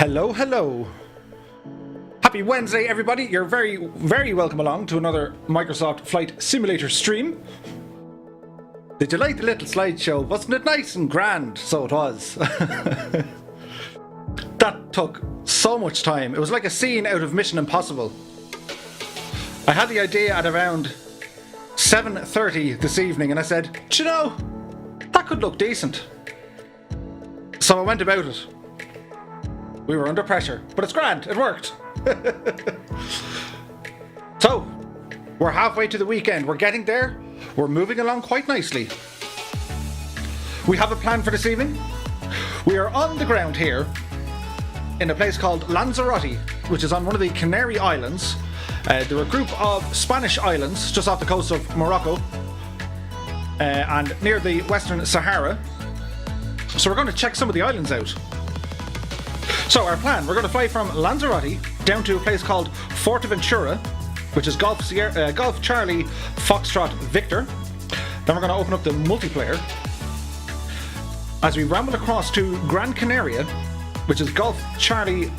Hello, hello. Happy Wednesday, everybody. You're very, very welcome along to another Microsoft Flight Simulator stream. Did you like the little slideshow? Wasn't it nice and grand? So it was. That took so much time. It was like a scene out of Mission Impossible. I had the idea at around 7:30 this evening and I said, do you know, that could look decent. So I went about it. We were under pressure, but it's grand, it worked. So, we're halfway to the weekend, we're getting there, we're moving along quite nicely. We have a plan for this evening. We are on the ground here in a place called Lanzarote, which is on one of the Canary Islands. They're a group of Spanish islands just off the coast of Morocco and near the Western Sahara. So we're going to check some of the islands out. So our plan, we're going to fly from Lanzarote down to a place called Fuerteventura, which is Golf Charlie Foxtrot Victor. Then we're going to open up the multiplayer as we ramble across to Gran Canaria, which is Golf Charlie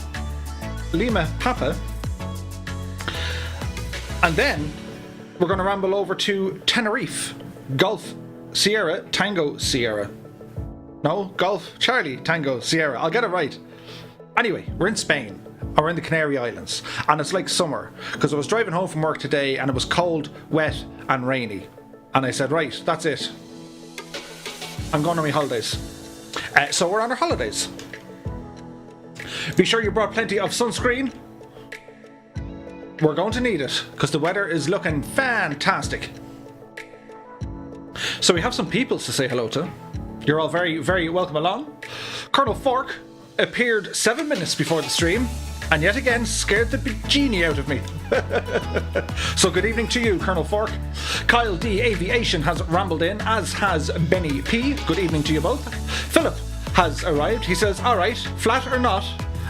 Lima Papa. And then we're going to ramble over to Tenerife, Golf Sierra Tango Sierra. No, Golf Charlie Tango Sierra. I'll get it right. Anyway, we're in Spain, and we're in the Canary Islands, and it's like summer, because I was driving home from work today, and it was cold, wet, and rainy. And I said, right, that's it. I'm going on my holidays. So we're on our holidays. Be sure you brought plenty of sunscreen. We're going to need it, because the weather is looking fantastic. So we have some peoples to say hello to. You're all very, very welcome along. Colonel Fork appeared 7 minutes before the stream and yet again scared the bejeenie out of me. So good evening to you, Colonel Fork. Kyle D Aviation has rambled in, as has Benny P. Good evening to you both. Philip has arrived. He says, alright, flat or not,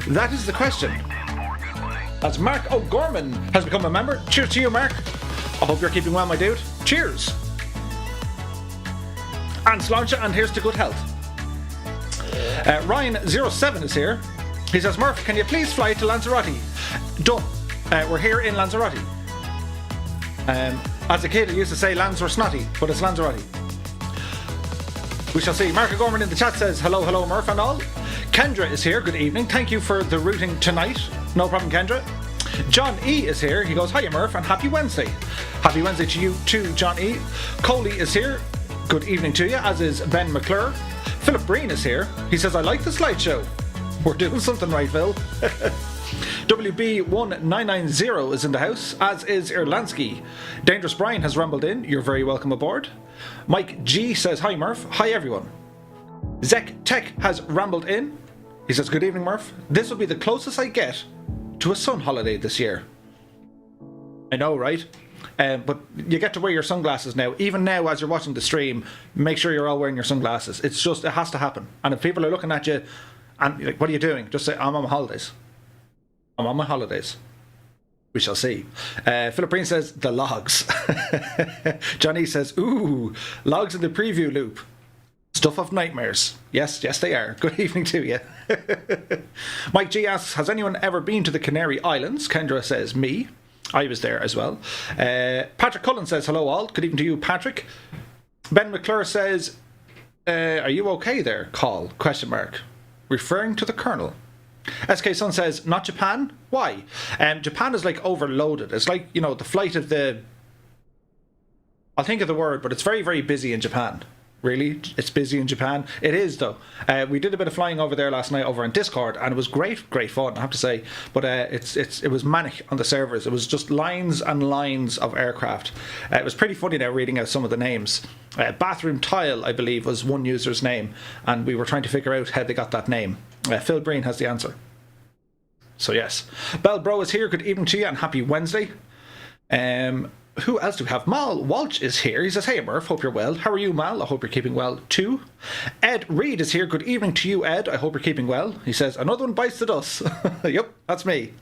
that is the question. As Mark O'Gorman has become a member. Cheers to you, Mark. I hope you're keeping well, my dude. Cheers. And Sláinte, and here's to good health. Ryan07 is here. He says, Murph, can you please fly to Lanzarote? Done. We're here in Lanzarote. As a kid, I used to say Lands were snotty, but it's Lanzarote. We shall see. Mark O'Gorman in the chat says, hello, hello, Murph and all. Kendra is here. Good evening. Thank you for the routing tonight. No problem, Kendra. John E is here. He goes, hiya, Murph, and happy Wednesday. Happy Wednesday to you too, John E. Coley is here. Good evening to you, as is Ben McClure. Philip Breen is here. He says, I like the slideshow. We're doing something right, Phil. WB1990 is in the house, as is Irlansky. Dangerous Brian has rumbled in. You're very welcome aboard. Mike G says, hi, Murph. Hi, everyone. Zek Tech has rambled in. He says, good evening, Murph. This will be the closest I get to a sun holiday this year. I know, right? But you get to wear your sunglasses now. Even now, as you're watching the stream, make sure you're all wearing your sunglasses. It's just, it has to happen. And if people are looking at you and you're like, what are you doing? Just say, I'm on my holidays. I'm on my holidays. We shall see. Philip Breen says, the logs. Johnny says, ooh, logs in the preview loop. Stuff of nightmares. Yes, yes they are. Good evening to you. Mike G asks, has anyone ever been to the Canary Islands? Kendra says, me. I was there as well. Patrick Cullen says, hello all. Good evening to you, Patrick. Ben McClure says, are you okay there, Call? Question mark. Referring to the Colonel. SK Sun says, not Japan? Why? Japan is like overloaded. It's like, you know, the flight of the... I'll think of the word, but it's very, very busy in Japan. Really? It's busy in Japan? It is, though. We did a bit of flying over there last night over on Discord, and it was great fun, I have to say. But it was manic on the servers. It was just lines and lines of aircraft. It was pretty funny now reading out some of the names. Bathroom Tile, I believe, was one user's name, and we were trying to figure out how they got that name. Phil Breen has the answer. So yes. Bell Bro is here. Good evening to you, and happy Wednesday. Who else do we have? Mal Walsh is here. He says, hey Murph, hope you're well. How are you, Mal? I hope you're keeping well too. Ed Reed is here. Good evening to you, Ed. I hope you're keeping well. He says, another one bites the dust. Yep, that's me.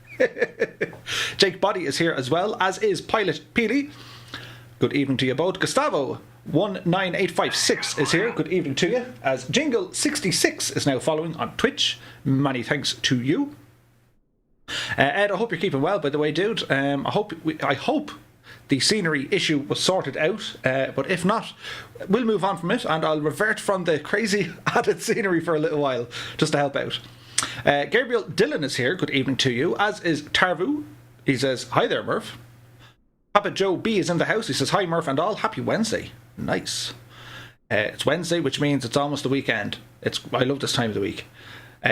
Jake Body is here as well, as is Pilot Peely. Good evening to you both. Gustavo 19856 is here. Good evening to you. As Jingle 66 is now following on Twitch. Many thanks to you. Ed, I hope you're keeping well, by the way, dude. I hope the scenery issue was sorted out, but if not, we'll move on from it, and I'll revert from the crazy added scenery for a little while, just to help out. Gabriel Dillon is here. Good evening to you. As is Tarvu. He says, hi there, Murph. Papa Joe B is in the house. He says, hi, Murph and all. Happy Wednesday. Nice. It's Wednesday, which means it's almost the weekend. I love this time of the week.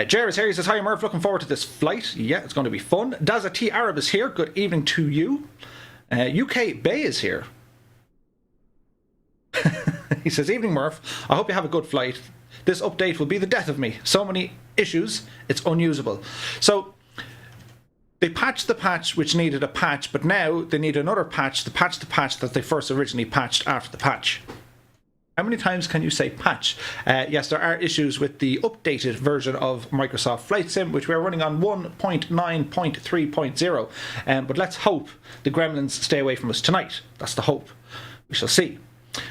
Jer is here. He says, hi, Murph. Looking forward to this flight. Yeah, it's going to be fun. Daza T Arab is here. Good evening to you. UK Bay is here. He says, evening, Murph. I hope you have a good flight. This update will be the death of me. So many issues, it's unusable. So they patched the patch which needed a patch, but now they need another patch to patch the patch that they first originally patched after the patch. How many times can you say patch? Yes, there are issues with the updated version of Microsoft Flight Sim, which we're running on 1.9.3.0. But let's hope the gremlins stay away from us tonight. That's the hope. We shall see.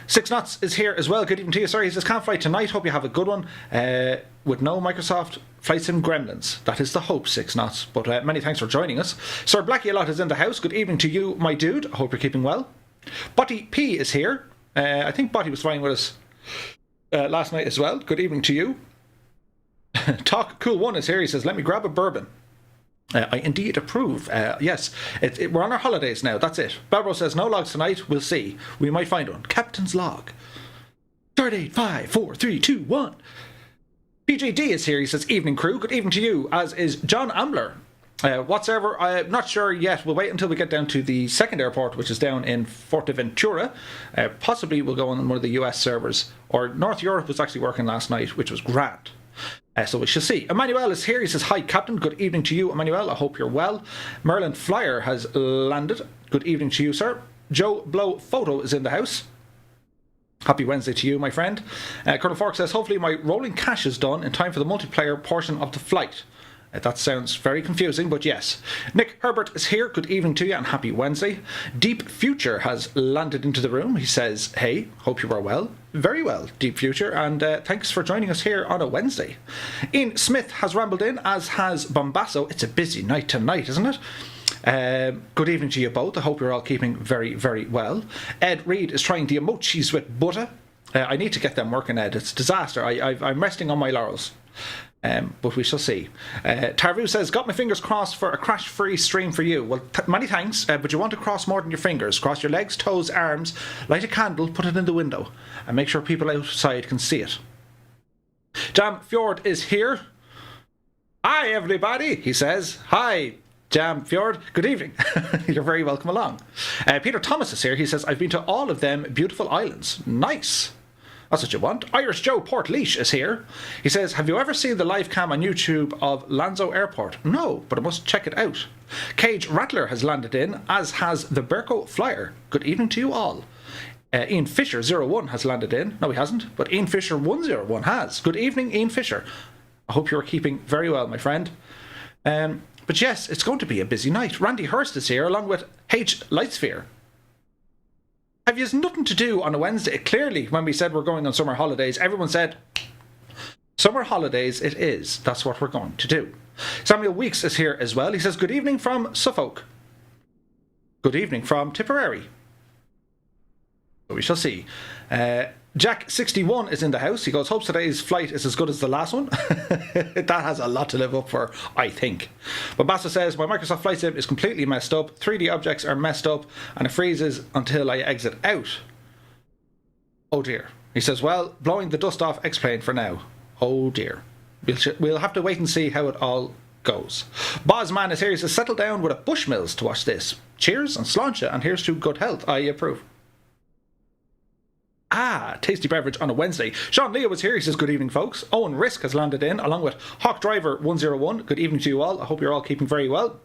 6 Knots is here as well. Good evening to you. Sorry, he says, can't fly tonight. Hope you have a good one. With no Microsoft Flight Sim gremlins. That is the hope, 6 Knots. But many thanks for joining us. Sir Blackie a lot is in the house. Good evening to you, my dude. I hope you're keeping well. Botty P is here. I think Botty was flying with us last night as well. Good evening to you. Talk Cool One is here. He says, let me grab a bourbon. I indeed approve. Yes, we're on our holidays now. That's it. Balbro says, no logs tonight. We'll see. We might find one. Captain's log. Start 8, 5, 4, 3, 2, 1. PJD is here. He says, evening crew. Good evening to you, as is John Ambler. What server? I'm not sure yet. We'll wait until we get down to the second airport, which is down in Fuerteventura. Possibly we'll go on one of the US servers. Or North Europe was actually working last night, which was grand. So we shall see. Emmanuel is here. He says, hi, Captain. Good evening to you, Emmanuel. I hope you're well. Merlin Flyer has landed. Good evening to you, sir. Joe Blow Photo is in the house. Happy Wednesday to you, my friend. Colonel Fork says, hopefully my rolling cache is done in time for the multiplayer portion of the flight. That sounds very confusing, but yes. Nick Herbert is here. Good evening to you and happy Wednesday. Deep Future has landed into the room. He says, hey, hope you are well. Very well, Deep Future, and thanks for joining us here on a Wednesday. Ian Smith has rambled in, as has Bombasso. It's a busy night tonight, isn't it? Good evening to you both. I hope you're all keeping very, very well. Ed Reed is trying the emojis with butter. I need to get them working, Ed. It's a disaster. I'm resting on my laurels. But we shall see. Tarvu says, got my fingers crossed for a crash-free stream for you. Well, many thanks, but you want to cross more than your fingers. Cross your legs, toes, arms, light a candle, put it in the window, and make sure people outside can see it. Jam Fjord is here. Hi, everybody, he says. Hi, Jam Fjord. Good evening. You're very welcome along. Peter Thomas is here. He says, I've been to all of them beautiful islands. Nice. That's what you want. Irish Joe Portleash is here. He says, have you ever seen the live cam on YouTube of Lanzo Airport? No, but I must check it out. Cage Rattler has landed in, as has the Berco Flyer. Good evening to you all. Ian Fisher 01 has landed in. No, he hasn't, but Ian Fisher 101 has. Good evening, Ian Fisher. I hope you're keeping very well, my friend. But yes, it's going to be a busy night. Randy Hurst is here, along with H. Lightsphere. Have you nothing to do on a Wednesday? Clearly, when we said we're going on summer holidays, everyone said, summer holidays it is. That's what we're going to do. Samuel Weeks is here as well. He says, good evening from Suffolk. Good evening from Tipperary. So we shall see. Jack61 is in the house. He goes, hope today's flight is as good as the last one. That has a lot to live up for, I think. But Bassa says, my Microsoft Flight Sim is completely messed up. 3D objects are messed up and it freezes until I exit out. Oh dear. He says, well, blowing the dust off X-Plane for now. Oh dear. We'll have to wait and see how it all goes. Bozman is here. He says, settle down with a Bushmills to watch this. Cheers and sláinte, and here's to good health. I approve. Tasty beverage on a Wednesday. Sean Leo was here. He says, good evening, folks. Owen Risk has landed in, along with Hawk Driver 101. Good evening to you all. I hope you're all keeping very well.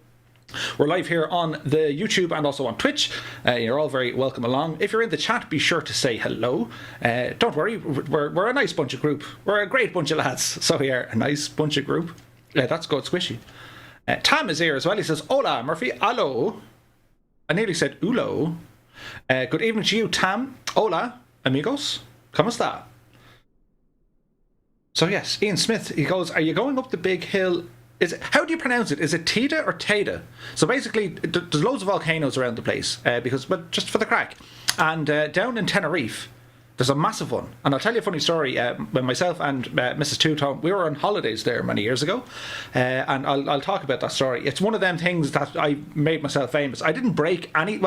We're live here on the YouTube and also on Twitch. You're all very welcome along. If you're in the chat, be sure to say hello. Don't worry, we're a nice bunch of group. We're a great bunch of lads. So we are a nice bunch of group. That's good, squishy. Tam is here as well. He says, hola, Murphy. Hello. I nearly said ulo. Good evening to you, Tam. Hola, amigos. ¿Cómo está? So yes, Ian Smith, he goes, are you going up the big hill? How do you pronounce it? Is it Teide or Teide? So basically, there's loads of volcanoes around the place, but just for the crack. And down in Tenerife, there's a massive one. And I'll tell you a funny story. When myself and Mrs. Two-Tone, we were on holidays there many years ago. And I'll talk about that story. It's one of them things that I made myself famous. I didn't break any,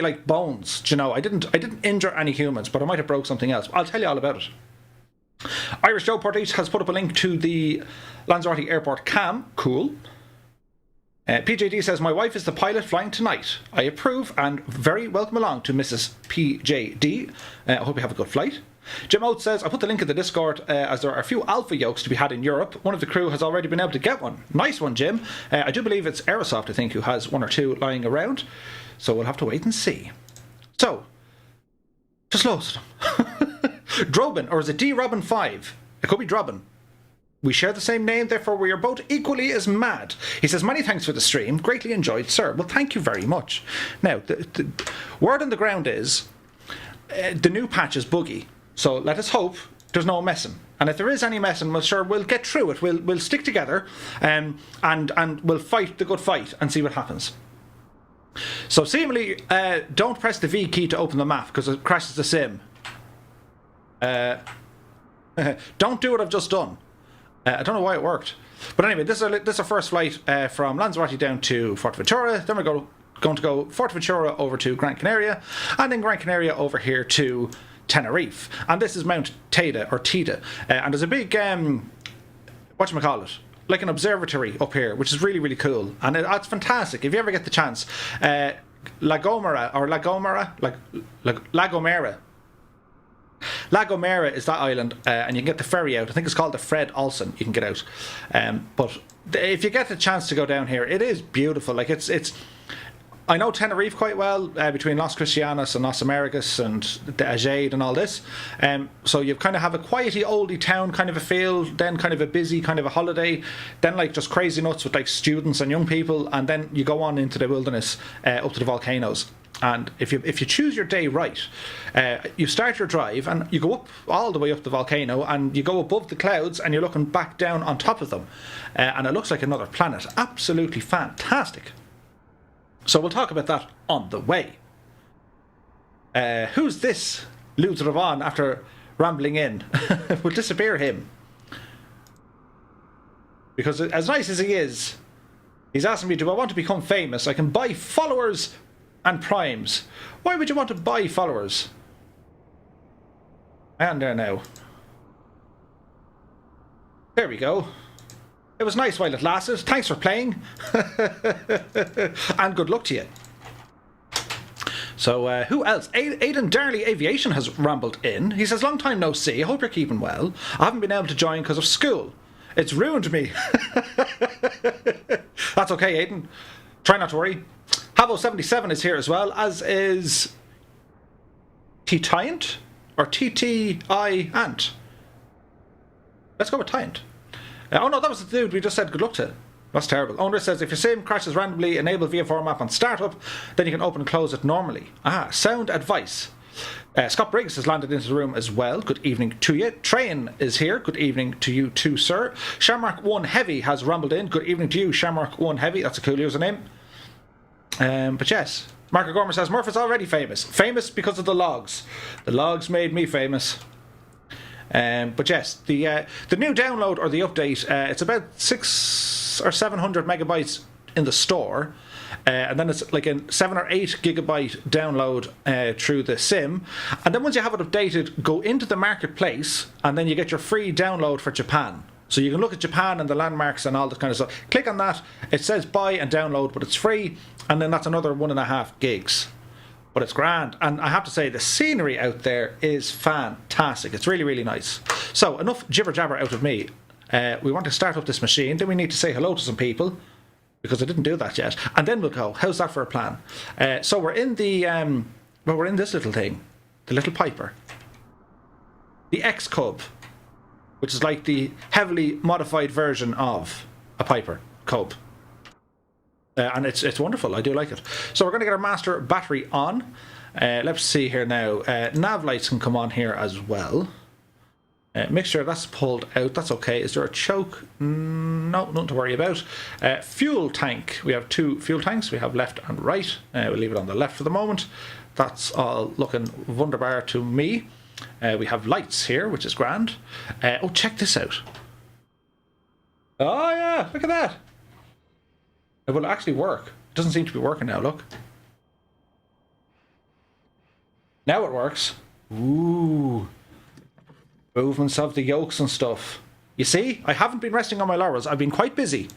like bones, you know. I didn't injure any humans, but I might have broke something else. I'll tell you all about it. Irish Joe Portage has put up a link to the Lanzarote Airport cam. Cool. PJD says, my wife is the pilot flying tonight. I approve and very welcome along to Mrs. PJD. I hope you have a good flight. Jim Oates says, I put the link in the Discord as there are a few alpha yokes to be had in Europe. One of the crew has already been able to get one. Nice one, Jim. I do believe it's Aerosoft, I think, who has one or two lying around. So we'll have to wait and see. So, just loads of them. Drobin, or is it D Robin 5? It could be Drobin. We share the same name, therefore we are both equally as mad. He says, many thanks for the stream. Greatly enjoyed, sir. Well, thank you very much. Now, the word on the ground is the new patch is buggy. So let us hope there's no messing. And if there is any messing, well, sure, we'll get through it. We'll stick together and we'll fight the good fight and see what happens. So seemingly, don't press the V key to open the map because it crashes the sim. Don't do what I've just done. I don't know why it worked. But anyway, this is our first flight from Lanzarote down to Fuerteventura. Then we're going to go Fuerteventura over to Gran Canaria. And then Gran Canaria over here to Tenerife. And this is Mount Teide, or Teide. And there's a big, whatchamacallit, like an observatory up here, which is really, really cool. And it's fantastic. If you ever get the chance, La Gomera is that island, and you can get the ferry out. I think it's called the Fred Olsen. You can get out, but if you get the chance to go down here, it is beautiful. Like it's. I know Tenerife quite well, between Los Cristianos and Los Americas and the Ajade and all this. So you kind of have a quiety, oldie town kind of a feel, then kind of a busy kind of a holiday, then like just crazy nuts with like students and young people, and then you go on into the wilderness, up to the volcanoes. And if you choose your day right, you start your drive and you go up all the way up the volcano and you go above the clouds and you're looking back down on top of them, and it looks like another planet. Absolutely fantastic. So we'll talk about that on the way. Who's this Luz Ravan after rambling in? We'll disappear him. Because as nice as he is, he's asking me, do I want to become famous? I can buy followers and primes. Why would you want to buy followers? And there now. There we go. It was nice while it lasted. Thanks for playing. And good luck to you. So, who else? Aidan Darley Aviation has rambled in. He says, long time no see. I hope you're keeping well. I haven't been able to join because of school. It's ruined me. That's okay, Aidan. Try not to worry. Havo77 is here as well, as is T-Tiant or TTI-Ant. Let's go with Tiant. Oh no, that was the dude we just said good luck to. That's terrible. Owner says, if your sim crashes randomly, enable VFR map on startup, then you can open and close it normally. Sound advice. Scott Briggs has landed into the room as well. Good evening to you. Train is here. Good evening to you too, sir. Shamrock 1 Heavy has rambled in. Good evening to you, Shamrock 1 Heavy. That's a cool username. But yes, Mark Gormer says, Murph is already famous. Famous because of the logs. The logs made me famous. But yes, the new download or the update, it's about 600 or 700 megabytes in the store, and then it's like a 7 or 8 gigabyte download through the sim, and then once you have it updated, go into the marketplace and then you get your free download for Japan. So you can look at Japan and the landmarks and all that kind of stuff. Click on that, it says buy and download, but it's free, and then that's another 1.5 gigs. But it's grand, and I have to say the scenery out there is fantastic. It's really, really nice. So enough jibber jabber out of me. We want to start up this machine, then we need to say hello to some people, because I didn't do that yet, and then we'll go. How's that for a plan? So we're in the we're in this little thing, the little Piper, the X Cub, which is like the heavily modified version of a Piper Cub. And it's wonderful. I do like it. So we're going to get our master battery on. Let's see here now. Nav lights can come on here as well. Mixture, that's pulled out. That's okay. Is there a choke? No, nothing to worry about. Fuel tank. We have 2 fuel tanks. We have left and right. We'll leave it on the left for the moment. That's all looking wunderbar to me. We have lights here, which is grand. Oh, check this out. Oh, yeah. Look at that. It will actually work. It doesn't seem to be working now, look. Now it works. Ooh. Movements of the yokes and stuff. You see, I haven't been resting on my laurels. I've been quite busy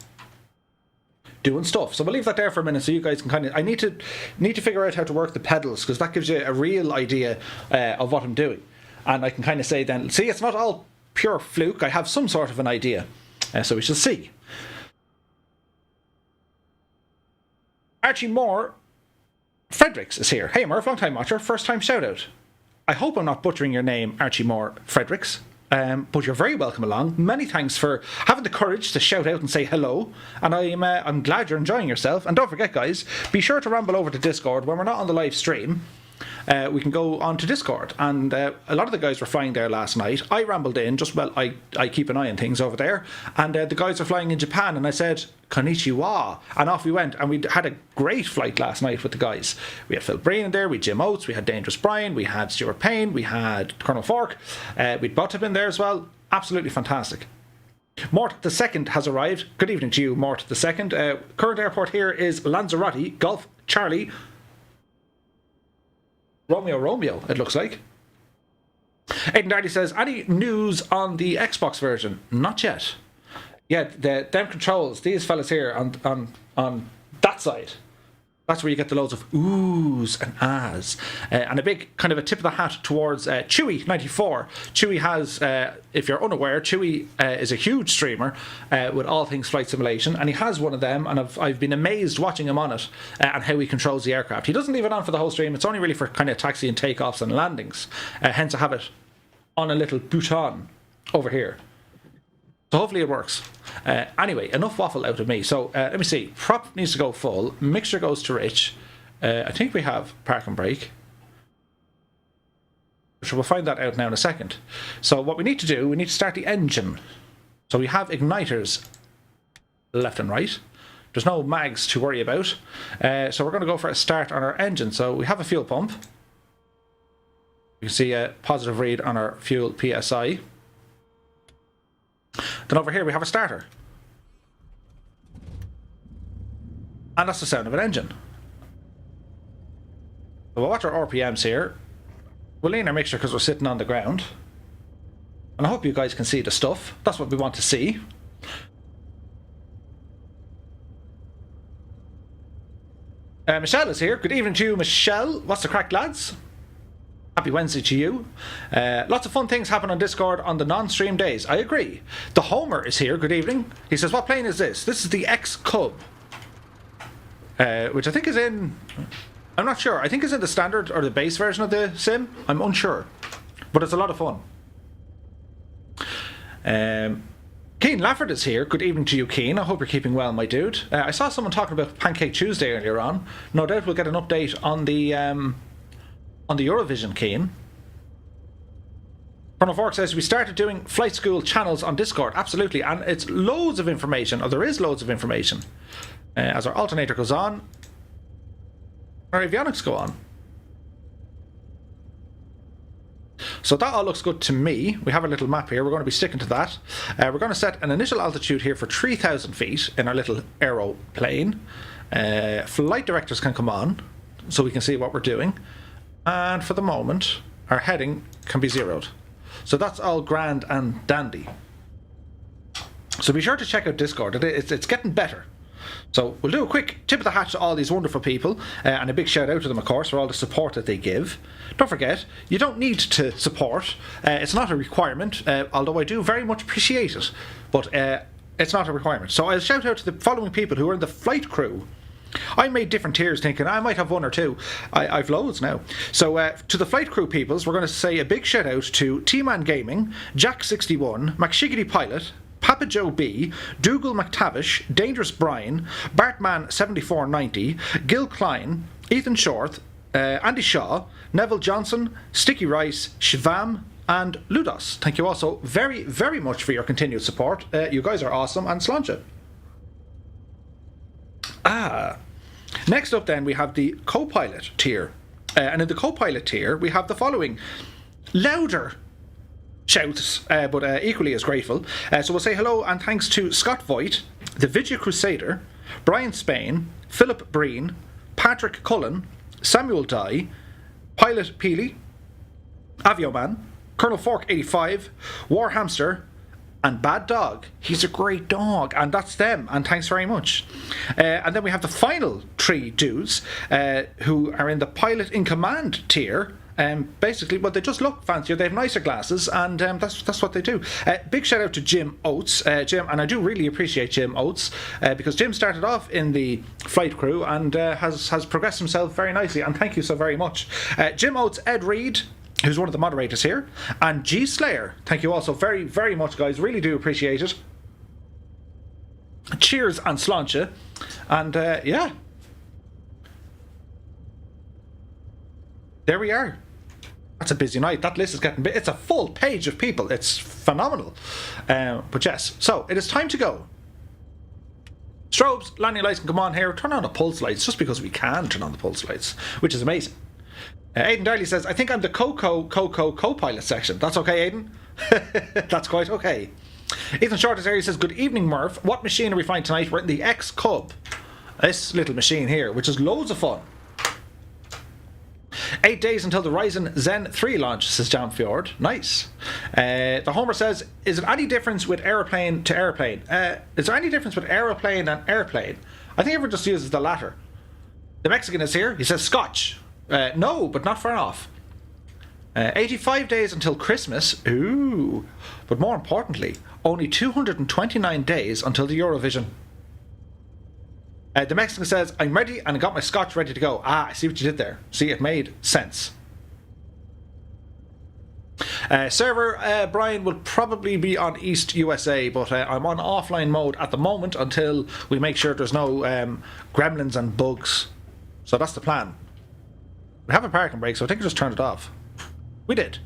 doing stuff. So we'll leave that there for a minute so you guys can kind of... I need to figure out how to work the pedals, because that gives you a real idea of what I'm doing. And I can kind of say then, see, it's not all pure fluke. I have some sort of an idea. So we shall see. Archie Moore Fredericks is here. Hey Murph, long time watcher, first time shout out. I hope I'm not butchering your name, Archie Moore Fredericks, but you're very welcome along. Many thanks for having the courage to shout out and say hello, and I'm glad you're enjoying yourself. And don't forget, guys, be sure to ramble over to Discord when we're not on the live stream. We can go on to Discord, and a lot of the guys were flying there last night. I rambled in, just well, I keep an eye on things over there, and the guys are flying in Japan, and I said konnichiwa, and off we went, and we had a great flight last night with the guys. We had Phil Breen in there, we had Jim Oates, we had Dangerous Brian, we had Stuart Payne, we had Colonel Fork, we'd Bottom in there as well. Absolutely fantastic. Mort the Second has arrived. Good evening to you, Mort the Second. Current airport here is Lanzarote, Golf Charlie Romeo, it looks like. Aidan Darty says, any news on the Xbox version? Not yet. Yeah, them controls, these fellas here on that side, that's where you get the loads of oohs and ahs. And a big kind of a tip of the hat towards Chewy94. Chewy has, if you're unaware, Chewy is a huge streamer with all things flight simulation, and he has one of them, and I've been amazed watching him on it and how he controls the aircraft. He doesn't leave it on for the whole stream. It's only really for kind of taxi and takeoffs and landings. Hence I have it on a little bouton over here. So hopefully it works. Anyway, enough waffle out of me. So let me see. Prop needs to go full. Mixture goes to rich. I think we have park and brake. So we'll find that out now in a second. So what we need to do, we need to start the engine. So we have igniters left and right. There's no mags to worry about. So we're going to go for a start on our engine. So we have a fuel pump. You can see a positive read on our fuel PSI. Then over here we have a starter. And that's the sound of an engine. So we'll watch our RPMs here. We'll lean our mixture because we're sitting on the ground. And I hope you guys can see the stuff. That's what we want to see. Michelle is here. Good evening to you, Michelle. What's the crack, lads? Happy Wednesday to you. Lots of fun things happen on Discord on the non-stream days. I agree. The Homer is here. Good evening. He says, what plane is this? This is the X-Cub. Which I think is in... I'm not sure. I think it's in the standard or the base version of the sim. I'm unsure. But it's a lot of fun. Keen Lafford is here. Good evening to you, Keen. I hope you're keeping well, my dude. I saw someone talking about Pancake Tuesday earlier on. No doubt we'll get an update on the Eurovision, Keen. Colonel Fork says, we started doing flight school channels on Discord. Absolutely. And it's loads of information, or there is loads of information. As our alternator goes on, our avionics go on. So that all looks good to me. We have a little map here. We're going to be sticking to that. We're going to set an initial altitude here for 3,000 feet in our little aeroplane. Flight directors can come on so we can see what we're doing. And for the moment, our heading can be zeroed. So that's all grand and dandy. So be sure to check out Discord. It's getting better. So we'll do a quick tip of the hat to all these wonderful people, and a big shout out to them, of course, for all the support that they give. Don't forget, you don't need to support. It's not a requirement, although I do very much appreciate it. But it's not a requirement. So I'll shout out to the following people who are in the flight crew. I made different tiers thinking I might have one or two. I've loads now. So to the flight crew peoples, we're going to say a big shout out to T-Man Gaming, Jack61, McShiggity Pilot, Papa Joe B, Dougal McTavish, Dangerous Brian, Bartman7490, Gil Klein, Ethan Short, Andy Shaw, Neville Johnson, Sticky Rice, Shivam, and Ludos. Thank you also very, very much for your continued support. You guys are awesome, and Sláinte. Next up then we have the co-pilot tier. And in the co-pilot tier we have the following louder shouts, but equally as grateful. So we'll say hello and thanks to Scott Voigt, the Vidya Crusader, Brian Spain, Philip Breen, Patrick Cullen, Samuel Dye, Pilot Peely, Avioman, Colonel Fork 85, War Hamster, and Bad Dog. He's a great dog, and that's them, and thanks very much. And then we have the final 3 dudes who are in the Pilot in Command tier. Basically, well, they just look fancier, they have nicer glasses, and that's what they do. Big shout out to Jim Oates, Jim, and I do really appreciate Jim Oates, because Jim started off in the flight crew and has progressed himself very nicely, and thank you so very much. Jim Oates, Ed Reed, who's one of the moderators here, and G Slayer, thank you also very, very much, guys, really do appreciate it. Cheers and Sláinte, and yeah. There we are. That's a busy night. That list is getting big. It's a full page of people. It's phenomenal. But yes, so it is time to go. Strobes, landing lights can come on here. Turn on the pulse lights just because we can turn on the pulse lights, which is amazing. Aidan Darley says, I think I'm the co-pilot section. That's okay, Aidan. That's quite okay. Ethan Short is here. He says, good evening, Murph. What machine are we flying tonight? We're in the X-Cub. This little machine here, which is loads of fun. 8 days until the Ryzen Zen 3 launch, says Jamfjord. Nice. The Homer says, is there any difference with aeroplane to airplane? Is there any difference with aeroplane and airplane? I think everyone just uses the latter. The Mexican is here. He says Scotch. No, but not far off. 85 days until Christmas. Ooh. But more importantly, only 229 days until the Eurovision. The Mexican says, I'm ready and I got my scotch ready to go. I see what you did there. See, it made sense. Server Brian will probably be on East USA, but I'm on offline mode at the moment until we make sure there's no gremlins and bugs. So that's the plan. We have a parking brake, so I think I just turned it off. We did.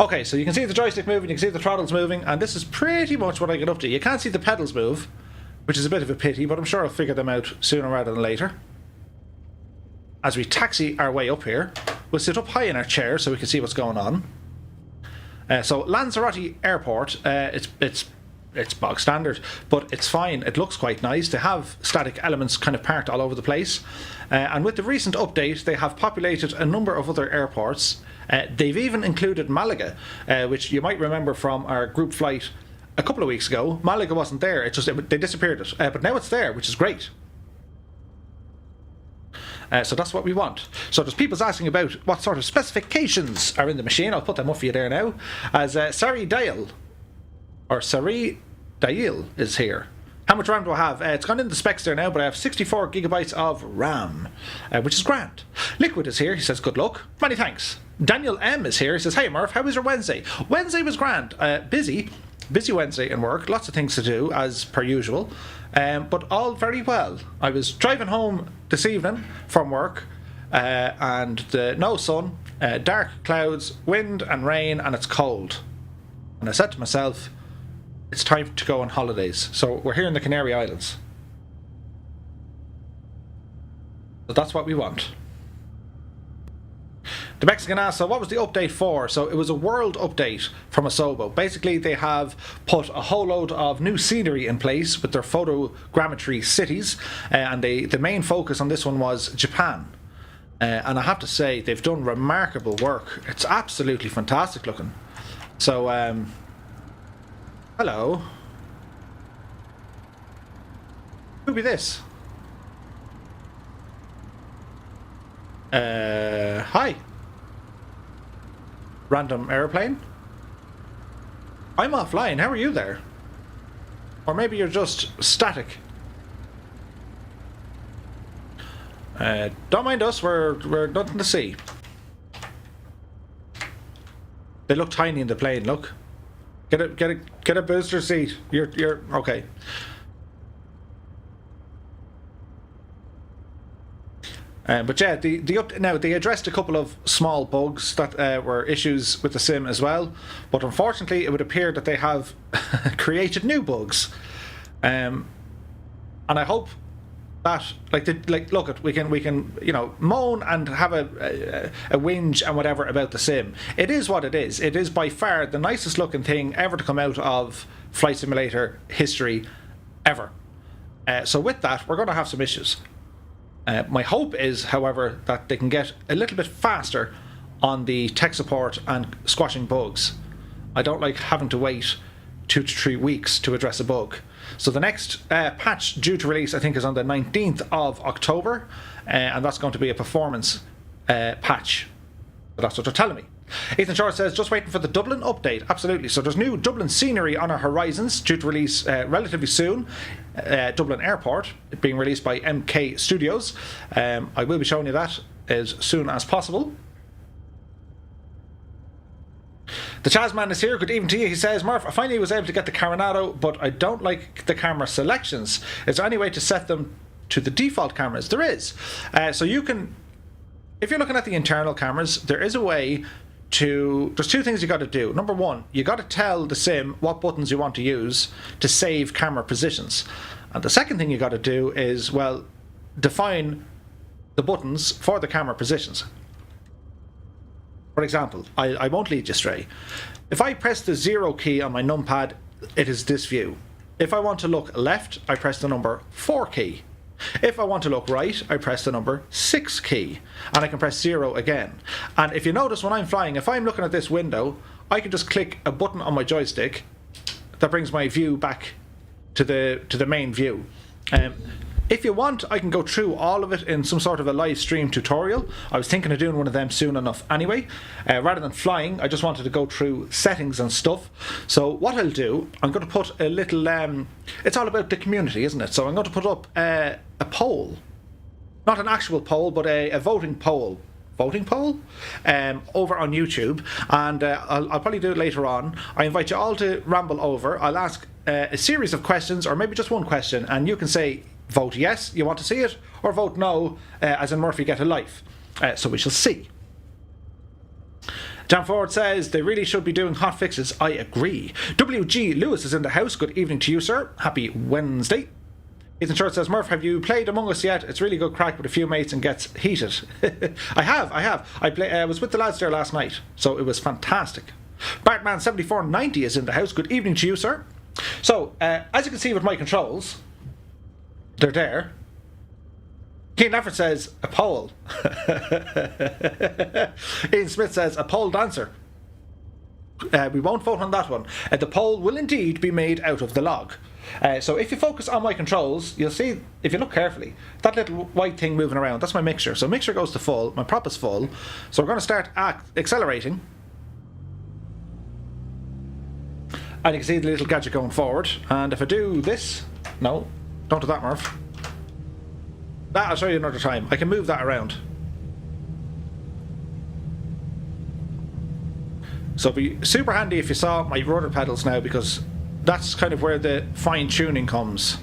Okay, so you can see the joystick moving, you can see the throttles moving, and this is pretty much what I get up to. You can't see the pedals move, which is a bit of a pity, but I'm sure I'll figure them out sooner rather than later. As we taxi our way up here, we'll sit up high in our chair so we can see what's going on. So Lanzarote Airport, it's bog standard, but it's fine. It looks quite nice. They have static elements kind of parked all over the place. And with the recent update, they have populated a number of other airports. They've even included Malaga, which you might remember from our group flight a couple of weeks ago. Malaga wasn't there. They disappeared it. But now it's there, which is great. So that's what we want. So there's people asking about what sort of specifications are in the machine. I'll put them up for you there now. As Sari Dale is here. How much RAM do I have? It's gone in the specs there now, but I have 64 gigabytes of RAM, which is grand. Liquid is here. He says, good luck. Many thanks. Daniel M is here. He says, hey Murph, how was your Wednesday? Wednesday was grand. Busy Wednesday in work. Lots of things to do, as per usual. But all very well. I was driving home this evening from work, and no sun, dark clouds, wind and rain, and it's cold. And I said to myself, it's time to go on holidays. So we're here in the Canary Islands. So that's what we want. The Mexican asked, so what was the update for? So it was a world update from Asobo. Basically, they have put a whole load of new scenery in place with their photogrammetry cities, and the main focus on this one was Japan. And I have to say, they've done remarkable work. It's absolutely fantastic looking. So, hello. Who'll be this? Hi. Random airplane? I'm offline. How are you there? Or maybe you're just static. Don't mind us. We're nothing to see. They look tiny in the plane. Look. Get a booster seat. You're okay. But yeah, now they addressed a couple of small bugs that were issues with the sim as well. But unfortunately, it would appear that they have created new bugs, and I hope that look, we can moan and have a whinge and whatever about the sim. It is what it is. It is by far the nicest looking thing ever to come out of Flight Simulator history ever. So with that, we're going to have some issues. My hope is, however, that they can get a little bit faster on the tech support and squashing bugs. I don't like having to wait 2 to 3 weeks to address a bug. So the next patch due to release, I think, is on the 19th of October, and that's going to be a performance patch. So that's what they're telling me. Ethan Short says, just waiting for the Dublin update. Absolutely. So there's new Dublin scenery on our horizons due to release relatively soon. Dublin Airport being released by MK Studios. I will be showing you that as soon as possible. The Chazman is here. Good evening to you. He says, Murph, I finally was able to get the Coronado, but I don't like the camera selections. Is there any way to set them to the default cameras? There is. So you can, if you're looking at the internal cameras, there is a way to, there's 2 things you got to do. Number 1, you got to tell the sim what buttons you want to use to save camera positions. And the second thing you got to do is, well, define the buttons for the camera positions. For example, I won't lead you astray. If I press the 0 key on my numpad, it is this view. If I want to look left, I press the number 4 key. If I want to look right, I press the number 6 key, and I can press 0 again. And if you notice, when I'm flying, if I'm looking at this window, I can just click a button on my joystick that brings my view back to the main view. If you want, I can go through all of it in some sort of a live stream tutorial. I was thinking of doing one of them soon enough anyway. Rather than flying, I just wanted to go through settings and stuff. So what I'll do, I'm going to put a little, it's all about the community, isn't it? So I'm going to put up a poll. Not an actual poll, but a voting poll. Voting poll? Over on YouTube. And I'll probably do it later on. I invite you all to ramble over. I'll ask a series of questions, or maybe just one question, and you can say, vote yes, you want to see it, or vote no, as in Murphy get a life. So we shall see. John Ford says, they really should be doing hot fixes. I agree. WG Lewis is in the house. Good evening to you, sir. Happy Wednesday. Ethan Short says, Murph, have you played Among Us yet? It's really good crack with a few mates and gets heated. I have. I was with the lads there last night, so it was fantastic. Bartman7490 is in the house. Good evening to you, sir. So, as you can see with my controls, they're there. Keane Leffert says, a pole. Ian Smith says, a pole dancer. We won't vote on that one. The pole will indeed be made out of the log. So if you focus on my controls, you'll see, if you look carefully, that little white thing moving around, that's my mixture. So mixture goes to full, my prop is full. So we're going to start accelerating. And you can see the little gadget going forward. And if I do this, no, don't do that, Murph. That I'll show you another time. I can move that around. So it'd be super handy if you saw my rudder pedals now, because that's kind of where the fine-tuning comes.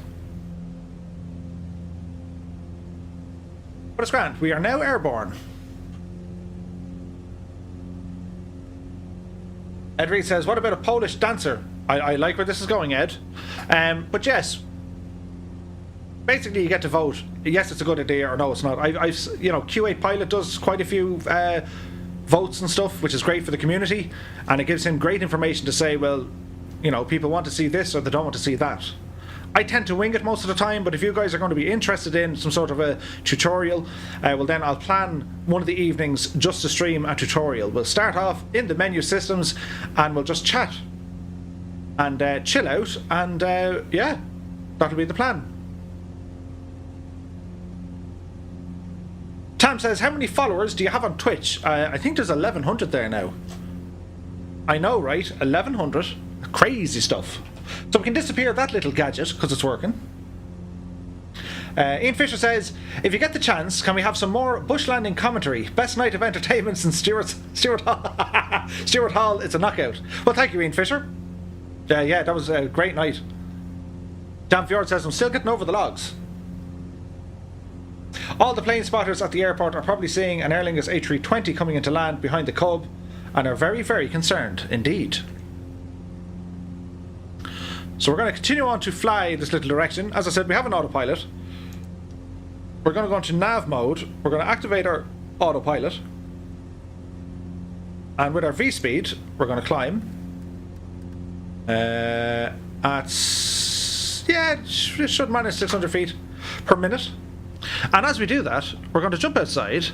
But it's grand. We are now airborne. Ed Reed says, what about a Polish dancer? I like where this is going, Ed. But yes, basically you get to vote. Yes, it's a good idea, or no, it's not. I've you know, Q8 Pilot does quite a few votes and stuff, which is great for the community, and it gives him great information to say, well, you know, people want to see this or they don't want to see that. I tend to wing it most of the time, but if you guys are going to be interested in some sort of a tutorial, well then I'll plan one of the evenings just to stream a tutorial. We'll start off in the menu systems and we'll just chat and chill out, and yeah, that'll be the plan. Tam says, how many followers do you have on Twitch? I think there's 1100 there now. I know, right? 1100. Crazy stuff. So we can disappear that little gadget because it's working. Ian Fisher says, if you get the chance, can we have some more bush landing commentary? Best night of entertainment since Stuart Hall. Stuart Hall, it's a knockout. Well, thank you, Ian Fisher. Yeah, that was a great night. Dan Fjord says, I'm still getting over the logs. All the plane spotters at the airport are probably seeing an Aer Lingus A320 coming into land behind the Cub and are very, very concerned indeed. So we're going to continue on to fly this little direction. As I said, we have an autopilot. We're going to go into nav mode. We're going to activate our autopilot. And with our V-speed, we're going to climb. It should manage 600 feet per minute. And as we do that, we're going to jump outside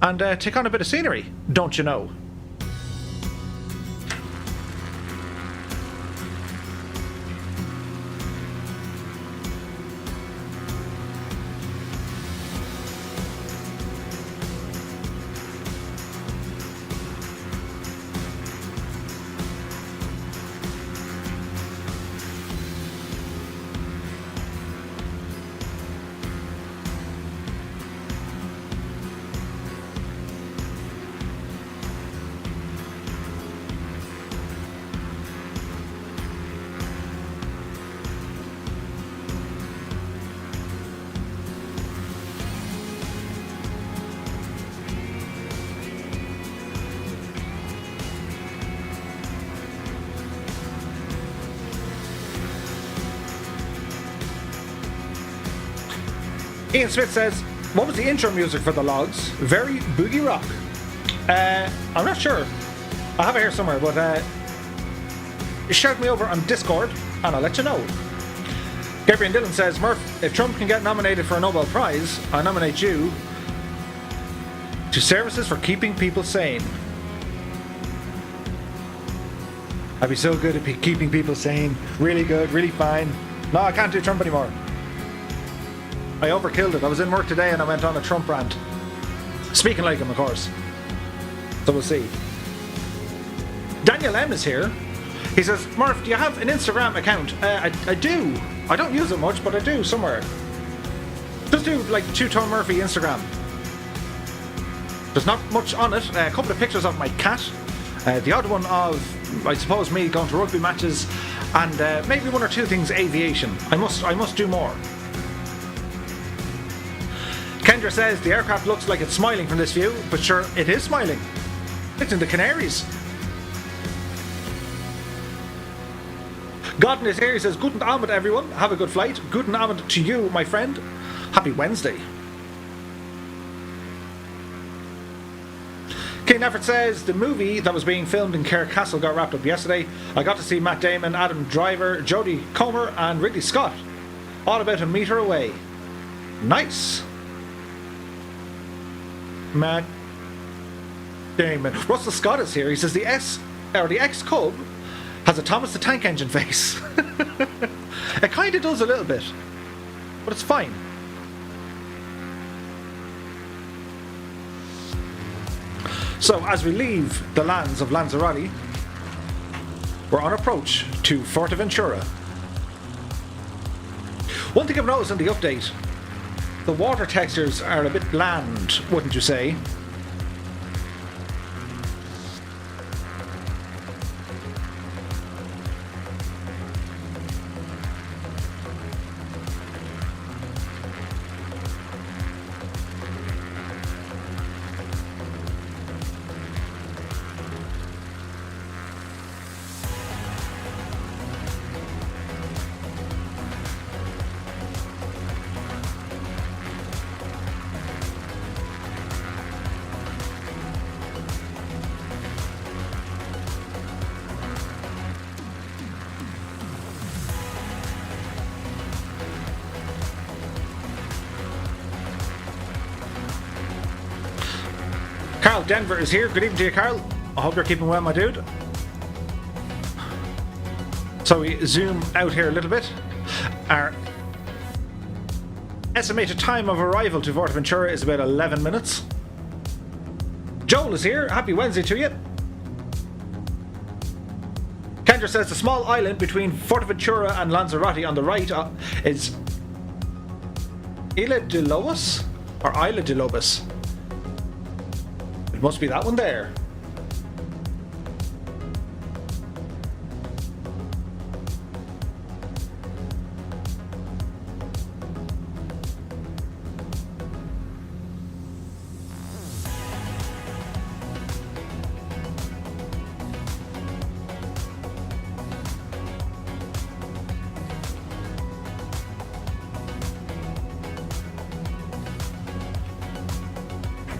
and take on a bit of scenery, don't you know? Ian Smith says, what was the intro music for the logs? Very boogie rock. I'm not sure. I have it here somewhere, but shout me over on Discord and I'll let you know. Gabriel Dillon says, Murph, if Trump can get nominated for a Nobel Prize, I nominate you to services for keeping people sane. I'd be so good at keeping people sane. Really good, really fine. No, I can't do Trump anymore. I overkilled it. I was in work today and I went on a Trump rant. Speaking like him, of course. So we'll see. Daniel M is here. He says, Murph, do you have an Instagram account? I do. I don't use it much, but I do somewhere. Just do like Two-Tone Murphy Instagram. There's not much on it. A couple of pictures of my cat. The odd one of, I suppose, me going to rugby matches. And maybe one or two things aviation. I must do more. Kendra says the aircraft looks like it's smiling from this view, but sure, it is smiling. It's in the Canaries. Godden is here. He says, Guten Abend, everyone. Have a good flight. Guten Abend to you, my friend. Happy Wednesday. King Effort says, the movie that was being filmed in Kerr Castle got wrapped up yesterday. I got to see Matt Damon, Adam Driver, Jodie Comer, and Ridley Scott. All about a metre away. Nice. Matt Damon. Russell Scott is here. He says the X Cub has a Thomas the Tank Engine face. It kind of does a little bit, but it's fine. So as we leave the lands of Lanzarote, we're on approach to Fuerteventura. One thing I've noticed in the update, the water textures are a bit bland, wouldn't you say? Carl Denver is here. Good evening to you, Carl. I hope you're keeping well, my dude. So we zoom out here a little bit. Our estimated time of arrival to Fuerteventura is about 11 minutes. Joel is here. Happy Wednesday to you. Kendra says the small island between Fuerteventura and Lanzarote on the right is Isla de Lobos or Isla de Lobos. It must be that one there.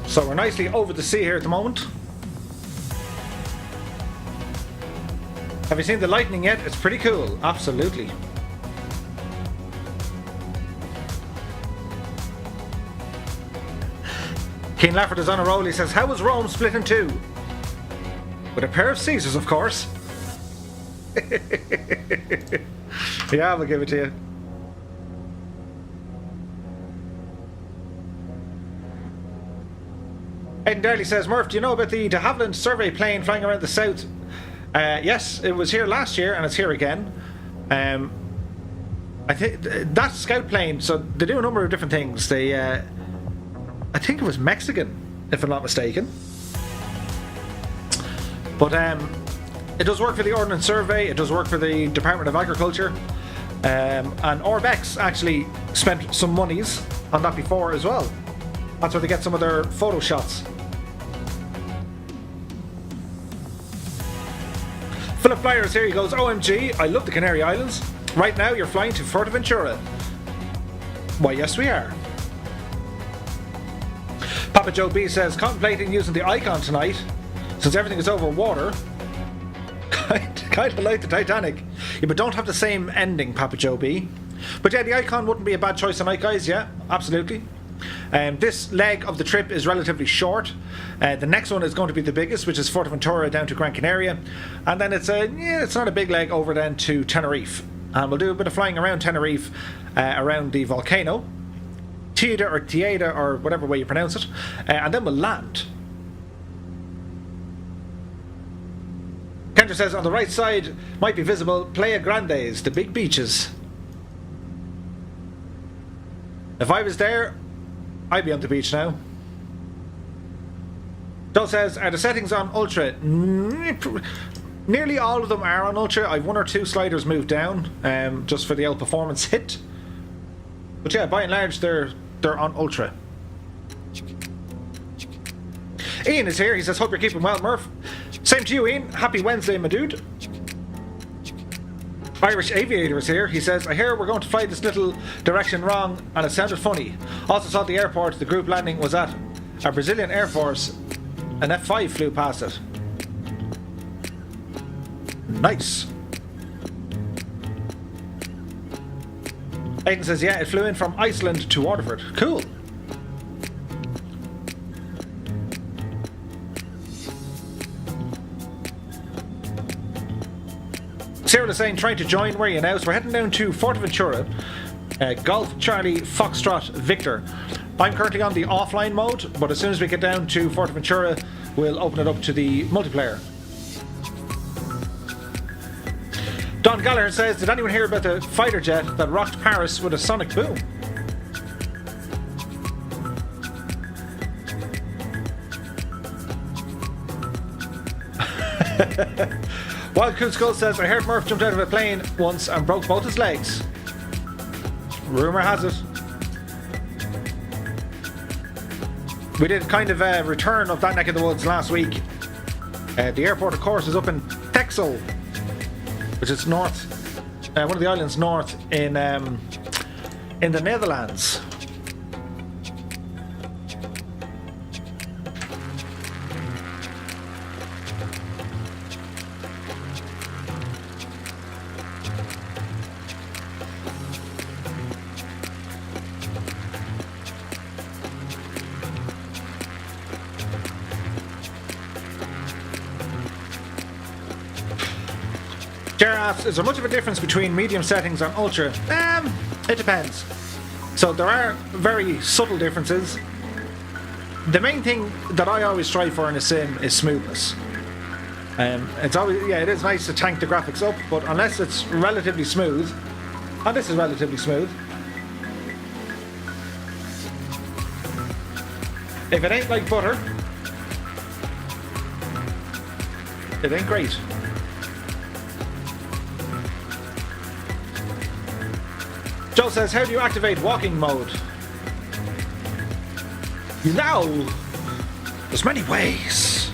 So we're nicely over the sea here at the moment. Have you seen the lightning yet? It's pretty cool, absolutely. Keen Lafford is on a roll. He says, how was Rome split in two? With a pair of Caesars, of course. Yeah, we'll give it to you. Aidan Daly says, Murph, do you know about the de Havilland survey plane flying around the south? Yes, it was here last year and it's here again. I think that's Scout plane, so they do a number of different things. They, I think it was Mexican, if I'm not mistaken. But it does work for the Ordnance Survey, it does work for the Department of Agriculture, and Orbex actually spent some monies on that before as well. That's where they get some of their photo shots. Philip Flyer is here, he goes, OMG, I love the Canary Islands. Right now you're flying to Fuerteventura. Why, yes we are. Papa Joe B says, contemplating using the Icon tonight, since everything is over water. Kind of like the Titanic. Yeah, but don't have the same ending, Papa Joe B. But yeah, the Icon wouldn't be a bad choice tonight, guys, yeah, absolutely. This leg of the trip is relatively short. The next one is going to be the biggest, which is Fuerteventura down to Gran Canaria. And then it's not a big leg over then to Tenerife. And we'll do a bit of flying around Tenerife, around the volcano. Teide or Teide or whatever way you pronounce it. And then we'll land. Kendra says on the right side might be visible Playa Grandes, the big beaches. If I was there, I'd be on the beach now. Joe says, are the settings on Ultra? Nearly all of them are on Ultra. I've one or two sliders moved down, just for the outperformance hit. But yeah, by and large, they're on Ultra. Ian is here. He says, hope you're keeping well, Murph. Same to you, Ian. Happy Wednesday, my dude. Irish Aviator is here. He says, I hear we're going to fly this little direction wrong and it sounded funny. Also saw at the airport the group landing was at a Brazilian Air Force. An F5 flew past it. Nice. Aidan says, yeah, it flew in from Iceland to Waterford. Cool. Cyril is saying, trying to join. Where are you now? So we're heading down to Fuerteventura. Golf Charlie Foxtrot Victor. I'm currently on the offline mode, but as soon as we get down to Fuerteventura, we'll open it up to the multiplayer. Don Gallagher says, did anyone hear about the fighter jet that rocked Paris with a sonic boom? Wild Cool Skull says, I heard Murph jumped out of a plane once and broke both his legs. Rumour has it. We did kind of a return of that neck of the woods last week. The airport, of course, is up in Texel, which is north, one of the islands north in the Netherlands. Is there much of a difference between medium settings and ultra? It depends. So there are very subtle differences. The main thing that I always strive for in a sim is smoothness. It's always, yeah, it is nice to tank the graphics up, but unless it's relatively smooth, and this is relatively smooth, if it ain't like butter, it ain't great. Joe says, how do you activate walking mode? You know, there's many ways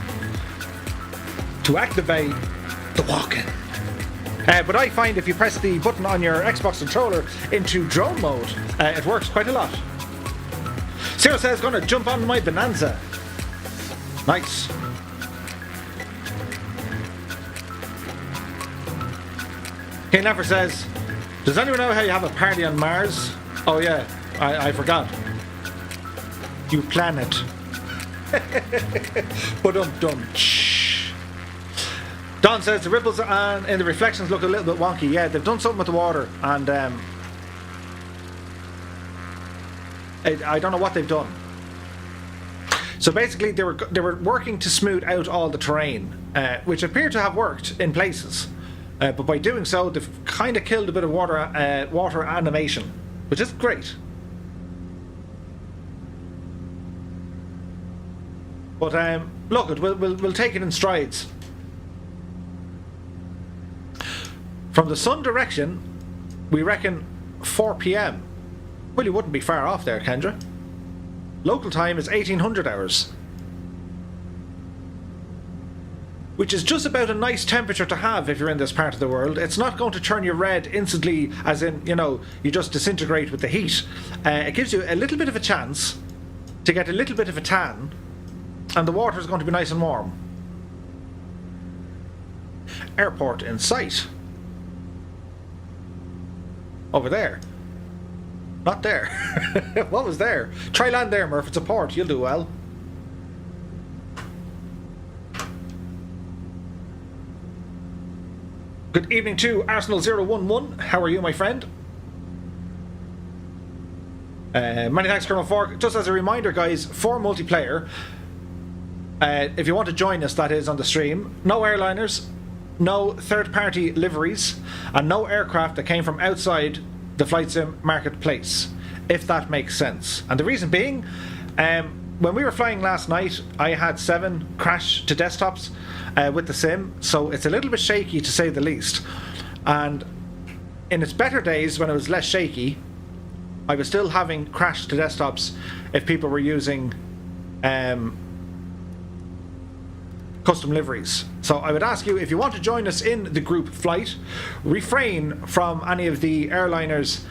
to activate the walking. But I find if you press the button on your Xbox controller into drone mode, it works quite a lot. Cyril says, gonna jump on my Bonanza. Nice. King Never says, does anyone know how you have a party on Mars? Oh yeah, I forgot. You planet. Ba-dum-dum. Don says the ripples and in the reflections look a little bit wonky. Yeah, they've done something with the water, and I don't know what they've done. So basically, they were working to smooth out all the terrain, which appeared to have worked in places. But by doing so, they've kind of killed a bit of water animation, which is great. But look, we'll take it in strides. From the sun direction, we reckon 4 p.m. Well, you wouldn't be far off there, Kendra. Local time is 1800 hours. Which is just about a nice temperature to have if you're in this part of the world. It's not going to turn you red instantly, as in, you know, you just disintegrate with the heat. It gives you a little bit of a chance to get a little bit of a tan, and the water is going to be nice and warm. Airport in sight. Over there. Not there. What was there? Try land there, Murph. It's a port. You'll do well. Good evening to Arsenal011. How are you, my friend? Many thanks, Colonel Fork. Just as a reminder, guys, for multiplayer, if you want to join us, that is, on the stream, no airliners, no third-party liveries, and no aircraft that came from outside the flight sim marketplace, if that makes sense. And the reason being, when we were flying last night, I had 7 crash to desktops with the sim, so it's a little bit shaky to say the least. And in its better days, when it was less shaky, I was still having crash to desktops if people were using custom liveries. So I would ask you, if you want to join us in the group flight, refrain from any of the airliners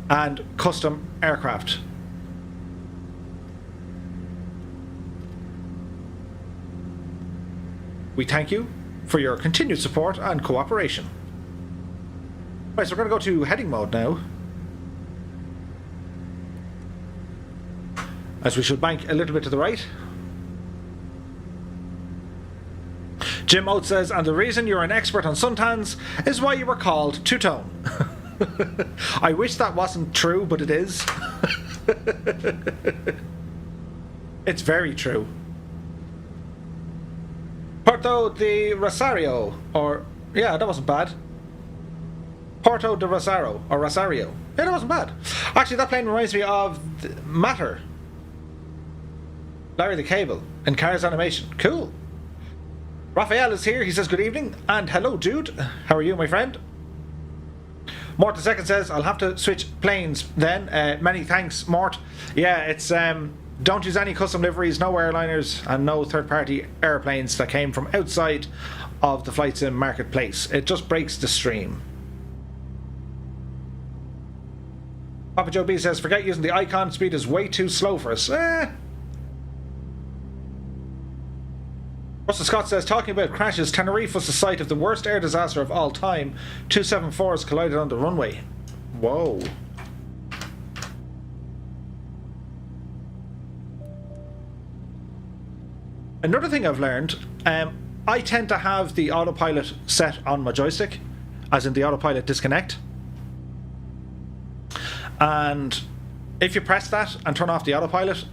and custom aircraft. We thank you for your continued support and cooperation. Right, so we're going to go to heading mode now, as we should bank a little bit to the right. Jim Oates says, and the reason you're an expert on suntans is why you were called two-tone. I wish that wasn't true, but it is. It's very true. Porto de Rosario, or... yeah, that wasn't bad. Porto de Rosario, or Rosario. Yeah, that wasn't bad. Actually, that plane reminds me of Matter. Larry the Cable, in Cars Animation. Cool. Raphael is here. He says good evening and hello, dude. How are you, my friend? Mort the second says I'll have to switch planes then. Many thanks, Mort. Yeah, it's don't use any custom liveries, no airliners, and no third-party airplanes that came from outside of the flight sim marketplace. It just breaks the stream. Papa Joe B says forget using the icon. Speed is way too slow for us. Russell Scott says, talking about crashes, Tenerife was the site of the worst air disaster of all time. 274s collided on the runway. Whoa. Another thing I've learned, I tend to have the autopilot set on my joystick, as in the autopilot disconnect. And if you press that and turn off the autopilot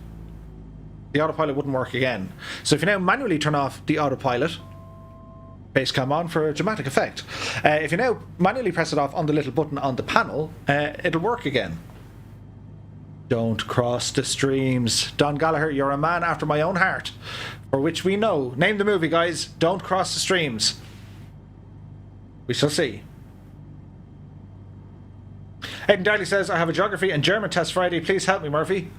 wouldn't work again. So if you now manually turn off the autopilot, base cam on for a dramatic effect. If you now manually press it off on the little button on the panel, it'll work again. Don't cross the streams. Don Gallagher, you're a man after my own heart, for which we know. Name the movie, guys. Don't cross the streams. We shall see. Hayden Darley says, I have a geography and German test Friday. Please help me, Murphy.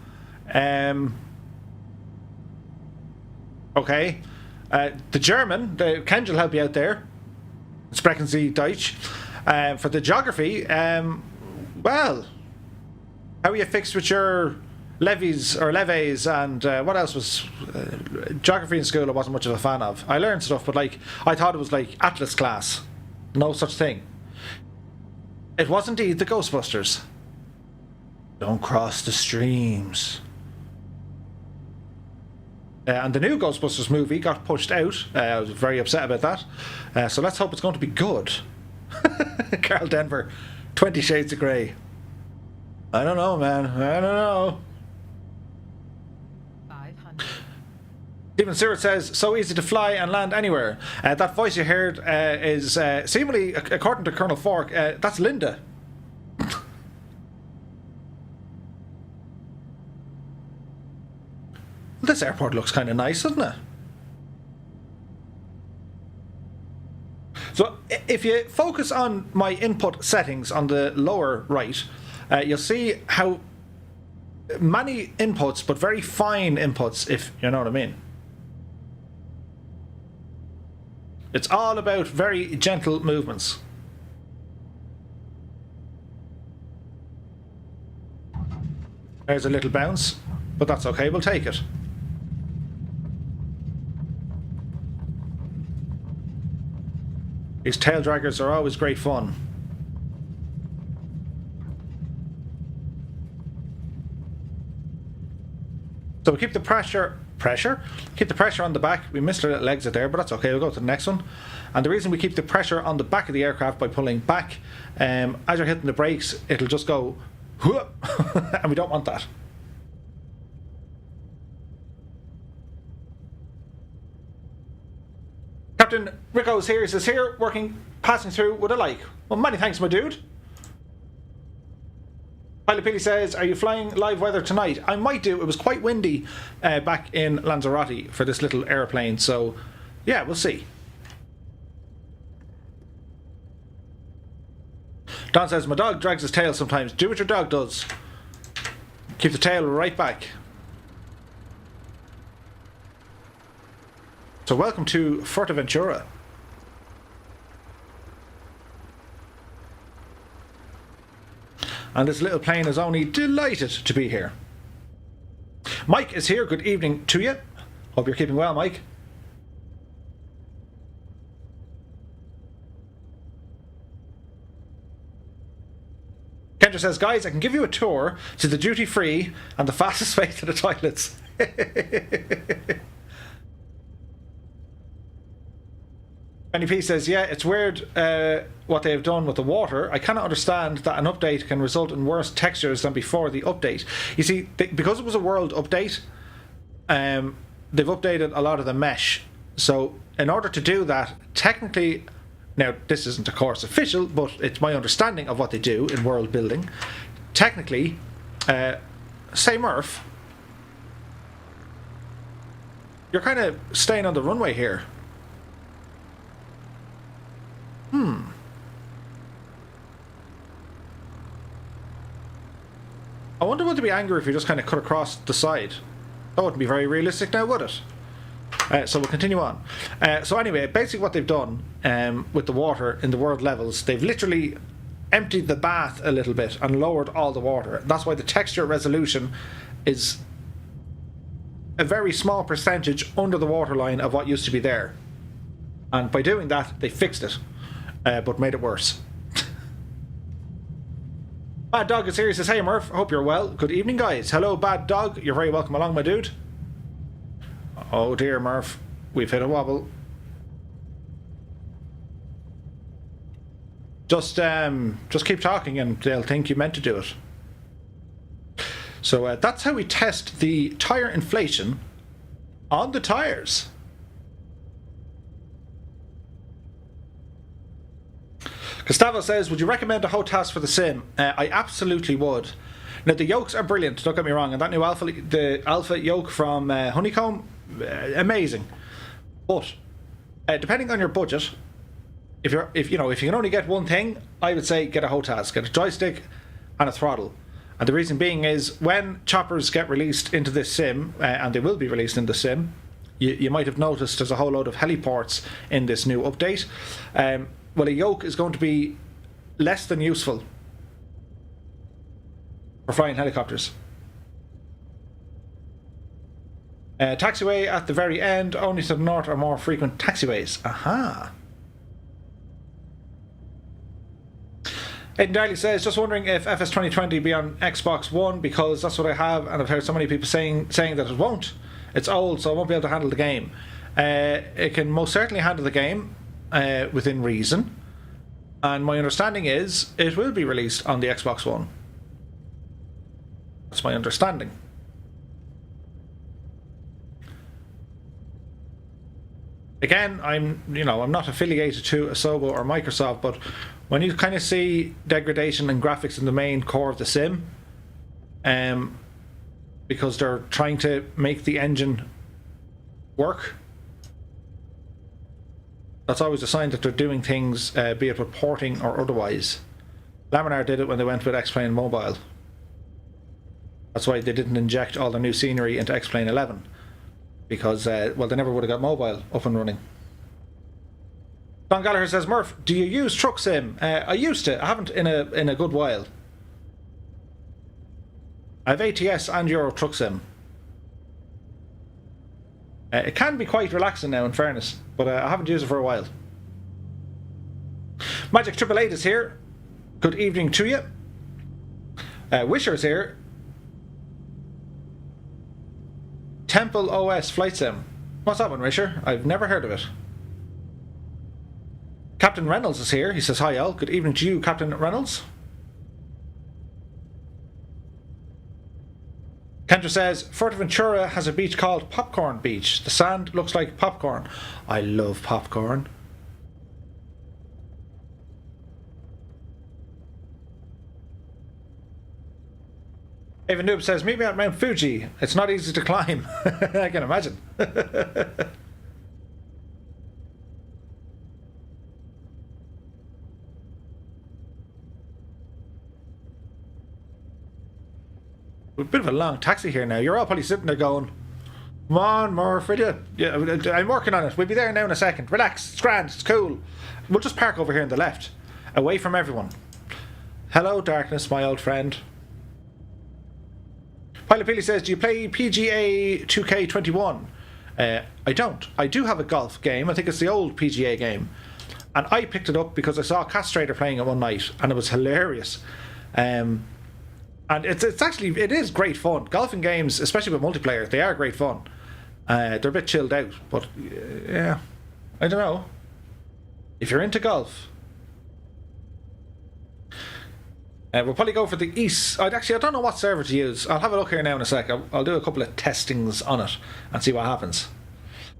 Okay. The German, Ken will help you out there. Sprechen Sie Deutsch. For the geography, well, how are you fixed with your levies or leves and what else was geography in school I wasn't much of a fan of. I learned stuff, but like I thought it was like Atlas class. No such thing. It was indeed the Ghostbusters. Don't cross the streams. And the new Ghostbusters movie got pushed out. I was very upset about that. So let's hope it's going to be good. Carl Denver, 20 Shades of Grey. I don't know, man. I don't know. 500. Stephen Stewart says, so easy to fly and land anywhere. That voice you heard is seemingly, according to Colonel Fork, that's Linda. This airport looks kind of nice, doesn't it? So if you focus on my input settings on the lower right, you'll see how many inputs, but very fine inputs, if you know what I mean. It's all about very gentle movements. There's a little bounce, but that's okay, we'll take it. These tail draggers are always great fun. So we keep the pressure on the back. We missed a little exit there, but that's okay. We'll go to the next one. And the reason we keep the pressure on the back of the aircraft by pulling back, as you're hitting the brakes, it'll just go, and we don't want that. Captain Rico's here. He says, here, passing through with a like. Well, many thanks, my dude. Pilot Pili says, are you flying live weather tonight? I might do. It was quite windy back in Lanzarote for this little airplane. So, yeah, we'll see. Don says, my dog drags his tail sometimes. Do what your dog does. Keep the tail right back. So welcome to Fuerteventura. And this little plane is only delighted to be here. Mike is here. Good evening to you. Hope you're keeping well, Mike. Kendra says, guys, I can give you a tour to the duty free and the fastest way to the toilets. Benny P says, yeah, it's weird what they've done with the water. I cannot understand that an update can result in worse textures than before the update. You see, because it was a world update, they've updated a lot of the mesh. So in order to do that, technically, now this isn't of course official, but it's my understanding of what they do in world building. Technically, say Murph, you're kind of staying on the runway here. I wonder would they be angry if you just kind of cut across the side. That wouldn't be very realistic now, would it? So we'll continue on. So anyway, basically what they've done with the water in the world levels, they've literally emptied the bath a little bit and lowered all the water. That's why the texture resolution is a very small percentage under the waterline of what used to be there. And by doing that, they fixed it, but made it worse. Bad Dog is here. He says, hey Murph, hope you're well. Good evening, guys. Hello, Bad Dog. You're very welcome along, my dude. Oh dear, Murph. We've hit a wobble. Just keep talking and they'll think you meant to do it. So that's how we test the tire inflation on the tires. Gustavo says, would you recommend a HOTAS for the sim? I absolutely would. Now, the yokes are brilliant, don't get me wrong, and that new alpha yoke from Honeycomb, amazing. But depending on your budget, if you can only get one thing, I would say get a HOTAS, get a joystick and a throttle. And the reason being is when choppers get released into this sim, and they will be released in the sim, you might have noticed there's a whole load of heliports in this new update. Well, a yoke is going to be less than useful for flying helicopters. Taxiway at the very end, only to the north are more frequent taxiways. Aha. Aiden Darley says, just wondering if FS 2020 be on Xbox One, because that's what I have, and I've heard so many people saying that it won't. It's old, so I won't be able to handle the game. It can most certainly handle the game within reason, and my understanding is it will be released on the Xbox One. That's my understanding. Again, I'm not affiliated to Asobo or Microsoft, but when you kind of see degradation in graphics in the main core of the sim, because they're trying to make the engine work, that's always a sign that they're doing things, be it with porting or otherwise. Laminar did it when they went with X-Plane Mobile. That's why they didn't inject all the new scenery into X-Plane 11. Because, well, they never would have got mobile up and running. Don Gallagher says, Murph, do you use Truck Sim? I used to. I haven't in a good while. I have ATS and Euro Truck Sim. It can be quite relaxing now, in fairness, but I haven't used it for a while. Magic 888 is here. Good evening to you. Wisher's here. Temple OS Flight Sim. What's that one, Wisher? I've never heard of it. Captain Reynolds is here. He says, hi, Al. Good evening to you, Captain Reynolds. Kendra says, Fuerteventura has a beach called Popcorn Beach. The sand looks like popcorn. I love popcorn. Even Noob says, meet me at Mount Fuji. It's not easy to climb. I can imagine. A bit of a long taxi here now. You're all probably sitting there going, come on, Murph, will you? Yeah, I'm working on it. We'll be there now in a second. Relax. It's grand. It's cool. We'll just park over here on the left. Away from everyone. Hello, darkness, my old friend. Pilot Peely says, do you play PGA 2K21? I don't. I do have a golf game. I think it's the old PGA game. And I picked it up because I saw Castrator playing it one night, and it was hilarious. And it's actually, it is great fun. Golfing games, especially with multiplayer, they are great fun. They're a bit chilled out, but yeah, I don't know. If you're into golf, we'll probably go for the East. I don't know what server to use. I'll have a look here now in a sec. I'll do a couple of testings on it and see what happens.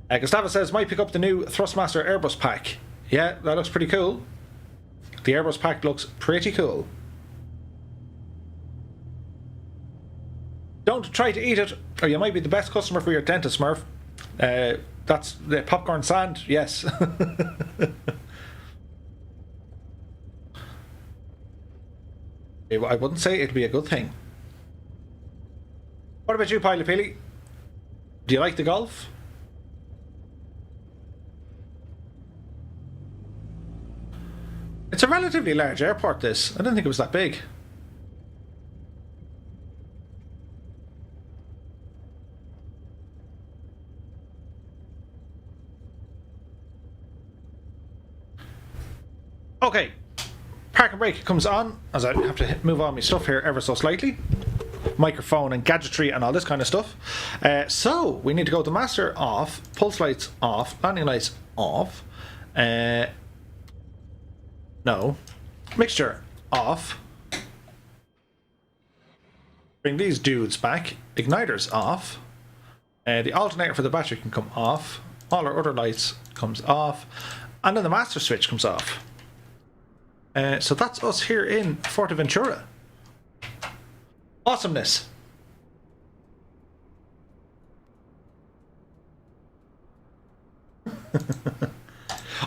Gustavo says, might pick up the new Thrustmaster Airbus pack. Yeah, that looks pretty cool. The Airbus pack looks pretty cool. Don't try to eat it, or you might be the best customer for your dentist, Murph. That's the popcorn sand, yes. I wouldn't say it'd be a good thing. What about you, Pilot Peely? Do you like the golf? It's a relatively large airport, this. I didn't think it was that big. Okay. Park and brake comes on, as I have to move on my stuff here ever so slightly. Microphone and gadgetry and all this kind of stuff. So, we need to go to master off, pulse lights off, landing lights off. No. Mixture off. Bring these dudes back. Igniters off. The alternator for the battery can come off. All our other lights comes off. And then the master switch comes off. So that's us here in Fuerteventura. Awesomeness.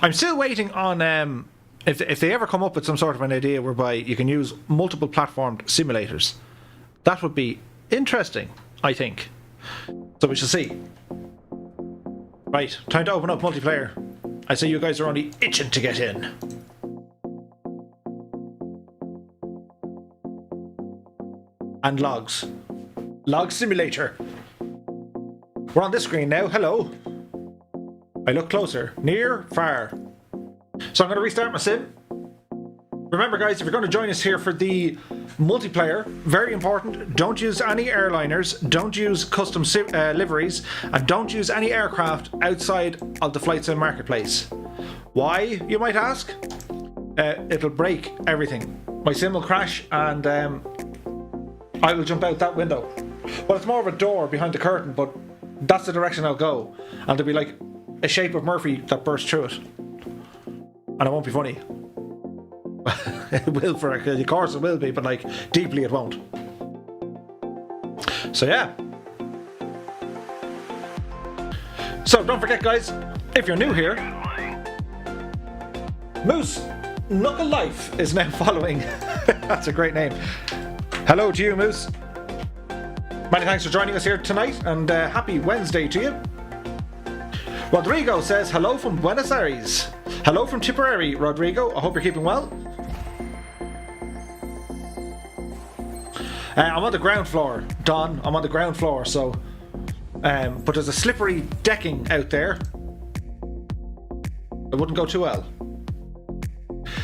I'm still waiting on if they ever come up with some sort of an idea whereby you can use multiple platformed simulators. That would be interesting, I think. So we shall see. Right, time to open up multiplayer. I see you guys are only itching to get in. And logs. Log simulator. We're on this screen now. Hello. I look closer. Near, far. So I'm going to restart my sim. Remember guys, if you're going to join us here for the multiplayer, very important, don't use any airliners, don't use custom liveries, and don't use any aircraft outside of the flight sim marketplace. Why, you might ask? It'll break everything. My sim will crash and I will jump out that window. Well, it's more of a door behind the curtain, but that's the direction I'll go. And there'll be like a shape of Murphy that bursts through it. And it won't be funny. It will, for of course it will be, but like deeply it won't. So yeah. So don't forget guys, if you're new here, Moose Knuckle Life is now following. That's a great name. Hello to you, Moose. Many thanks for joining us here tonight, and happy Wednesday to you. Rodrigo says hello from Buenos Aires. Hello from Tipperary, Rodrigo. I hope you're keeping well. I'm on the ground floor, Don. I'm on the ground floor, so but there's a slippery decking out there. It wouldn't go too well.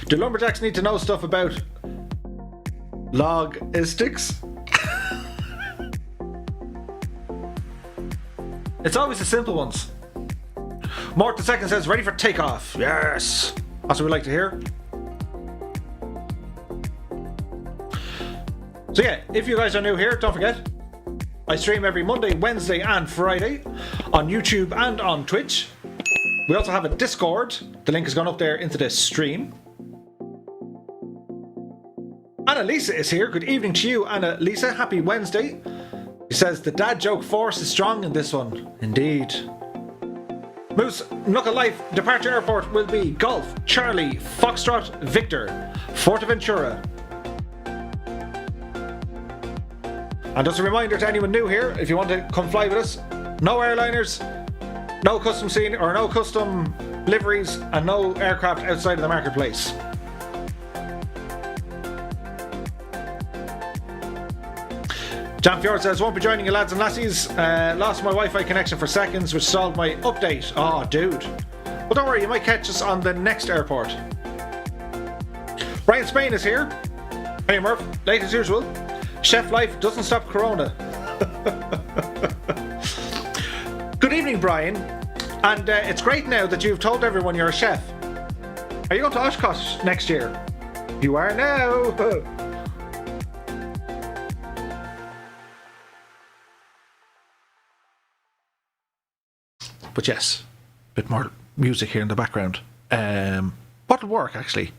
Do lumberjacks need to know stuff about logistics? It's always the simple ones. Mort the second says ready for takeoff. Yes, that's what we like to hear. So yeah, if you guys are new here, don't forget, I stream every Monday, Wednesday and Friday on YouTube and on Twitch. We also have a Discord. The link has gone up there into the stream. Annalisa is here. Good evening to you, Annalisa. Happy Wednesday. She says the dad joke force is strong in this one. Indeed. Moose Knuckle Life departure airport will be Golf, Charlie, Foxtrot, Victor, Fuerteventura. And just a reminder to anyone new here, if you want to come fly with us, no airliners, no custom scene or no custom liveries, and no aircraft outside of the marketplace. Jamfjord says, won't be joining you lads and lassies. Lost my Wi-Fi connection for seconds, which solved my update. Oh, dude. Well, don't worry, you might catch us on the next airport. Brian Spain is here. Hey Murph, late as usual. Chef life doesn't stop Corona. Good evening, Brian. And it's great now that you've told everyone you're a chef. Are you going to Oshkosh next year? You are now. But yes, a bit more music here in the background. What'll work, actually?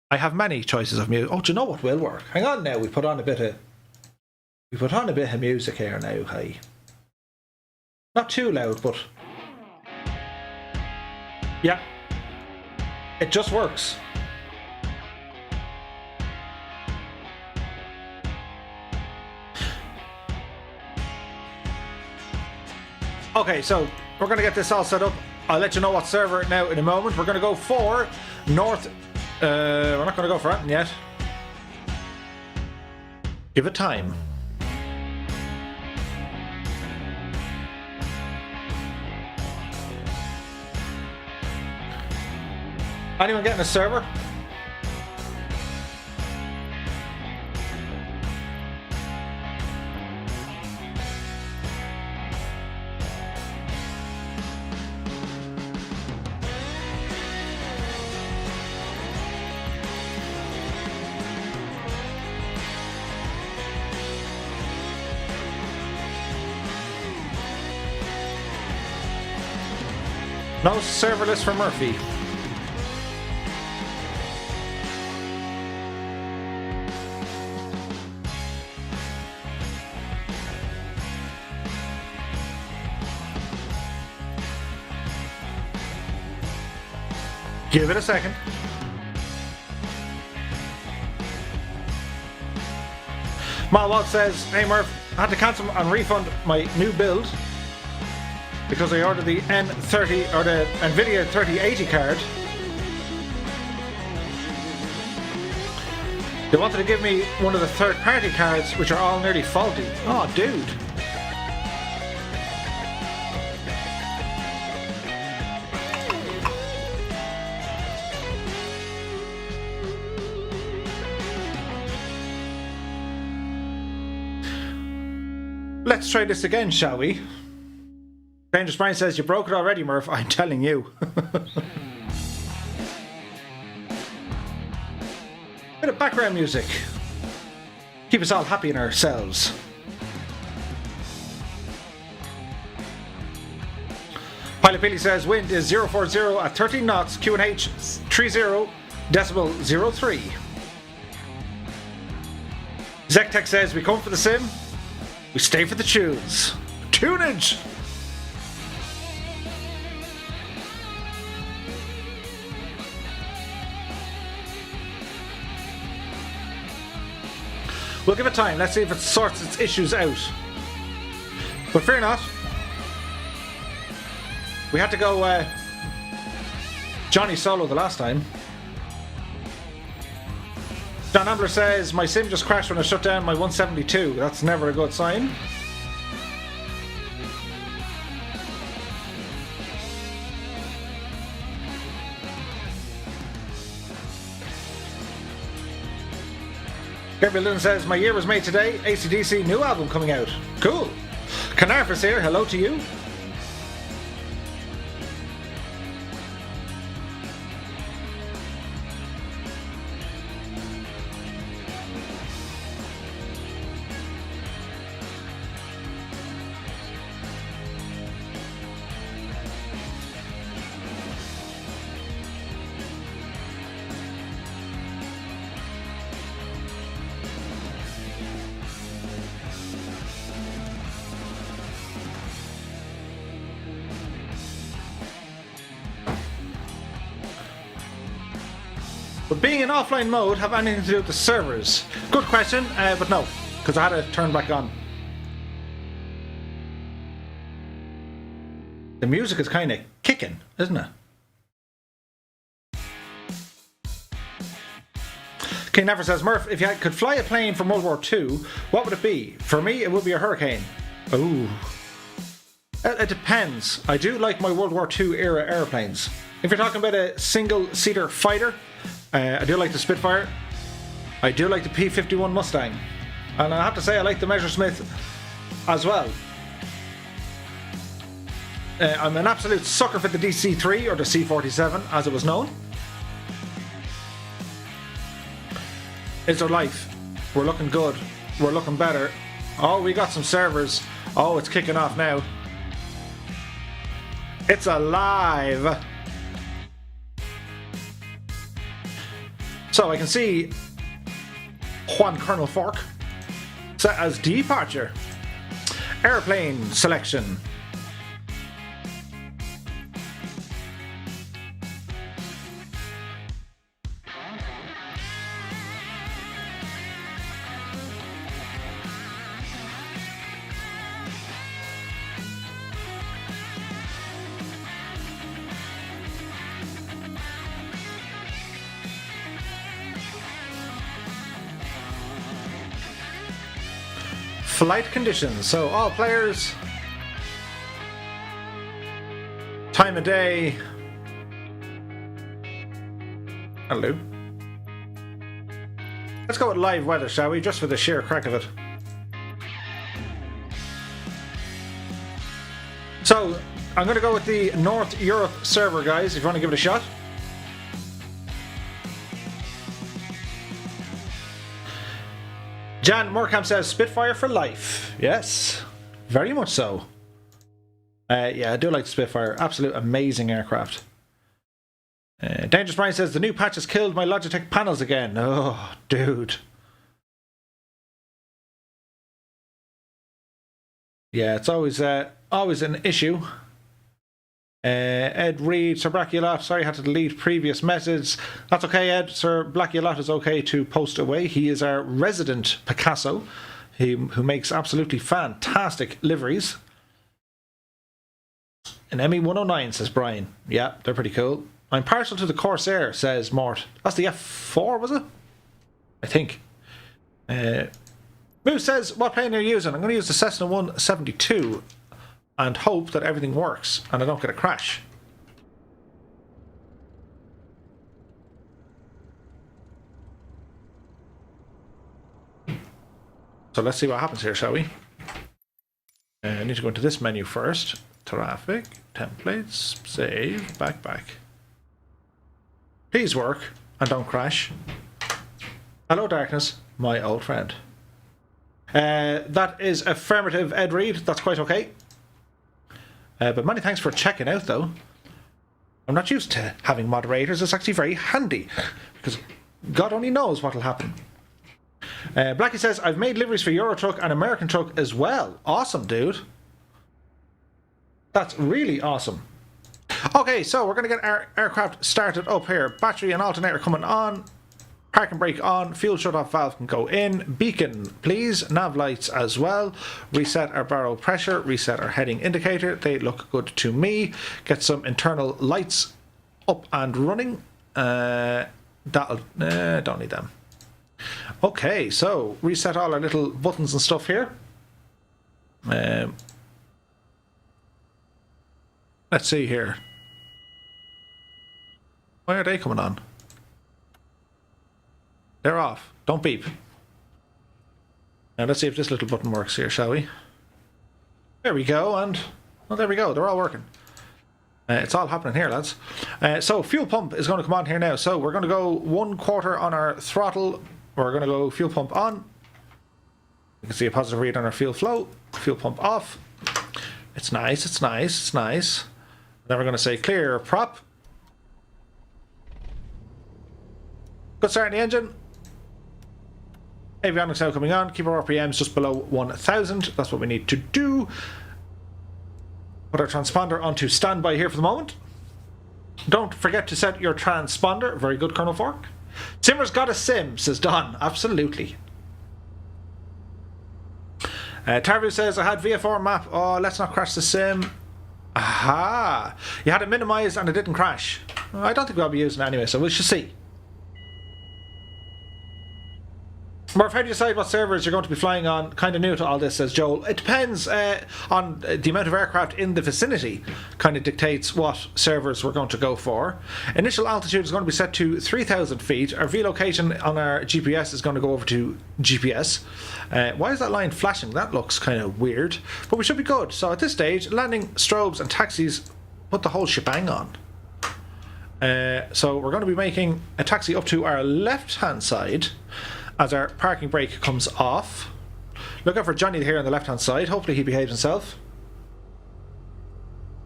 I have many choices of music. Oh, do you know what will work? Hang on now, we put on a bit of music here now, hey. Not too loud, but yeah. It just works. Okay, so we're gonna get this all set up. I'll let you know what server now in a moment. We're gonna go for North. We're not going to go for anything yet. Give it time. Anyone getting a server? No serverless for Murphy. Give it a second. Malwalt says, hey Murph, I had to cancel and refund my new build because I ordered the N30 or the Nvidia 3080 card. They wanted to give me one of the third-party cards, which are all nearly faulty. Oh, dude. Let's try this again, shall we? Dangerous Brian says, you broke it already, Murph. I'm telling you. Bit of background music. Keep us all happy in ourselves. Pilot Billy says, wind is 040 at 13 knots, QNH 30.03. Zektech says, we come for the sim, we stay for the tunes. Tunage! We'll give it time. Let's see if it sorts its issues out. But fear not. We had to go Johnny solo the last time. John Ambler says, my sim just crashed when I shut down my 172. That's never a good sign. Gabriel Lynn says, my year was made today. AC/DC new album coming out. Cool. Canarfus here. Hello to you. Would being in offline mode have anything to do with the servers? Good question, but no, because I had to turn back on. The music is kind of kicking, isn't it? King Never says, Murph, if you could fly a plane from World War II, what would it be? For me, it would be a Hurricane. Ooh. It depends. I do like my World War II era airplanes. If you're talking about a single-seater fighter, I do like the Spitfire. I do like the P-51 Mustang. And I have to say I like the Messerschmitt as well. I'm an absolute sucker for the DC-3 or the C-47 as it was known. Is there life? We're looking good. We're looking better. Oh, we got some servers. Oh, it's kicking off now. It's alive. So I can see Juan Colonel Fork set as departure. Airplane selection. Flight conditions. So all players, time of day. Hello. Let's go with live weather, shall we? Just for the sheer crack of it. So I'm going to go with the North Europe server, guys, if you want to give it a shot. Jan Moorkamp says Spitfire for life. Yes, very much so. Yeah, I do like the Spitfire. Absolute amazing aircraft. Dangerous Brian says the new patch has killed my Logitech panels again. Oh, dude. Yeah, it's always an issue. Ed Reed, Sir Blackulot, sorry I had to delete previous message. That's okay, Ed. Sir Blackulot is okay to post away. He is our resident Picasso, who makes absolutely fantastic liveries. An ME-109, says Brian. Yeah, they're pretty cool. I'm partial to the Corsair, says Mort. That's the F4, was it? I think. Moose says, what plane are you using? I'm going to use the Cessna 172. And hope that everything works and I don't get a crash. So let's see what happens here, shall we? I need to go into this menu first. Traffic, templates, save, back. Please work and don't crash. Hello, darkness, my old friend. That is affirmative, Ed Reed. That's quite okay. But many thanks for checking out, though. I'm not used to having moderators. It's actually very handy because God only knows what will happen. Blackie says, I've made liveries for Euro Truck and American Truck as well. Awesome, dude. That's really awesome. Okay, so we're going to get our aircraft started up here. Battery and alternator coming on. Parking brake on. Fuel shut-off valve can go in. Beacon, please. Nav lights as well. Reset our barrel pressure. Reset our heading indicator. They look good to me. Get some internal lights up and running. Don't need them. Okay, so reset all our little buttons and stuff here. Let's see here. Why are they coming on? They're off. Don't beep. Now let's see if this little button works here, shall we? There we go, and well, there we go. They're all working. It's all happening here, lads. So fuel pump is going to come on here now. So we're going to go 1/4 on our throttle. We're going to go fuel pump on. You can see a positive read on our fuel flow. Fuel pump off. It's nice, it's nice, it's nice. Then we're going to say clear prop. Good start in the engine. Avionics now coming on. Keep our RPMs just below 1000. That's what we need to do. Put our transponder onto standby here for the moment. Don't forget to set your transponder. Very good, Colonel Fork. Simmer's got a sim, says Don. Absolutely. Tarvu says, I had VFR map. Oh, let's not crash the sim. Aha. You had it minimized and it didn't crash. I don't think I'll be using it anyway, so we shall see. Murph, how do you decide what servers you're going to be flying on? Kind of new to all this, says Joel. It depends on the amount of aircraft in the vicinity. Kind of dictates what servers we're going to go for. Initial altitude is going to be set to 3,000 feet. Our V-location on our GPS is going to go over to GPS. Why is that line flashing? That looks kind of weird. But we should be good. So at this stage, landing, strobes and taxis put the whole shebang on. So we're going to be making a taxi up to our left-hand side as our parking brake comes off. Look out for Johnny here on the left-hand side. Hopefully he behaves himself.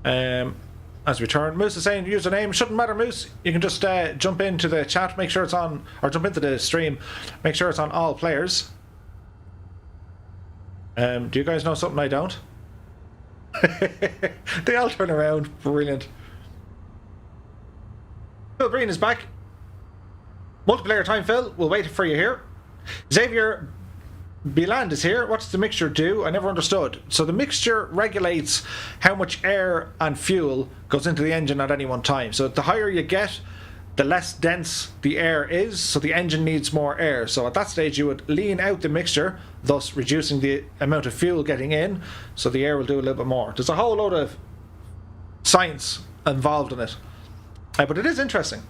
As we turn, Moose is saying username. Shouldn't matter, Moose. You can just jump into the chat, make sure it's on, or jump into the stream, make sure it's on all players. Do you guys know something I don't? They all turn around. Brilliant. Phil Breen is back. Multiplayer time, Phil. We'll wait for you here. Xavier Beland is here. What's the mixture do? I never understood. So the mixture regulates how much air and fuel goes into the engine at any one time. So the higher you get, the less dense the air is, so the engine needs more air. So at that stage you would lean out the mixture, thus reducing the amount of fuel getting in, so the air will do a little bit more. There's a whole load of science involved in it. But it is interesting.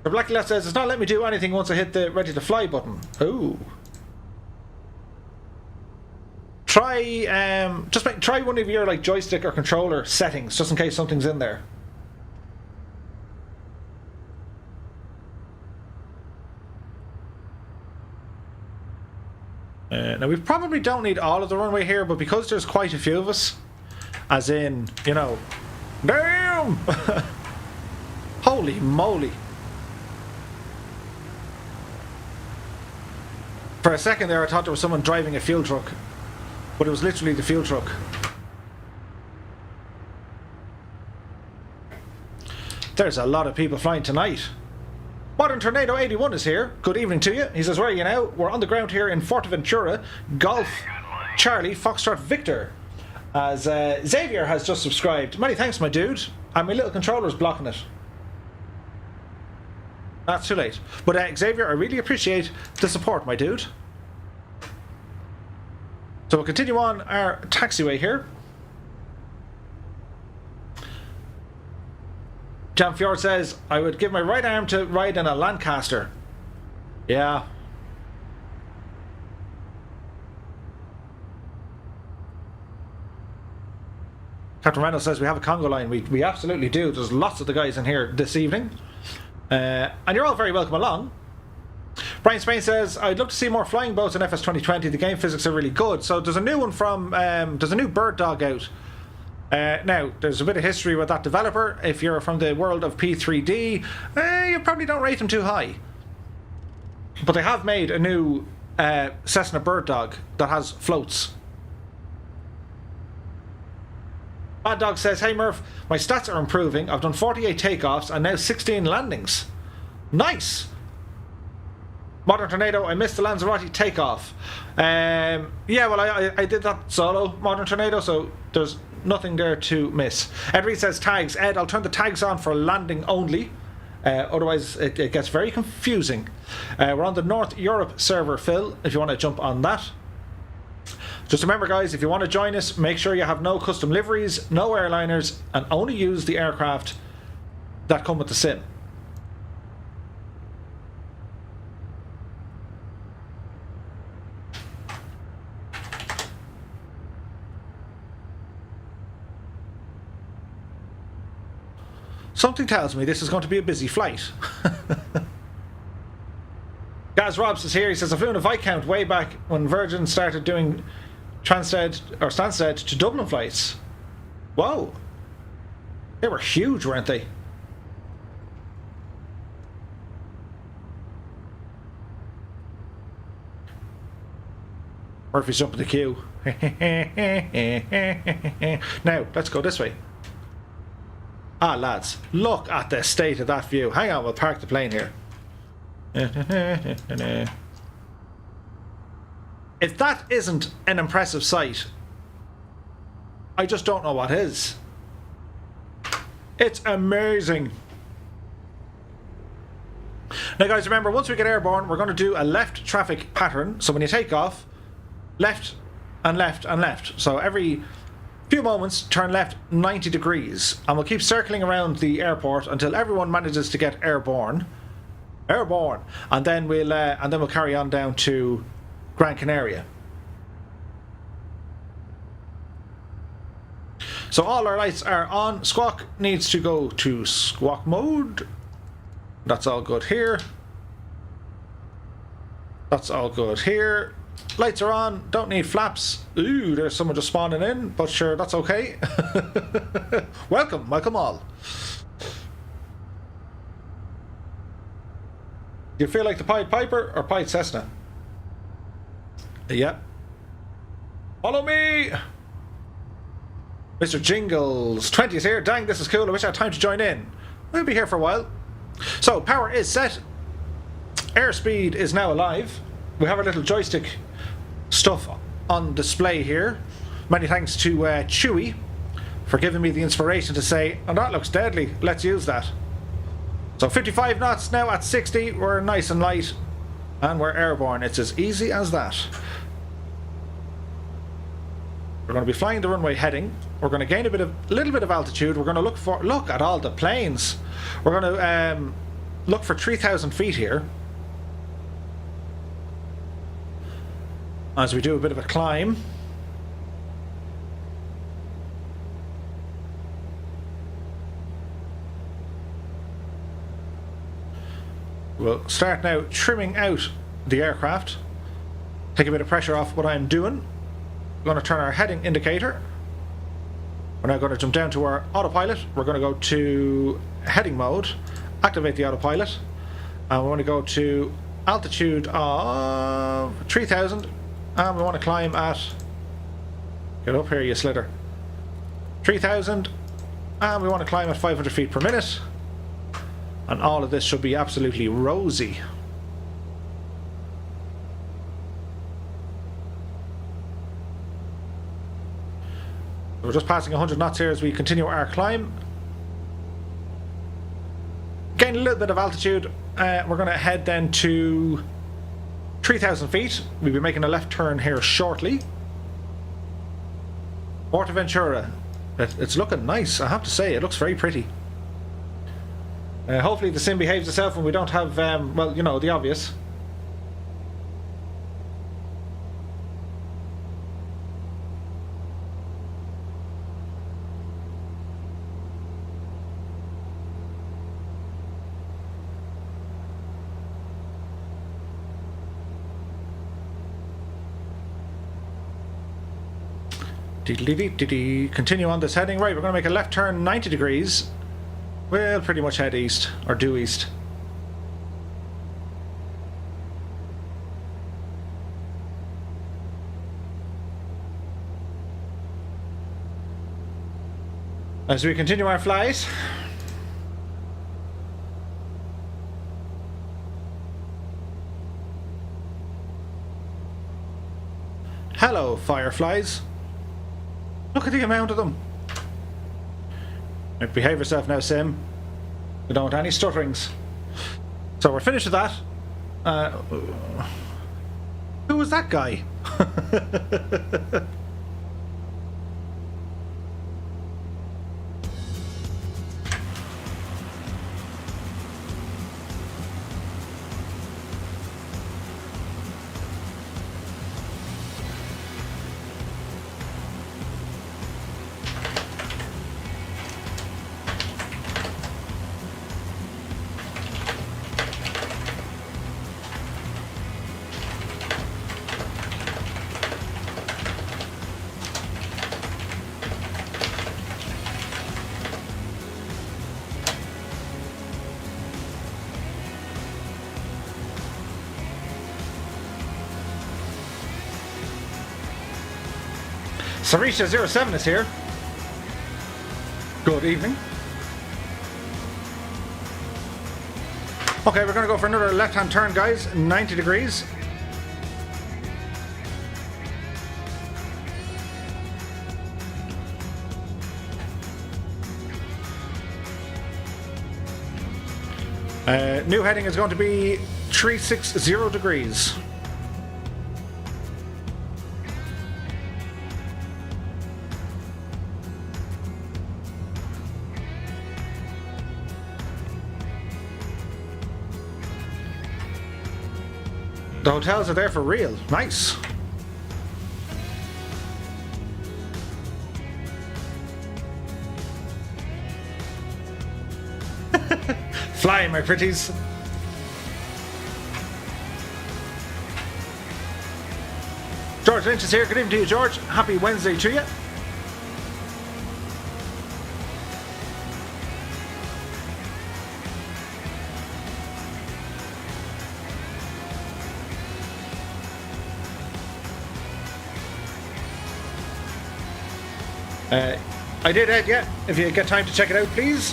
The Black Left says, it's not letting me do anything once I hit the ready to fly button. Ooh. Try try one of your like joystick or controller settings, just in case something's in there. Now we probably don't need all of the runway here, but because there's quite a few of us, as in, you know, damn! Holy moly. For a second there I thought there was someone driving a fuel truck, but it was literally the fuel truck. There's a lot of people flying tonight. Modern Tornado 81 is here. Good evening to you. He says, where are you now? We're on the ground here in Fuerteventura. Golf Charlie Foxtrot Victor. As Xavier has just subscribed. Many thanks, my dude. And my little controller's blocking it. That's too late. But Xavier, I really appreciate the support, my dude. So we'll continue on our taxiway here. Jam Fjord says, I would give my right arm to ride in a Lancaster. Yeah. Captain Reynolds says we have a Congo line. We absolutely do. There's lots of the guys in here this evening. And you're all very welcome along. Brian Spain says, I'd love to see more flying boats in FS 2020. The game physics are really good. So there's a new one from, there's a new Bird Dog out. Now, there's a bit of history with that developer. If you're from the world of P3D, you probably don't rate them too high. But they have made a new Cessna Bird Dog that has floats. Bad Dog says, hey Murph, my stats are improving. I've done 48 takeoffs and now 16 landings. Nice! Modern Tornado, I missed the Lanzarote takeoff. Yeah, well, I did that solo, Modern Tornado, so there's nothing there to miss. Ed Reed says, tags. Ed, I'll turn the tags on for landing only. Otherwise, it gets very confusing. We're on the North Europe server, Phil, if you want to jump on that. Just remember, guys, if you want to join us, make sure you have no custom liveries, no airliners, and only use the aircraft that come with the sim. Something tells me this is going to be a busy flight. Gaz Robs is here. He says, I flew in a Viscount way back when Virgin started doing Stansted to Dublin flights. Whoa. They were huge, weren't they? Murphy's jumping the queue. Now, let's go this way. Ah, lads, look at the state of that view. Hang on, we'll park the plane here. If that isn't an impressive sight, I just don't know what is. It's amazing. Now guys, remember, once we get airborne, we're going to do a left traffic pattern. So when you take off, left and left and left. So every few moments, turn left 90 degrees. And we'll keep circling around the airport until everyone manages to get airborne. Airborne. And then we'll carry on down to Gran Canaria. So all our lights are on. Squawk needs to go to squawk mode. That's all good here. That's all good here. Lights are on. Don't need flaps. Ooh, there's someone just spawning in, but sure, that's okay. Welcome all. Do you feel like the Pied Piper or Pied Cessna? Yeah. Follow me! Mr. Jingles 20 is here. Dang, this is cool. I wish I had time to join in. We'll be here for a while. So, power is set. Airspeed is now alive. We have our little joystick stuff on display here. Many thanks to Chewy for giving me the inspiration to say, oh, that looks deadly. Let's use that. So 55 knots now at 60. We're nice and light. And we're airborne. It's as easy as that. We're going to be flying the runway heading. We're going to gain a little bit of altitude. We're going to look at all the planes. We're going to look for 3,000 feet here. As we do a bit of a climb. We'll start now trimming out the aircraft. Take a bit of pressure off what I'm doing. We're going to turn our heading indicator. We're now going to jump down to our autopilot. We're going to go to heading mode, activate the autopilot, and we want to go to altitude of 3,000, and we want to climb at, get up here you slither, 3,000, and we want to climb at 500 feet per minute, and all of this should be absolutely rosy. We're just passing 100 knots here as we continue our climb. Gain a little bit of altitude. We're going to head then to 3,000 feet. We'll be making a left turn here shortly. Fuerteventura. It's looking nice, I have to say. It looks very pretty. Hopefully the sim behaves itself and we don't have, well, you know, the obvious. Continue on this heading. Right, we're going to make a left turn 90 degrees. We'll pretty much head east, or due east. As we continue our flight. Hello, fireflies. Look at the amount of them. Right, behave yourself now, Sim. We don't want any stutterings. So we're finished with that. Who was that guy? Sarisha07 is here. Good evening. Okay, we're going to go for another left-hand turn, guys. 90 degrees. New heading is going to be 360 degrees. The hotels are there for real. Nice. Fly, my pretties. George Lynch is here. Good evening to you, George. Happy Wednesday to you. I did, Ed, yeah. If you get time to check it out, please.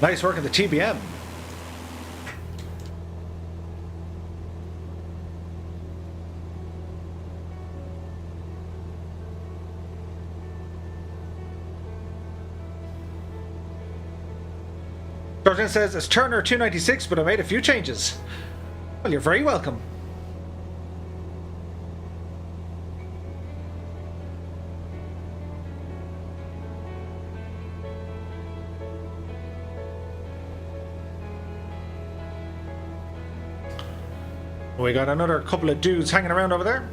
Nice work at the TBM. Jordan says it's Turner 296, but I made a few changes. Well, you're very welcome. We got another couple of dudes hanging around over there.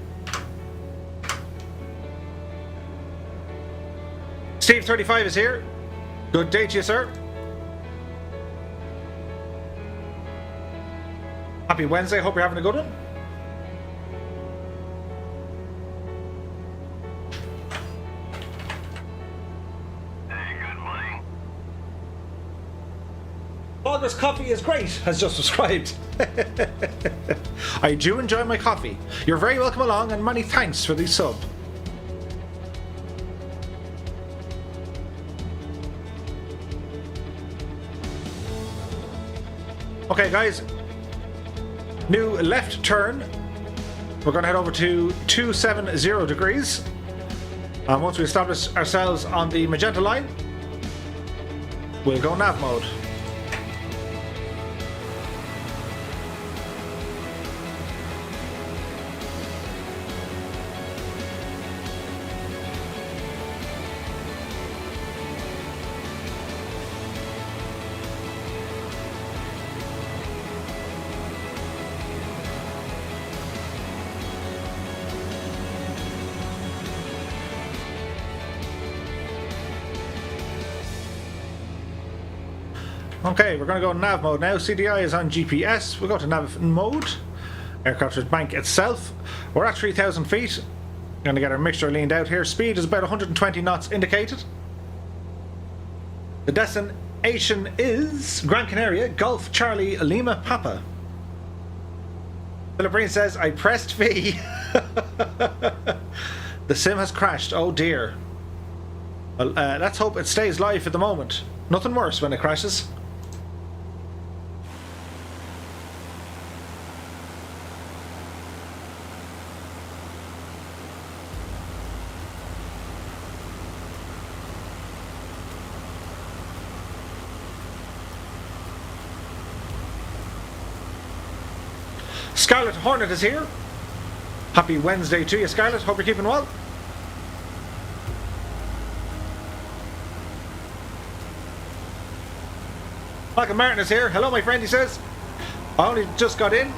Steve 35 is here. Good day to you, sir. Happy Wednesday, hope you're having a good one. Hey, good morning. Oh, this coffee is great, has just subscribed. I do enjoy my coffee. You're very welcome along and many thanks for the sub. Okay, guys. New left turn. We're going to head over to 270 degrees. And once we establish ourselves on the magenta line, we'll go nav mode. Okay, we're going to go nav mode now. CDI is on GPS. We'll go to nav mode. Aircraft bank itself. We're at 3,000 feet. Going to get our mixture leaned out here. Speed is about 120 knots indicated. The destination is Gran Canaria, Golf Charlie Lima Papa. Philip Breen says, I pressed V. The sim has crashed. Oh dear. Well, let's hope it stays live for the moment. Nothing worse when it crashes. Scarlet Hornet is here. Happy Wednesday to you, Scarlet. Hope you're keeping well. Michael Martin is here. Hello, my friend, he says. I only just got in,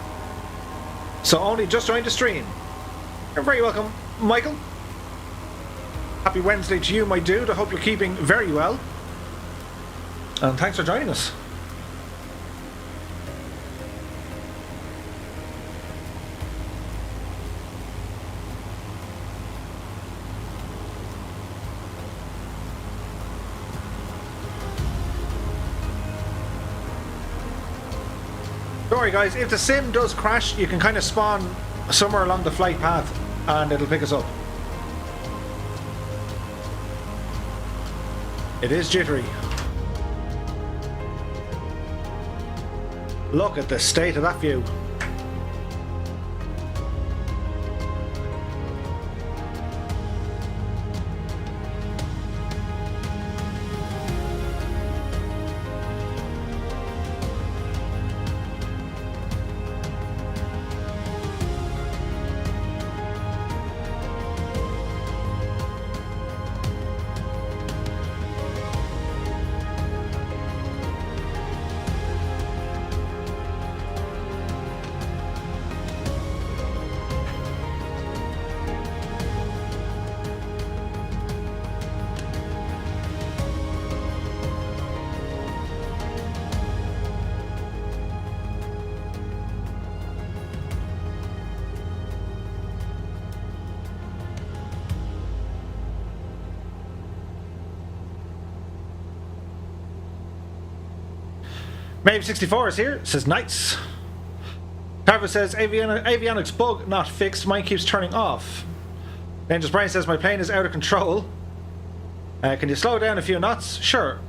so only just joined the stream. You're very welcome, Michael. Happy Wednesday to you, my dude. I hope you're keeping very well. And thanks for joining us. Don't worry guys, if the sim does crash, you can kind of spawn somewhere along the flight path and it'll pick us up. It is jittery. Look at the state of that view. Maybe64 is here, says nice. Carver says avionics bug not fixed, mine keeps turning off. Dangerous Brian says my plane is out of control. Can you slow down a few knots? Sure.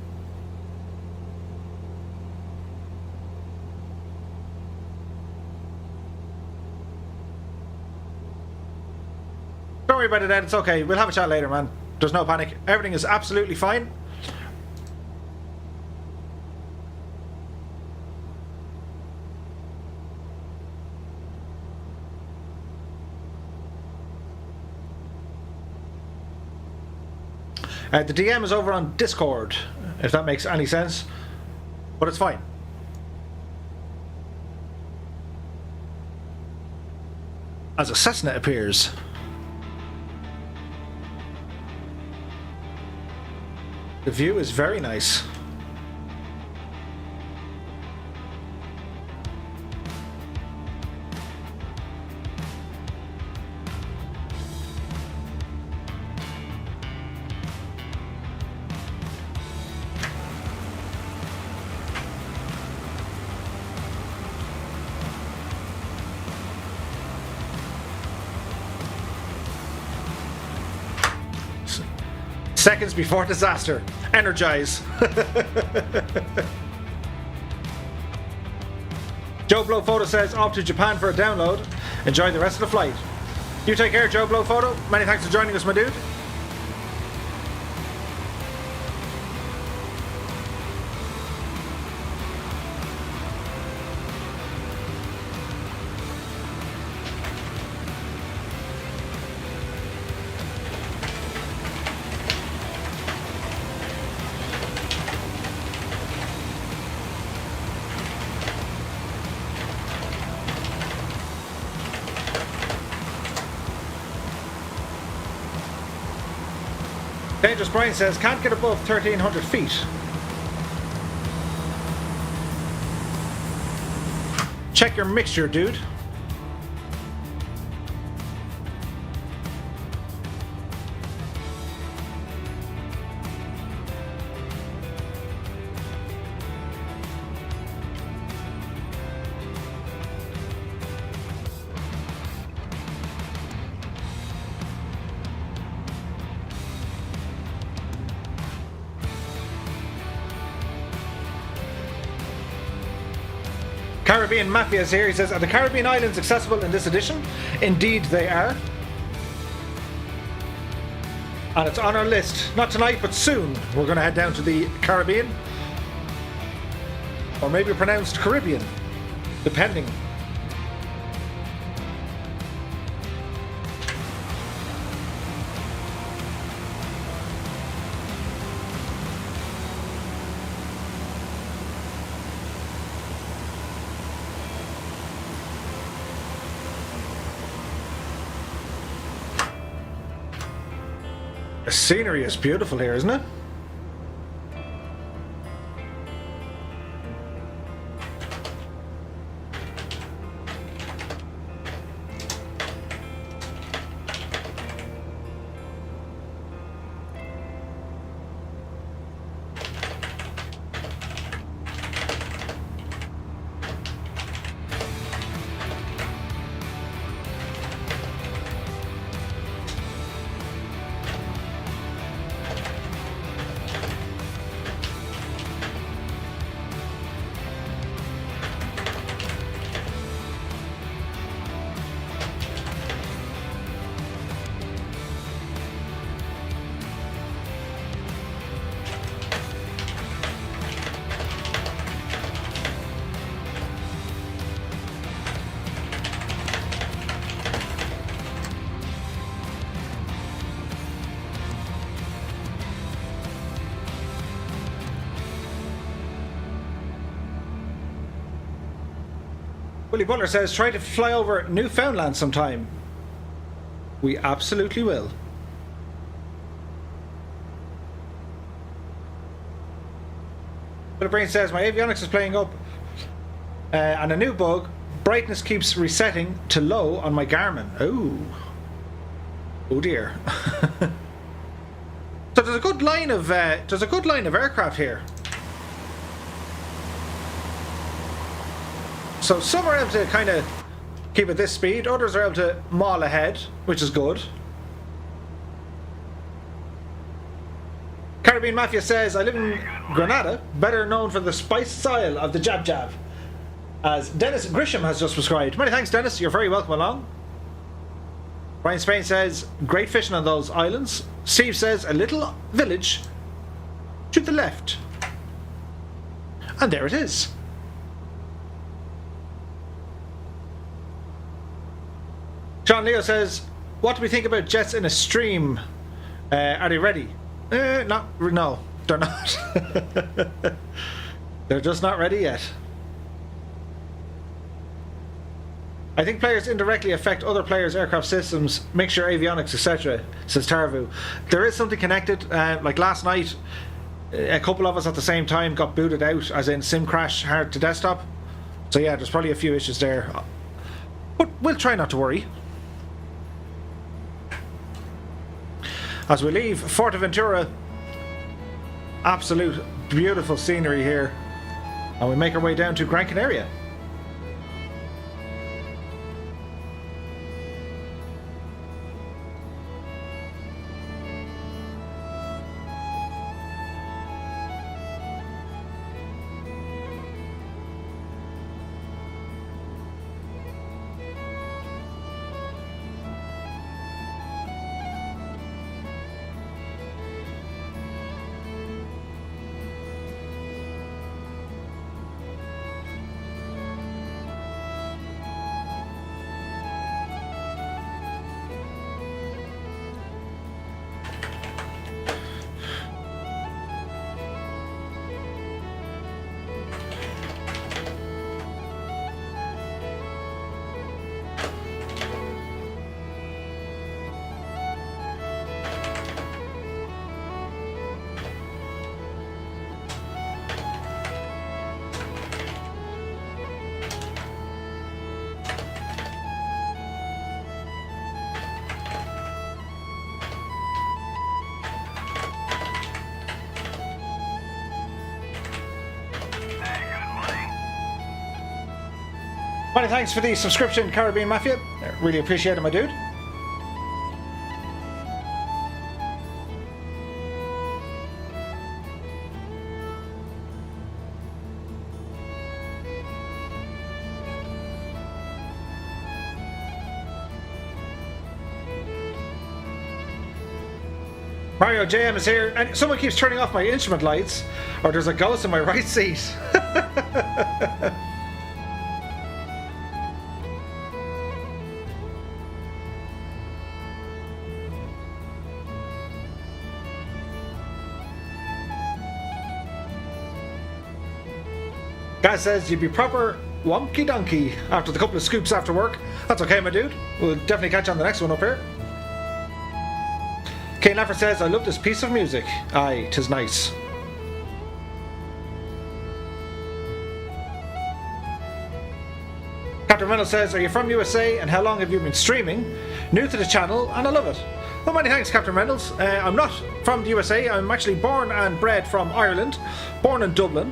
Don't worry about it, Ed, it's okay. We'll have a chat later, man. There's no panic. Everything is absolutely fine. The DM is over on Discord, if that makes any sense, but it's fine. As a Cessna appears. The view is very nice. Seconds before disaster. Energize. Joe Blow Photo says off to Japan for a download. Enjoy the rest of the flight. You take care, Joe Blow Photo. Many thanks for joining us, my dude. Dangerous Brian says, can't get above 1,300 feet. Check your mixture, dude. Caribbean Mafia is here. He says, are the Caribbean islands accessible in this edition? Indeed they are. And it's on our list. Not tonight, but soon. We're going to head down to the Caribbean. Or maybe pronounced Caribbean. Depending. The scenery is beautiful here, isn't it? Willie Butler says, try to fly over Newfoundland sometime. We absolutely will. Willie Brain says, my avionics is playing up and a new bug. Brightness keeps resetting to low on my Garmin. Oh dear. So there's a good line of aircraft here. So some are able to kind of keep at this speed, others are able to maul ahead, which is good. Caribbean Mafia says, I live in Granada, better known for the spice style of the jab jab, as Dennis Grisham has just prescribed. Many thanks, Dennis, you're very welcome along. Brian Spain says, great fishing on those islands. Steve says, a little village to the left. And there it is. John Leo says, what do we think about jets in a stream? Are they ready? No, they're not. They're just not ready yet. I think players indirectly affect other players' aircraft systems, mixture avionics, etc., says Tarvu. There is something connected. Like last night, a couple of us at the same time got booted out, as in sim crash hard to desktop. So yeah, there's probably a few issues there. But we'll try not to worry. As we leave Fuerteventura, absolute beautiful scenery here, and we make our way down to Gran Canaria. Many thanks for the subscription, Caribbean Mafia. Really appreciate it, my dude. Mario JM is here, and someone keeps turning off my instrument lights, or there's a ghost in my right seat. Guy says you'd be proper wonky donkey after the couple of scoops after work. That's okay, my dude. We'll definitely catch you on the next one up here. Kane Laffer says, I love this piece of music. Aye, 'tis nice. Captain Reynolds says, are you from USA and how long have you been streaming? New to the channel and I love it. Well, many thanks, Captain Reynolds. I'm not from the USA. I'm actually born and bred from Ireland, born in Dublin,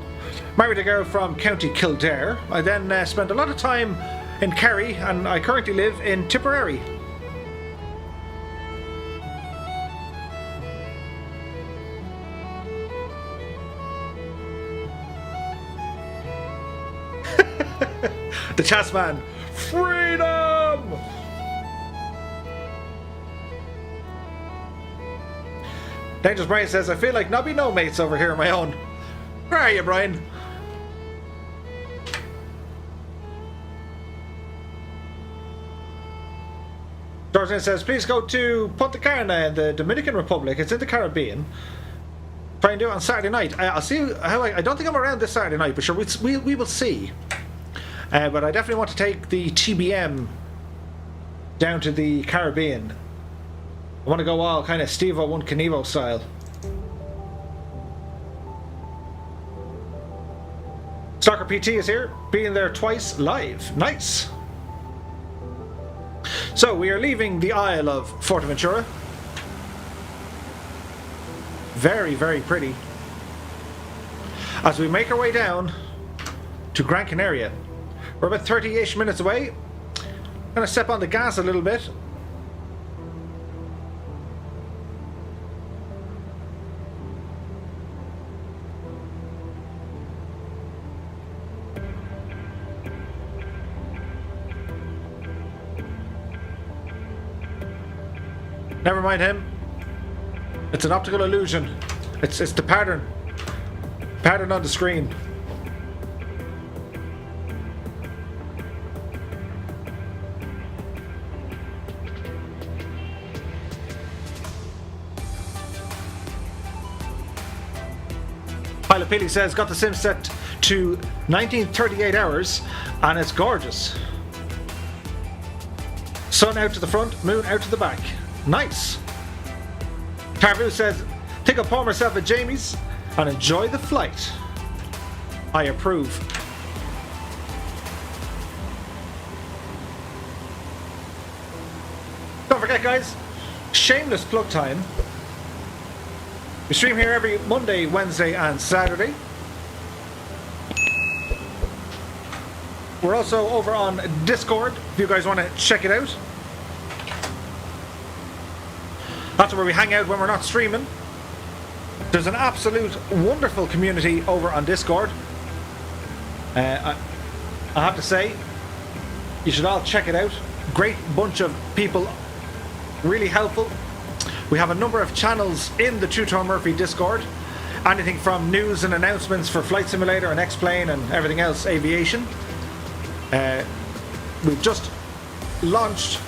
married a girl from County Kildare. I then spent a lot of time in Kerry and I currently live in Tipperary. The Chessman, freedom! Dangerous Brian says, I feel like nobby no mates over here on my own. Where are you, Brian? Jordan says, please go to Punta Cana in the Dominican Republic. It's in the Caribbean. Try and do it on Saturday night. I'll see how I don't think I'm around this Saturday night, but sure, we will see. But I definitely want to take the TBM down to the Caribbean. I want to go all kind of Steve-O, One Knievo style. Stalker PT is here, being there twice live. Nice! So, we are leaving the Isle of Fuerteventura. Very, very pretty. As we make our way down to Gran Canaria. We're about 30-ish minutes away. I'm going to step on the gas a little bit. Never mind him. It's an optical illusion. It's the pattern. Pattern on the screen. Pilot Pili says, got the sim set to 1938 hours and it's gorgeous. Sun out to the front, moon out to the back. Nice. Carvu says, think I'll pour myself at Jamie's and enjoy the flight. I approve. Don't forget, guys, shameless plug time. We stream here every Monday, Wednesday and Saturday. We're also over on Discord if you guys want to check it out. That's where we hang out when we're not streaming. There's an absolute wonderful community over on Discord. I have to say, you should all check it out. Great bunch of people, really helpful. We have a number of channels in the True Tom Murphy Discord. Anything from news and announcements for Flight Simulator and X-Plane and everything else aviation. We've just launched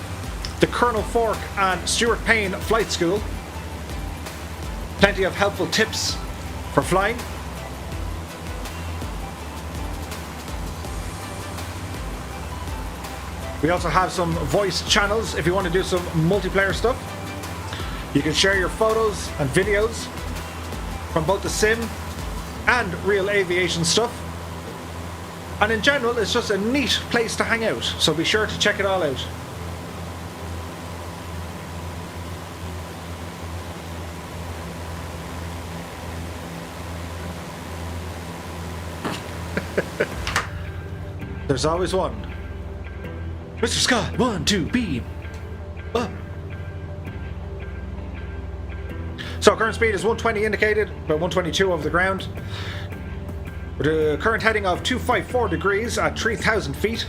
the Colonel Fork and Stuart Payne Flight School. Plenty of helpful tips for flying. We also have some voice channels if you want to do some multiplayer stuff. You can share your photos and videos from both the sim and real aviation stuff. And in general, it's just a neat place to hang out, so be sure to check it all out. There's always one Mr. Scott, 1, 2, beam up. So current speed is 120 indicated, about 122 over the ground. With a current heading of 254 degrees at 3,000 feet.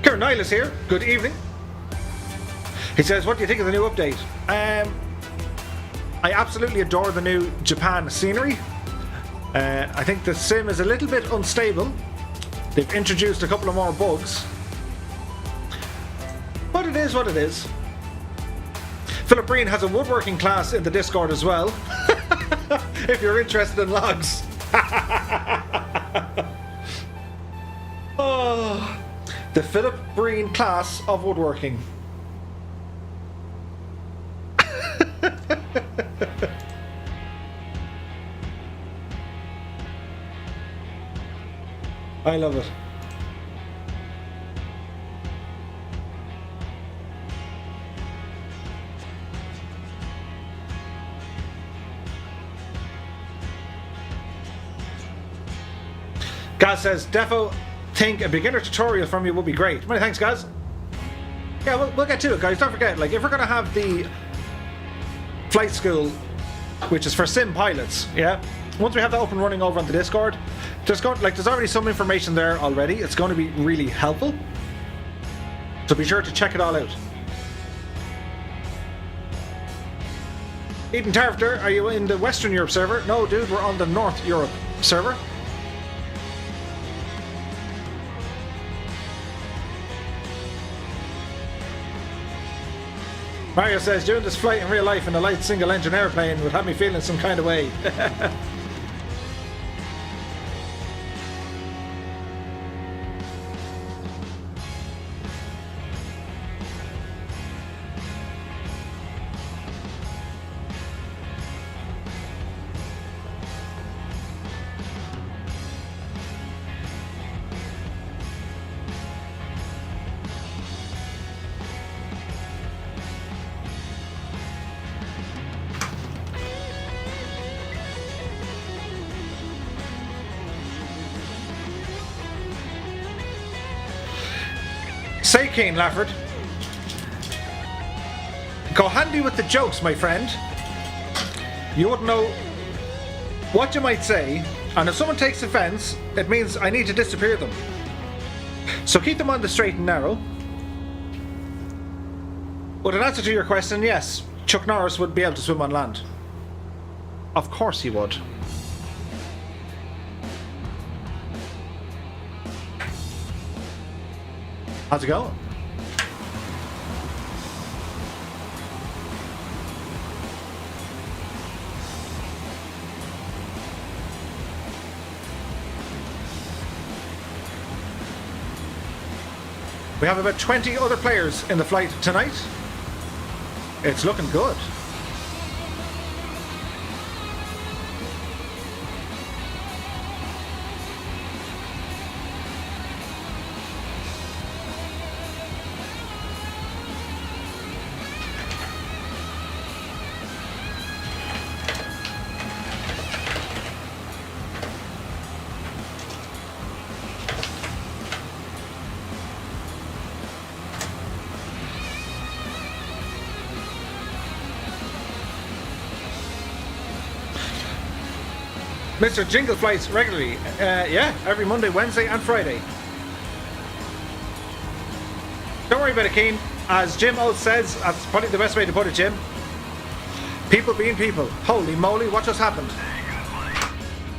Kieran Niles here, good evening. He says, what do you think of the new update? I absolutely adore the new Japan scenery. I think the sim is a little bit unstable. They've introduced a couple of more bugs. But it is what it is. Philip Breen has a woodworking class in the Discord as well. If you're interested in logs. Oh, the Philip Breen class of woodworking. I love it. Gaz says, Defo, think a beginner tutorial from you would be great. Many thanks, Gaz. Yeah, we'll get to it, guys. Don't forget, like, if we're going to have the flight school, which is for sim pilots, yeah? Once we have that up and running over on the Discord, there's already some information there already. It's going to be really helpful. So be sure to check it all out. Eden Tarfter, are you in the Western Europe server? No, dude, we're on the North Europe server. Mario says, doing this flight in real life in a light single engine airplane would have me feeling some kind of way. Say, Kane Lafford, go handy with the jokes, my friend. You wouldn't know what you might say, and if someone takes offence, it means I need to disappear them. So keep them on the straight and narrow. But in answer to your question, yes, Chuck Norris would be able to swim on land. Of course he would. How's it going? We have about 20 other players in the flight tonight. It's looking good. Mr. Jingle flights regularly. Yeah, every Monday, Wednesday, and Friday. Don't worry about it, Keen. As Jim Oates says, that's probably the best way to put it, Jim. People being people. Holy moly, what just happened?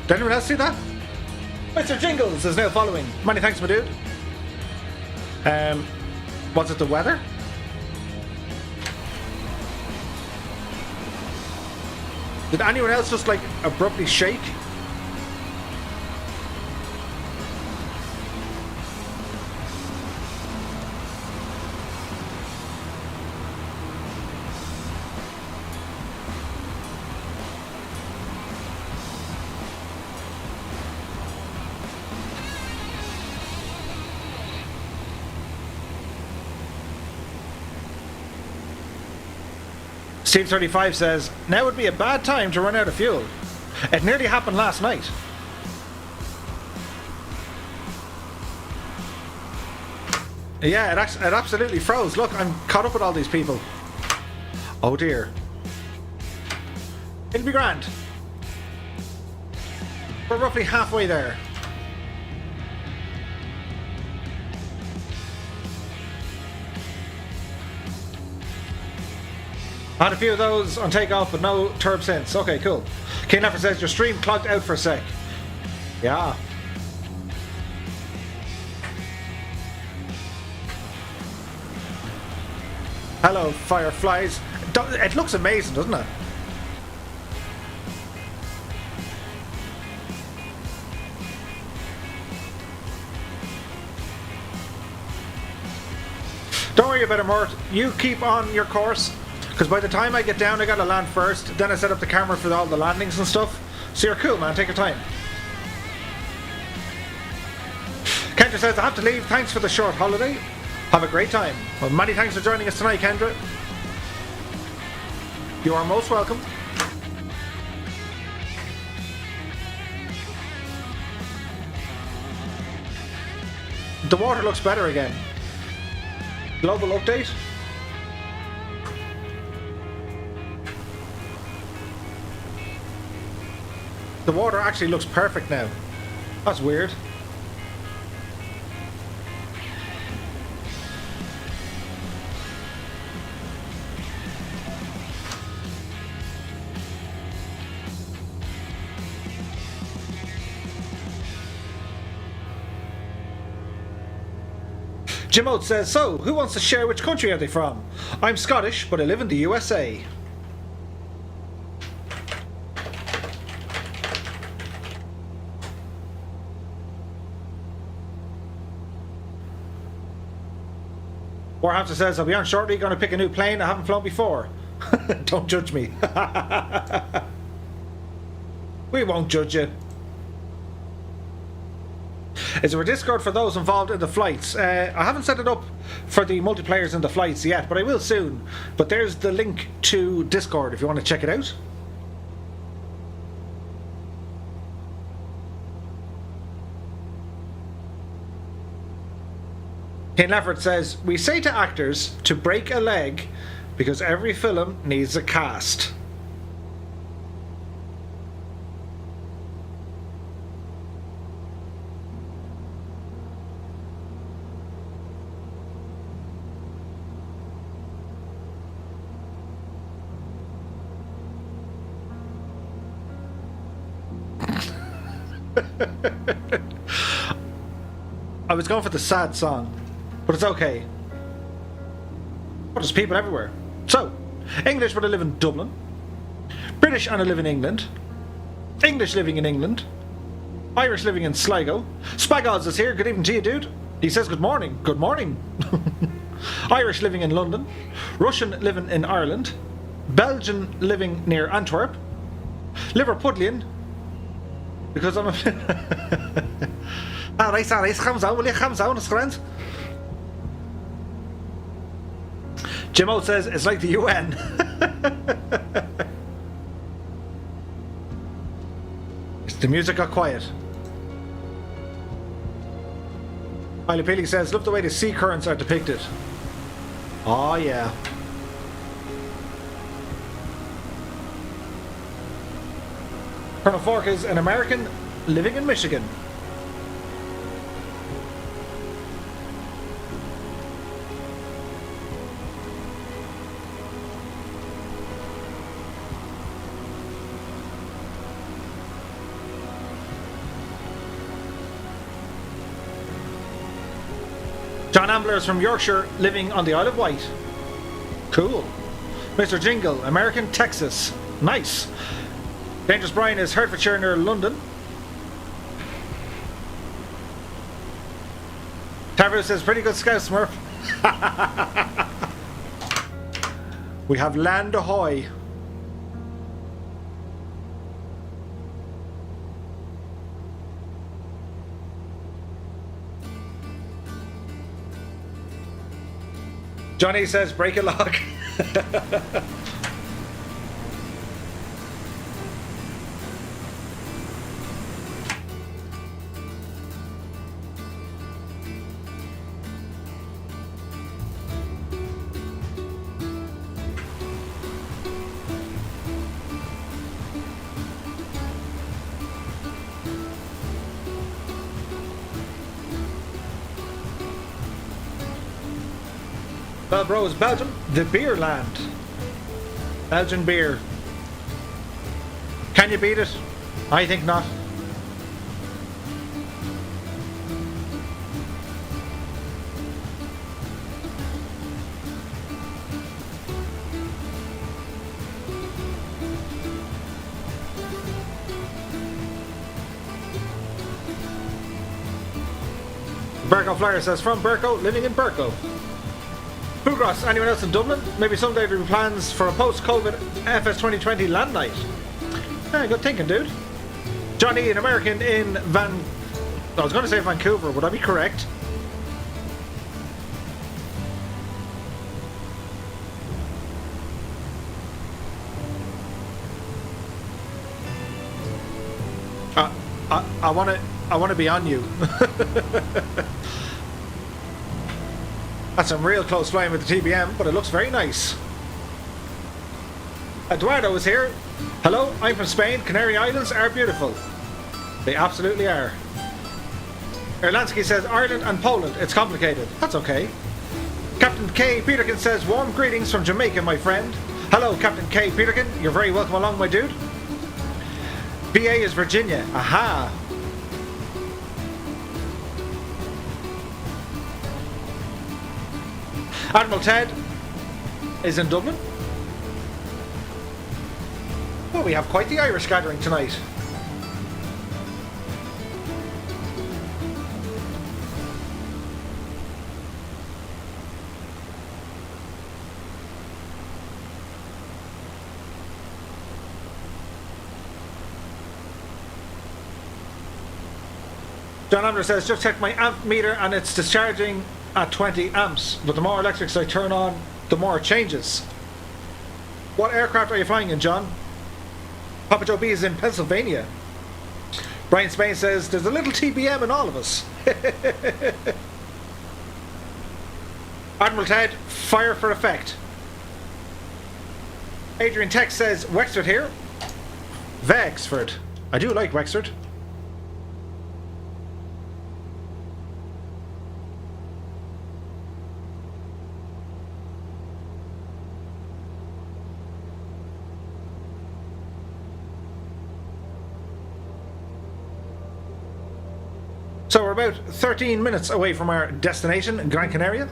Did anyone else see that? Mr. Jingles is now following. Many thanks, my dude. Was it the weather? Did anyone else just like abruptly shake? Steve35 says, now would be a bad time to run out of fuel. It nearly happened last night. Yeah, it absolutely froze. Look, I'm caught up with all these people. Oh dear. It'll be grand. We're roughly halfway there. I had a few of those on takeoff, but no turb since. Okay, cool. King Leffer says your stream clogged out for a sec. Yeah. Hello, fireflies. It looks amazing, doesn't it? Don't worry about it, Mort. You keep on your course, because by the time I get down, I gotta land first. Then I set up the camera for all the landings and stuff. So you're cool, man. Take your time. Kendra says, I have to leave. Thanks for the short holiday. Have a great time. Well, many thanks for joining us tonight, Kendra. You are most welcome. The water looks better again. Global update. The water actually looks perfect now. That's weird. Jim Oates says, so, who wants to share which country are they from? I'm Scottish, but I live in the USA. Warhamster says, I'll be on shortly, going to pick a new plane I haven't flown before. Don't judge me. We won't judge you. Is there a Discord for those involved in the flights? I haven't set it up for the multiplayers in the flights yet, but I will soon. But there's the link to Discord if you want to check it out. Ken Leffert says, we say to actors to break a leg because every film needs a cast. I was going for the sad song, but it's okay. But there's people everywhere. So, English but I live in Dublin. British and I live in England. English living in England. Irish living in Sligo. Spagods is here. Good evening to you, dude. He says good morning. Good morning. Irish living in London. Russian living in Ireland. Belgian living near Antwerp. Liverpudlian. Because I'm a... Alright, comes out, will you? Comes out, it's grand. Jim O says it's like the UN. The music got quiet. Miley Peely says, love the way the sea currents are depicted. Oh yeah. Colonel Fork is an American living in Michigan. John Ambler is from Yorkshire, living on the Isle of Wight. Cool. Mr. Jingle, American, Texas. Nice. Dangerous Brian is Hertfordshire near London. Tavu says, pretty good scout, Smurf. We have land ahoy. Johnny says, break a log. Belbro is Belgium, the beer land. Belgian beer. Can you beat it? I think not. Burko Flyer says, from Burko, living in Burko. Bugros, anyone else in Dublin? Maybe someday there will be plans for a post-COVID FS 2020 land night. Good thinking, dude. Johnny, an American in I was going to say Vancouver, would I be correct? I want to be on you. That's some real close flying with the TBM, but it looks very nice. Eduardo is here. Hello, I'm from Spain. Canary Islands are beautiful. They absolutely are. Erlansky says Ireland and Poland. It's complicated. That's okay. Captain K. Peterkin says warm greetings from Jamaica, my friend. Hello, Captain K. Peterkin. You're very welcome along, my dude. BA is Virginia. Aha. Admiral Ted is in Dublin. Well, we have quite the Irish gathering tonight. John Andrew says, just checked my amp meter and it's discharging at 20 amps, but the more electrics I turn on, the more it changes. What aircraft are you flying in, John? Papa Joe B is in Pennsylvania. Brian Spain says, there's a little TBM in all of us. Admiral Ted, fire for effect. Adrian Tech says, Wexford here. Wexford. I do like Wexford. So we're about 13 minutes away from our destination, Gran Canaria.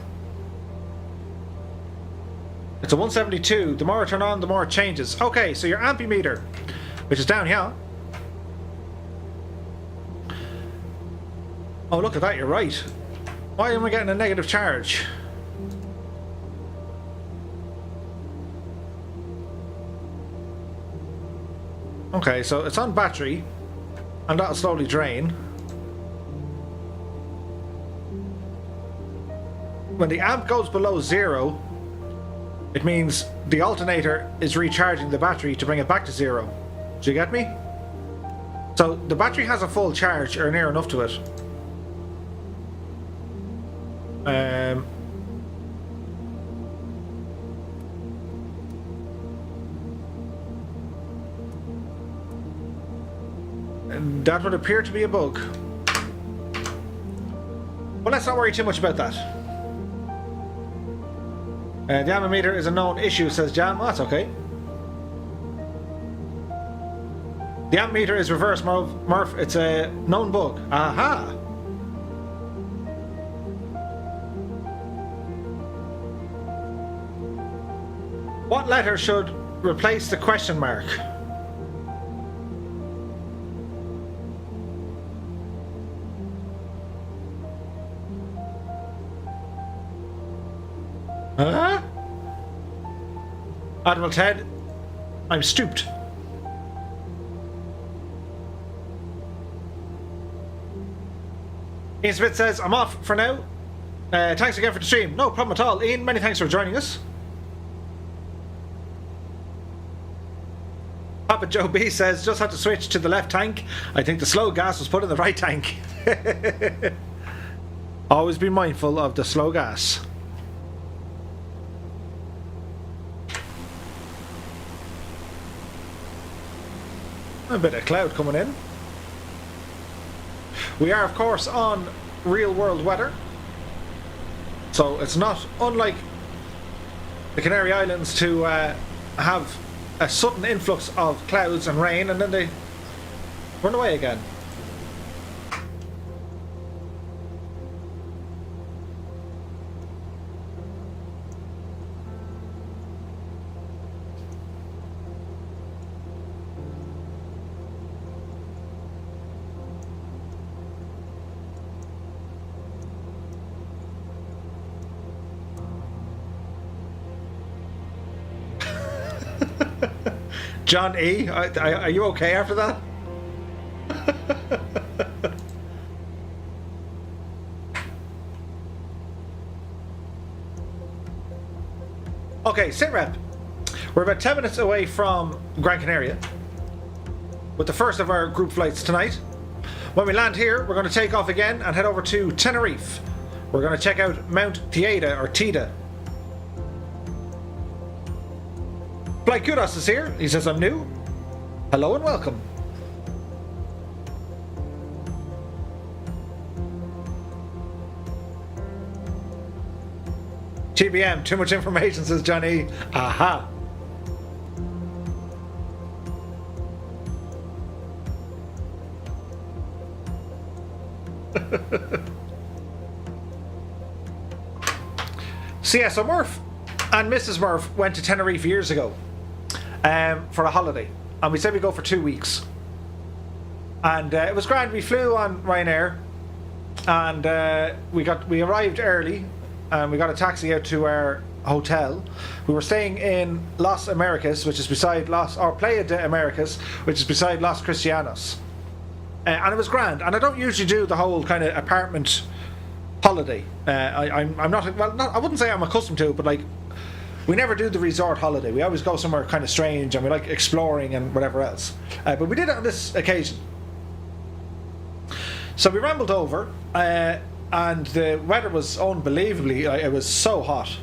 It's a 172. The more I turn on, the more it changes. Okay, so your ampemeter, which is down here. Oh, look at that, you're right. Why am I getting a negative charge? Okay, so it's on battery, and that'll slowly drain. When the amp goes below 0, it means the alternator is recharging the battery to bring it back to 0. Do you get me? So the battery has a full charge, or near enough to it. And that would appear to be a bug. Well, let's not worry too much about that. The ammeter is a known issue, says Jam. Oh, that's okay. The ammeter is reverse, Murph. It's a known bug. Aha! What letter should replace the question mark? Huh? Admiral Ted, I'm stooped. Ian Smith says, I'm off for now. Thanks again for the stream. No problem at all. Ian, many thanks for joining us. Papa Joe B says, just had to switch to the left tank. I think the slow gas was put in the right tank. Always be mindful of the slow gas. A bit of cloud coming in. We are, of course, on real world weather, so it's not unlike the Canary Islands to have a sudden influx of clouds and rain, and then they run away again. John E, are you okay after that? Okay, sit rep. We're about 10 minutes away from Gran Canaria with the first of our group flights tonight. When we land here, we're going to take off again and head over to Tenerife. We're going to check out Mount Teide or Teide. Flight HOTAS is here. He says I'm new. Hello and welcome. GBM, too much information, says Johnny. Aha. So yeah, so Murph and Mrs. Murph went to Tenerife years ago for a holiday, and we said we'd go for 2 weeks, and it was grand. We flew on Ryanair, and we arrived early, and we got a taxi out to our hotel. We were staying in Las Americas, which is beside Playa de Americas, which is beside Los Cristianos, and it was grand. And I don't usually do the whole kind of apartment holiday. I'm not, well, I wouldn't say I'm accustomed to it, but like, we never do the resort holiday. We always go somewhere kind of strange, and we like exploring and whatever else. But we did it on this occasion. So we rambled over, and the weather was unbelievably, it was so hot.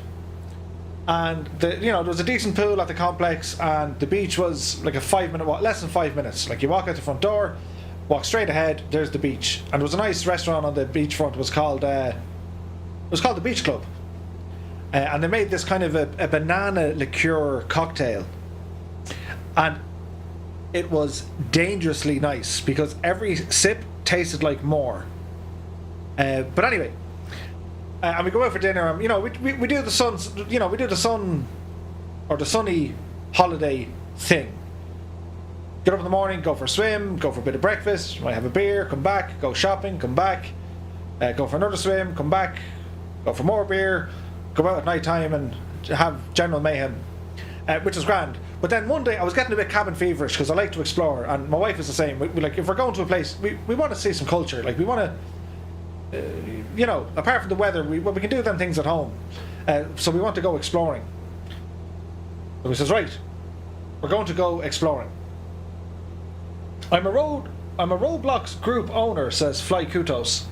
And there was a decent pool at the complex, and the beach was like a 5-minute walk, less than 5 minutes. Like, you walk out the front door, walk straight ahead, there's the beach. And there was a nice restaurant on the beachfront. It was called the Beach Club. And they made this kind of a banana liqueur cocktail, and it was dangerously nice because every sip tasted like more. But anyway, and we go out for dinner, and we do the sun or the sunny holiday thing. Get up in the morning, go for a swim, go for a bit of breakfast, might have a beer, come back, go shopping, come back, go for another swim, come back, go for more beer, go out at night time and have general mayhem, which is grand. But then one day I was getting a bit cabin feverish because I like to explore, and my wife is the same. We like, if we're going to a place, we want to see some culture. Like, we want to, apart from the weather, we can do them things at home. So we want to go exploring. So he says, right, we're going to go exploring. I'm a Roblox group owner, says Fly Kutos.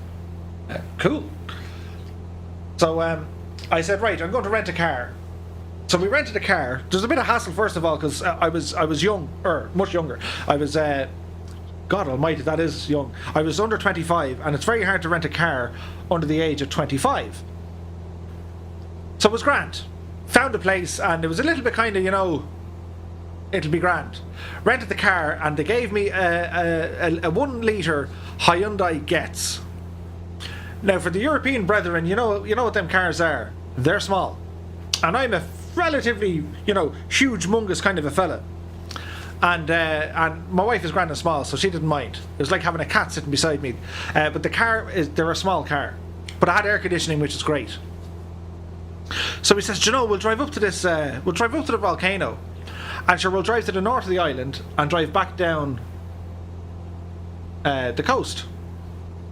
Cool. So I said, right, I'm going to rent a car. So we rented a car. There's a bit of hassle, first of all, because I was young, or much younger. I was, God almighty, that is young. I was under 25, and it's very hard to rent a car under the age of 25. So it was grand. Found a place, and it was a little bit kind of, it'll be grand. Rented the car, and they gave me a 1 litre Hyundai Getz. Now, for the European brethren, you know what them cars are. They're small, and I'm a relatively, huge, mungus kind of a fella. And my wife is grand and small, so she didn't mind. It was like having a cat sitting beside me. But the car they're a small car, but I had air conditioning, which is great. So he says, we'll drive up to this. We'll drive up to the volcano, and sure, we'll drive to the north of the island and drive back down the coast,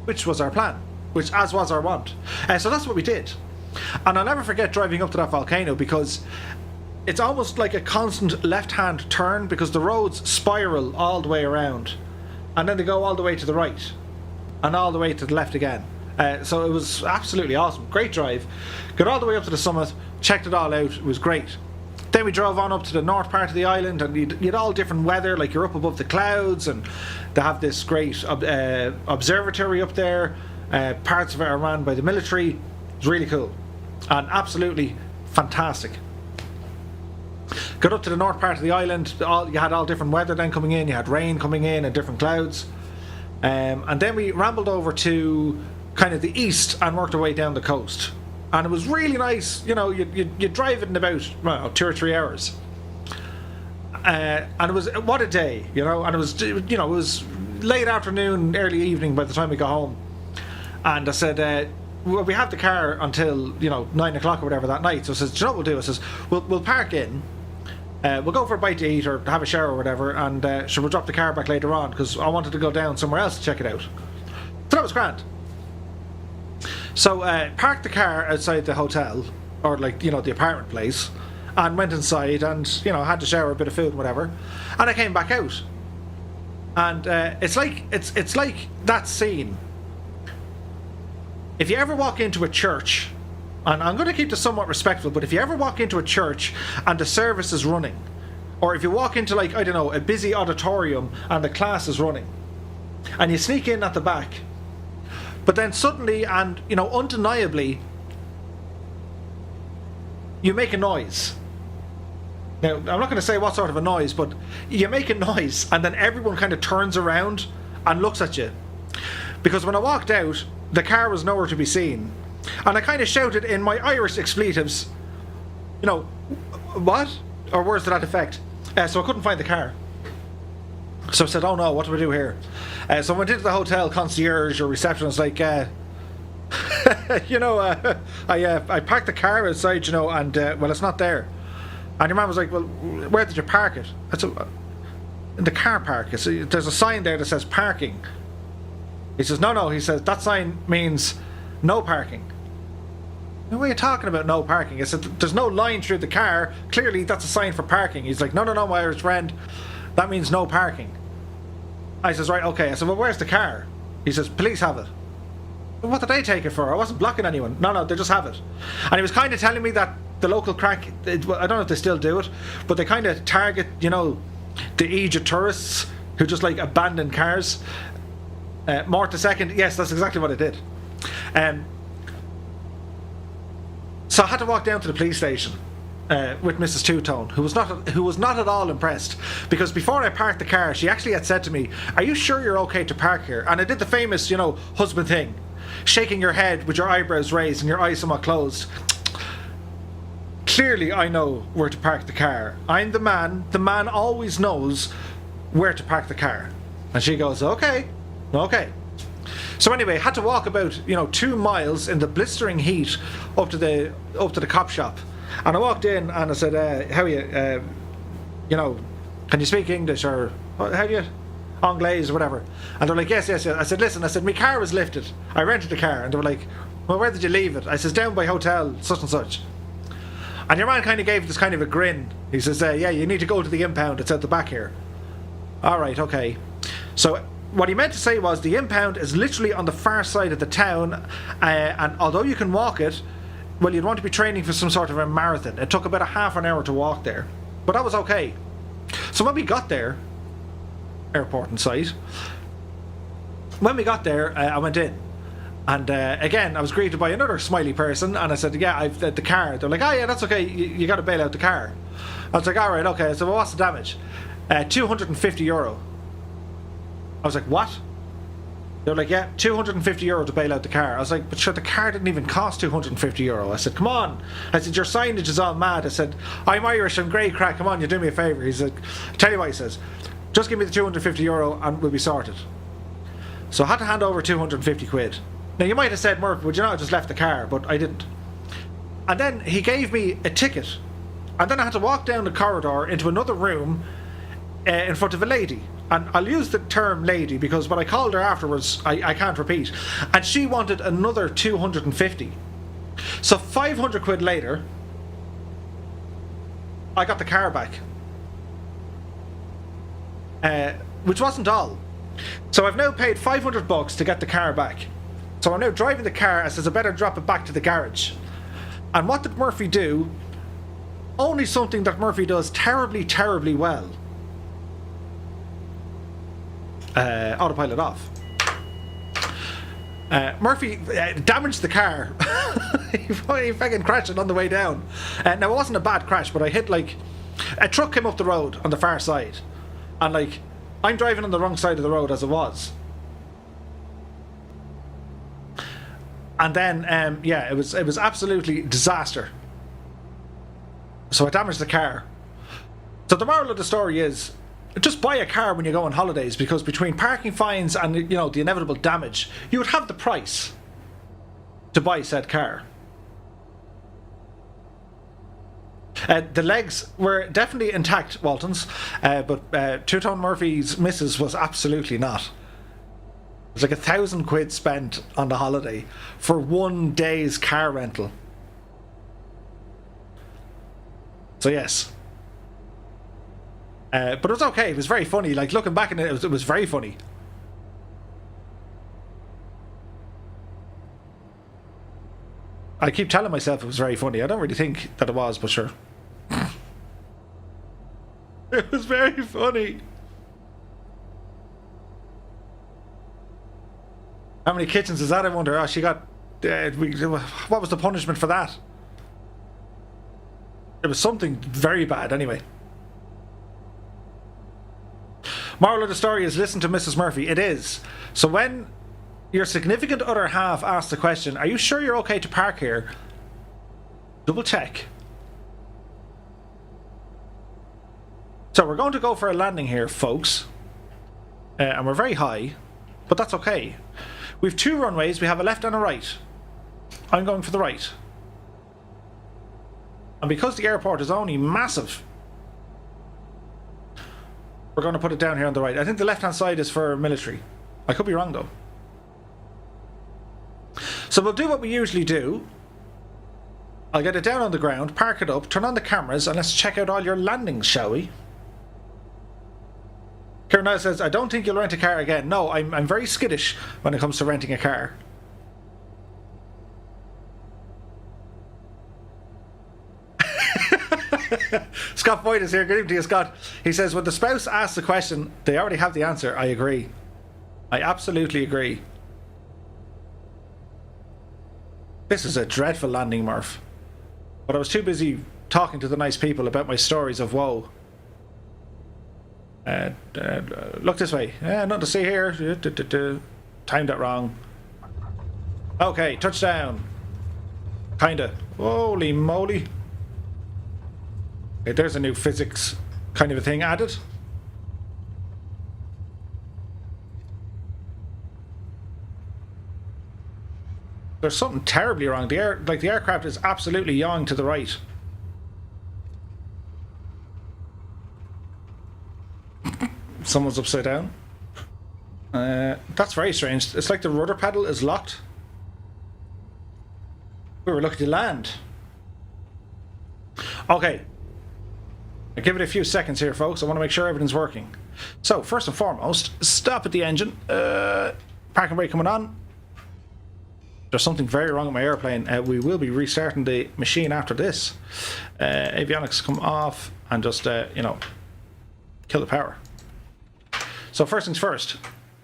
which was our plan. Which as was our want. So that's what we did. And I'll never forget driving up to that volcano, because it's almost like a constant left-hand turn, because the roads spiral all the way around, and then they go all the way to the right and all the way to the left again. So it was absolutely awesome. Great drive. Got all the way up to the summit, checked it all out. It was great. Then we drove on up to the north part of the island, and you had all different weather. Like, you're up above the clouds, and they have this great observatory up there. Parts of it are run by the military. It's really cool and absolutely fantastic. Got up to the north part of the island. You had all different weather then coming in. You had rain coming in and different clouds. And then we rambled over to kind of the east and worked our way down the coast. And it was really nice. You know, you drive it in about 2 or 3 hours. And it was, what a day, you know. And it was, you know, it was late afternoon, early evening by the time we got home. And I said, well, we have the car until, you know, 9 o'clock or whatever that night. So I says, do you know what we'll do? I says, we'll park in. We'll go for a bite to eat or have a shower or whatever, and we'll drop the car back later on because I wanted to go down somewhere else to check it out. So that was grand. So parked the car outside the hotel, or like, you know, the apartment place, and went inside and, you know, had to shower, a bit of food and whatever, and I came back out. And it's like that scene. If you ever walk into a church, and I'm going to keep this somewhat respectful, but if you ever walk into a church and the service is running, or if you walk into, like, I don't know, a busy auditorium and the class is running, and you sneak in at the back, but then suddenly and, you know, undeniably, you make a noise. Now, I'm not going to say what sort of a noise, but you make a noise and then everyone kind of turns around and looks at you. Because when I walked out, the car was nowhere to be seen. And I kind of shouted in my Irish expletives, you know, what? Or words to that effect. So I couldn't find the car. So I said, oh no, what do we do here? So I went into the hotel concierge or receptionist, like, you know, I parked the car outside, you know, and, well, it's not there. And your man was like, well, where did you park it? I said, in the car park. There's a sign there that says parking. He says, no, he says, that sign means no parking. What are you talking about, no parking? I said, there's no line through the car. Clearly, that's a sign for parking. He's like, no, my Irish friend. That means no parking. I says, right, okay. I said, well, where's the car? He says, police have it. Well, what did they take it for? I wasn't blocking anyone. No, they just have it. And he was kind of telling me that the local crack, I don't know if they still do it, but they kind of target, you know, the Egypt tourists who just, like, abandon cars. Martha second, yes, that's exactly what I did. So I had to walk down to the police station with Mrs. Two-Tone, who was not at all impressed, because before I parked the car, she actually had said to me, "Are you sure you're okay to park here?" And I did the famous, you know, husband thing, shaking your head with your eyebrows raised and your eyes somewhat closed. Clearly, I know where to park the car. I'm the man. The man always knows where to park the car. And she goes, okay. So anyway, had to walk about, you know, 2 miles in the blistering heat up to the cop shop. And I walked in and I said, how are you? You know, can you speak English, or how do you? Anglaise or whatever. And they're like, yes. I said, listen, my car was lifted. I rented a car. And they were like, well, where did you leave it? I says, down by hotel such and such. And your man kind of gave this kind of a grin. He says, yeah, you need to go to the impound. It's at the back here. All right, okay. So what he meant to say was the impound is literally on the far side of the town, and although you can walk it, well, you'd want to be training for some sort of a marathon. It took about a half an hour to walk there, but that was okay. So when we got there, airport and site, when we got there, I went in, and again I was greeted by another smiley person, and I said, yeah, I've the car. They're like, oh yeah, that's okay, you got to bail out the car. I was like, all right, okay. So what's the damage? €250. I was like, what? They're like, yeah, €250 to bail out the car. I was like, but sure, the car didn't even cost €250. I said, come on. I said, your signage is all mad. I said, I'm Irish, I'm grey crack, come on, you do me a favour. He's like, tell you what, he says, just give me the €250 and we'll be sorted. So I had to hand over 250 quid. Now you might have said, Murph, would you not have just left the car? But I didn't. And then he gave me a ticket. And then I had to walk down the corridor into another room in front of a lady. And I'll use the term lady because when I called her afterwards, I can't repeat. And she wanted another 250. So 500 quid later, I got the car back. Which wasn't all. So I've now paid $500 to get the car back. So I'm now driving the car. I says I better drop it back to the garage. And what did Murphy do? Only something that Murphy does terribly, terribly well. Autopilot off. Murphy damaged the car. he fucking crashed it on the way down. Now it wasn't a bad crash, but I hit like A truck came up the road on the far side, and like I'm driving on the wrong side of the road as it was. And then, yeah, it was absolutely disaster. So I damaged the car. So the moral of the story is, just buy a car when you go on holidays, because between parking fines and, you know, the inevitable damage, you would have the price to buy said car. The legs were definitely intact, Waltons, but Two-Tone Murphy's missus was absolutely not. It was like £1,000 spent on the holiday for 1 day's car rental. So yes. But it was okay. It was very funny. Like, looking back on it, it was very funny. I keep telling myself it was very funny. I don't really think that it was, but sure. It was very funny. How many kitchens is that, I wonder? Oh, she got... what was the punishment for that? It was something very bad, anyway. Moral of the story is, listen to Mrs. Murphy. It is. So when your significant other half asks the question, are you sure you're okay to park here? Double check. So we're going to go for a landing here, folks. And we're very high, but that's okay. We've 2 runways. We have a left and a right. I'm going for the right. And because the airport is only massive, we're going to put it down here on the right. I think the left-hand side is for military. I could be wrong, though. So we'll do what we usually do. I'll get it down on the ground, park it up, turn on the cameras, and let's check out all your landings, shall we? Kieran says, I don't think you'll rent a car again. No, I'm very skittish when it comes to renting a car. Scott Boyd is here. Good evening to you, Scott. He says, when the spouse asks the question, they already have the answer. I agree. I absolutely agree. This is a dreadful landing, Murph. But I was too busy talking to the nice people about my stories of woe. Look this way. Nothing to see here. Timed it wrong. Okay, touchdown. Kinda. Holy moly. Okay, there's a new physics kind of a thing added. There's something terribly wrong. The aircraft is absolutely yawing to the right. Someone's upside down. That's very strange. It's like the rudder pedal is locked. We were lucky to land. Okay. I'll give it a few seconds here, folks. I want to make sure everything's working. So, first and foremost, stop at the engine. Parking brake coming on. There's something very wrong with my airplane. We will be restarting the machine after this. Avionics come off and just, you know, kill the power. So first things first,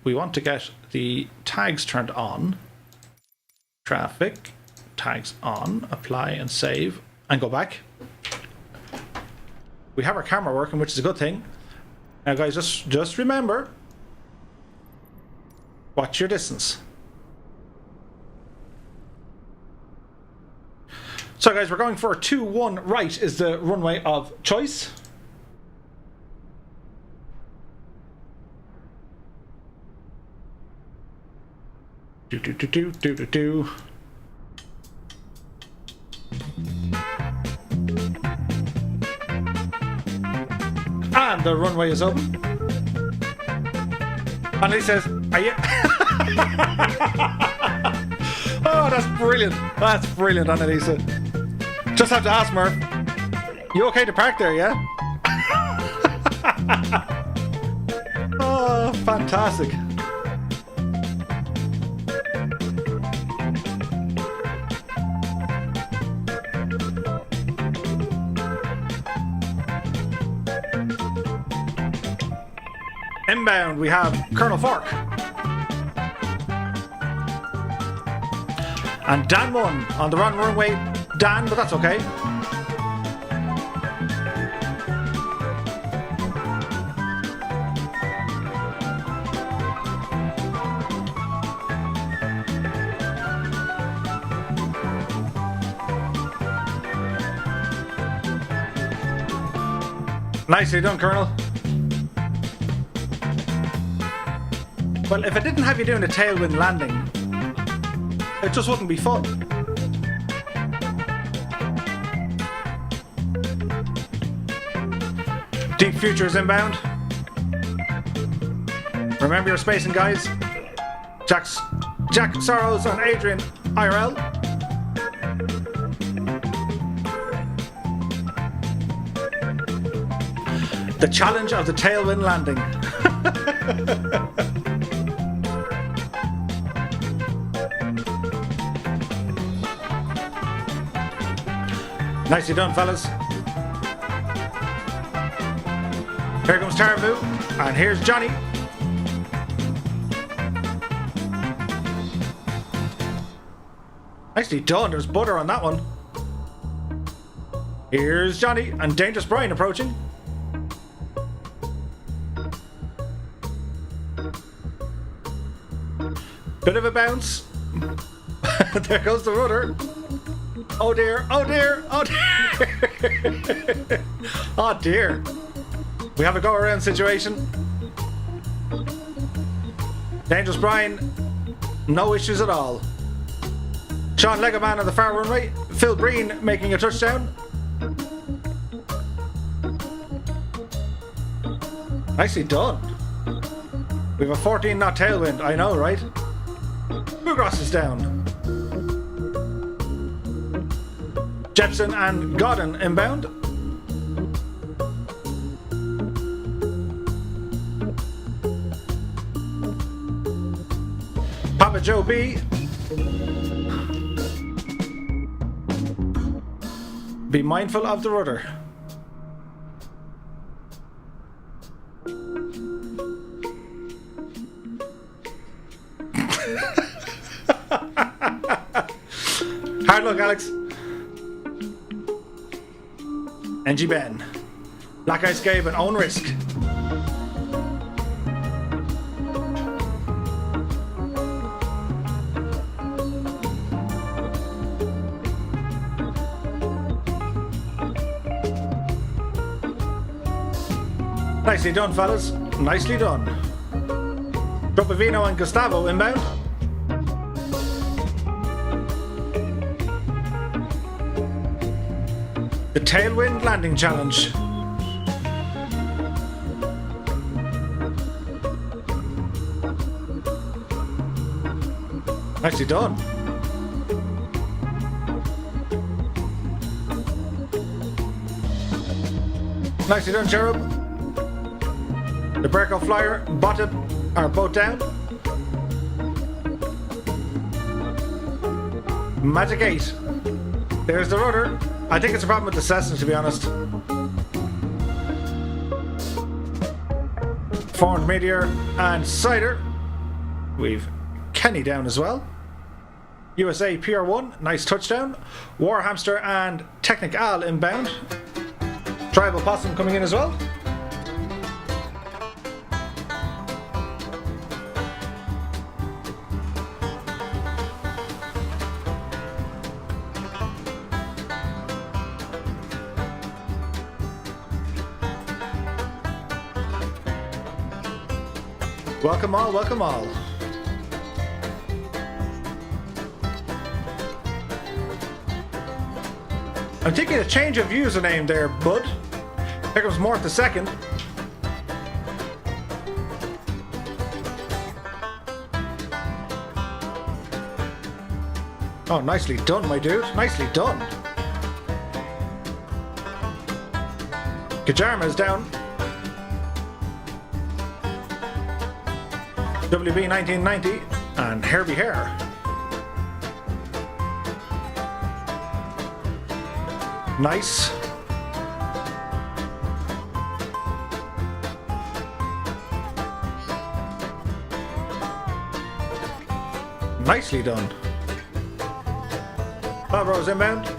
we want to get the tags turned on. Traffic, tags on, apply and save, and go back. We have our camera working, which is a good thing. Now guys, just remember, watch your distance. So guys, we're going for a 2-1 right is the runway of choice. Do. And the runway is up. And he says, are you... Oh, that's brilliant. That's brilliant, Annalisa. Just have to ask Murph, you okay to park there, yeah? Oh, fantastic. Inbound, we have Colonel Fork. And Dan won on the wrong runway. Dan, but that's okay. Nicely done, Colonel. Well, if I didn't have you doing a tailwind landing, it just wouldn't be fun. Deep Future is inbound. Remember your spacing, guys. Jack Sorrows and Adrian IRL. The challenge of the tailwind landing. Nicely done, fellas. Here comes Tarabu, and here's Johnny. Nicely done, there's butter on that one. Here's Johnny, and Dangerous Brian approaching. Bit of a bounce. There goes the rudder. Oh dear, oh dear, oh dear. Oh dear. We have a go around situation. Dangerous Brian, no issues at all. Sean Legoman on the far runway. Phil Breen making a touchdown. Nicely done. We have a 14 knot tailwind, I know, right? Bugros is down. Jepson and Godden inbound. Papa Joe B. Be mindful of the rudder. Hard luck, Alex. NG Ben. Black Ice Gabe and Own Risk. Nicely done, fellas. Nicely done. Tropavino and Gustavo inbound. The Tailwind Landing Challenge. Nicely done. Nicely done, Cherub. The Breakout Flyer, bottom are both down. Magic 8. There's the rudder. I think it's a problem with the Cessna, to be honest. Formed Meteor and Cider. We've Kenny down as well. USA PR1, nice touchdown. War Hamster and Technic Al inbound. Tribal Possum coming in as well. Welcome all, welcome all. I'm taking a change of username there, bud. Here comes Mort the second. Oh, nicely done, my dude. Nicely done. Kajarma's down. WB 1990 and Herbie Hare. Nice. Nicely done. Bob Rose inbound.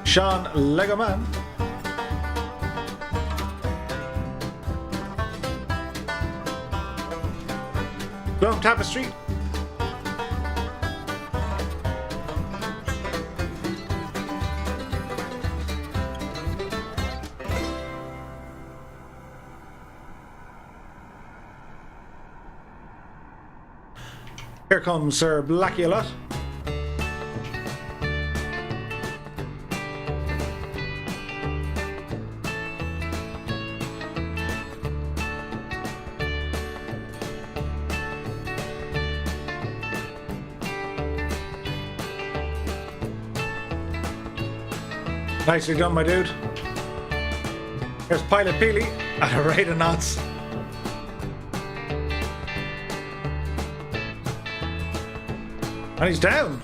Sean Legoman. Bloom Tapestry. Here comes Sir Blackulot. Nicely done, my dude. Here's Pilot Peely at a rate of knots. And he's down.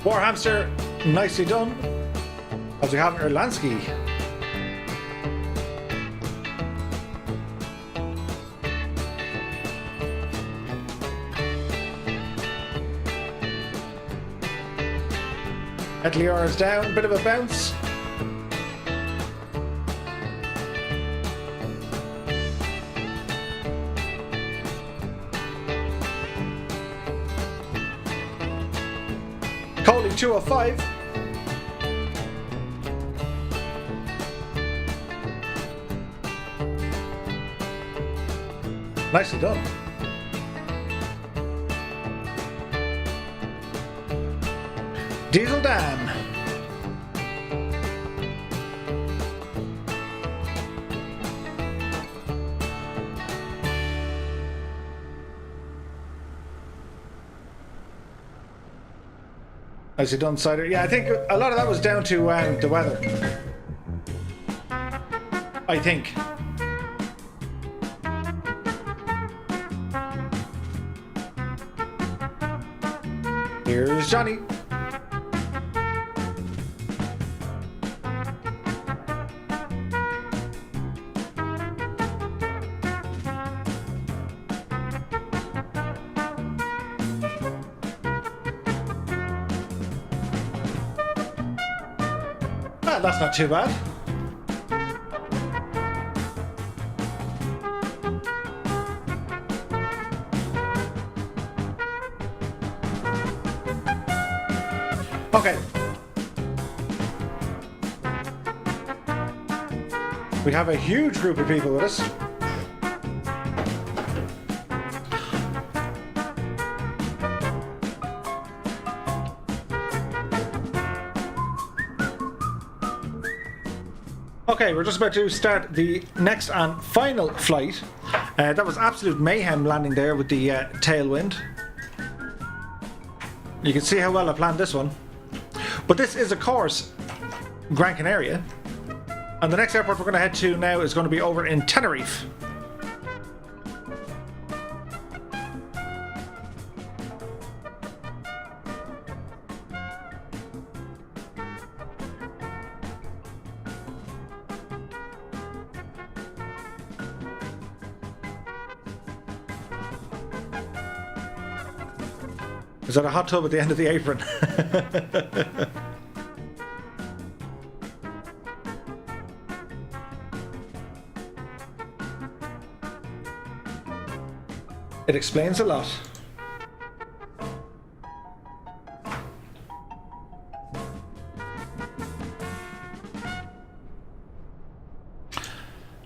Warhamster, nicely done. As we have Erlansky. Etlior is down, bit of a bounce. Coley 205. Nicely done. Diesel Dan. Nicely done, Cider. Yeah, I think a lot of that was down to the weather. I think. Here's Johnny. That's not too bad. Okay. We have a huge group of people with us. Okay, we're just about to start the next and final flight. That was absolute mayhem landing there with the tailwind. You can see how well I planned this one. But this is, of course, Gran Canaria. And the next airport we're going to head to now is going to be over in Tenerife. Is that a hot tub at the end of the apron? It explains a lot.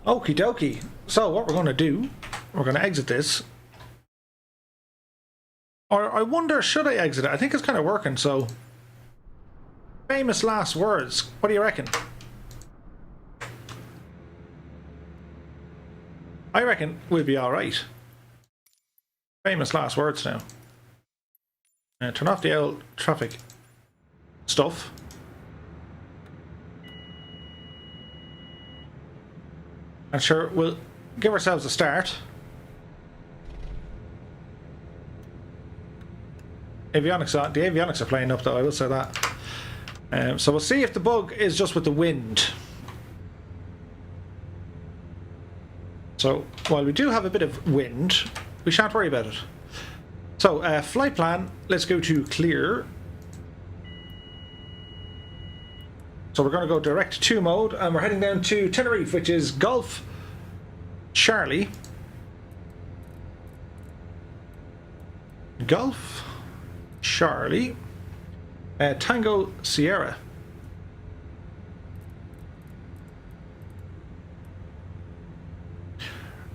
Okie dokie. So what we're going to do, we're going to exit this. Or I wonder, should I exit it? I think it's kind of working, so... Famous last words. What do you reckon? I reckon we'll be alright. Famous last words now. Turn off the old traffic stuff. And sure, we'll give ourselves a start. The avionics are playing up though, I will say that. So we'll see if the bug is just with the wind. So while we do have a bit of wind, we shan't worry about it. So flight plan, let's go to clear. So we're going to go direct to mode and we're heading down to Tenerife, which is Golf Charlie. Golf Charlie, Tango Sierra.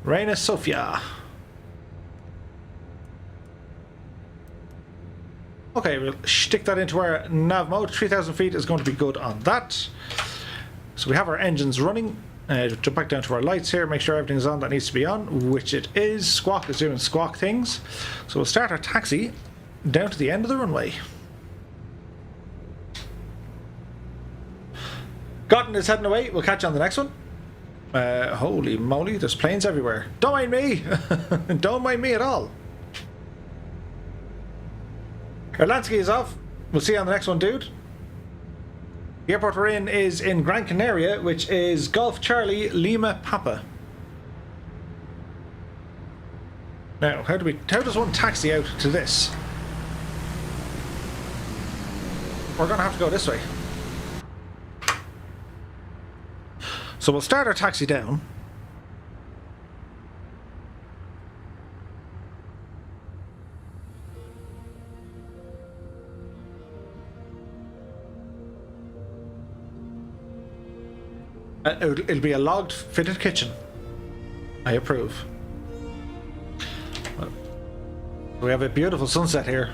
Reina Sofia. Okay, we'll stick that into our nav mode. 3,000 feet is going to be good on that. So we have our engines running. Jump back down to our lights here, make sure everything's on that needs to be on, which it is. Squawk is doing squawk things. So we'll start our taxi down to the end of the runway. Gotten is heading away. We'll catch you on the next one. Holy moly, there's planes everywhere. Don't mind me. Don't mind me at all. Erlansky is off. We'll see you on the next one, dude. The airport we're in is in Gran Canaria, which is Golf Charlie Lima Papa. Now, how does one taxi out to this? We're gonna have to go this way. So we'll start our taxi down. It'll be a logged fitted kitchen. I approve. We have a beautiful sunset here.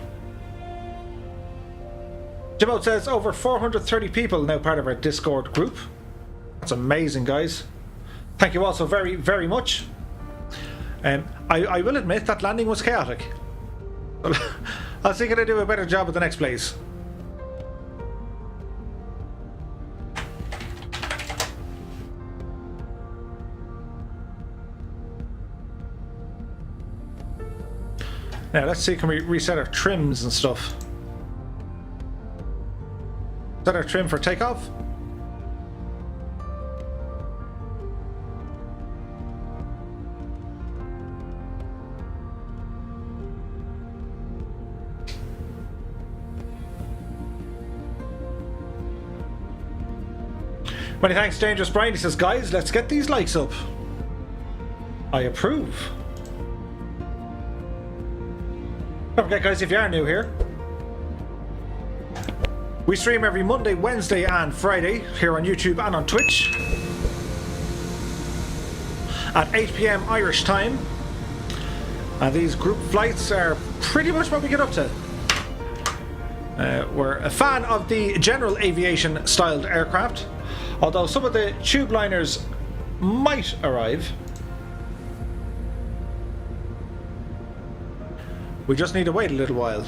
Jimbo says over 430 people now part of our Discord group. That's amazing, guys. Thank you all so very, very much. I will admit that landing was chaotic. I'll see can I do a better job at the next place. Now let's see, can we reset our trims and stuff? Set our trim for takeoff. Many thanks, Dangerous Brian. He says, guys, let's get these likes up. I approve. Don't forget, guys, if you are new here, we stream every Monday, Wednesday and Friday here on YouTube and on Twitch at 8 PM Irish time. And these group flights are pretty much what we get up to. We're a fan of the general aviation styled aircraft, although some of the tube liners might arrive. We just need to wait a little while.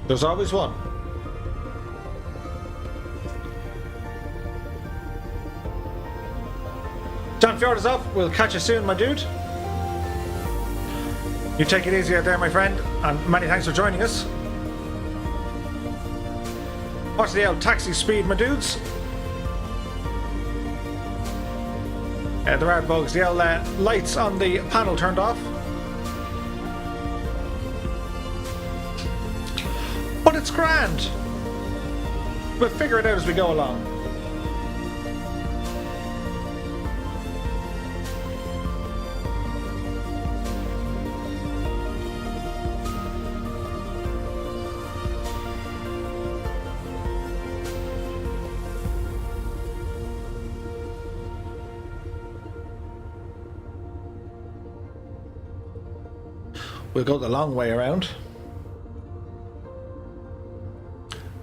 There's always one. John Fjord is off. We'll catch you soon, my dude. You take it easy out there, my friend, and many thanks for joining us. Watch the old taxi speed, my dudes. There are bugs. The old lights on the panel turned off. But it's grand. We'll figure it out as we go along. We'll go the long way around.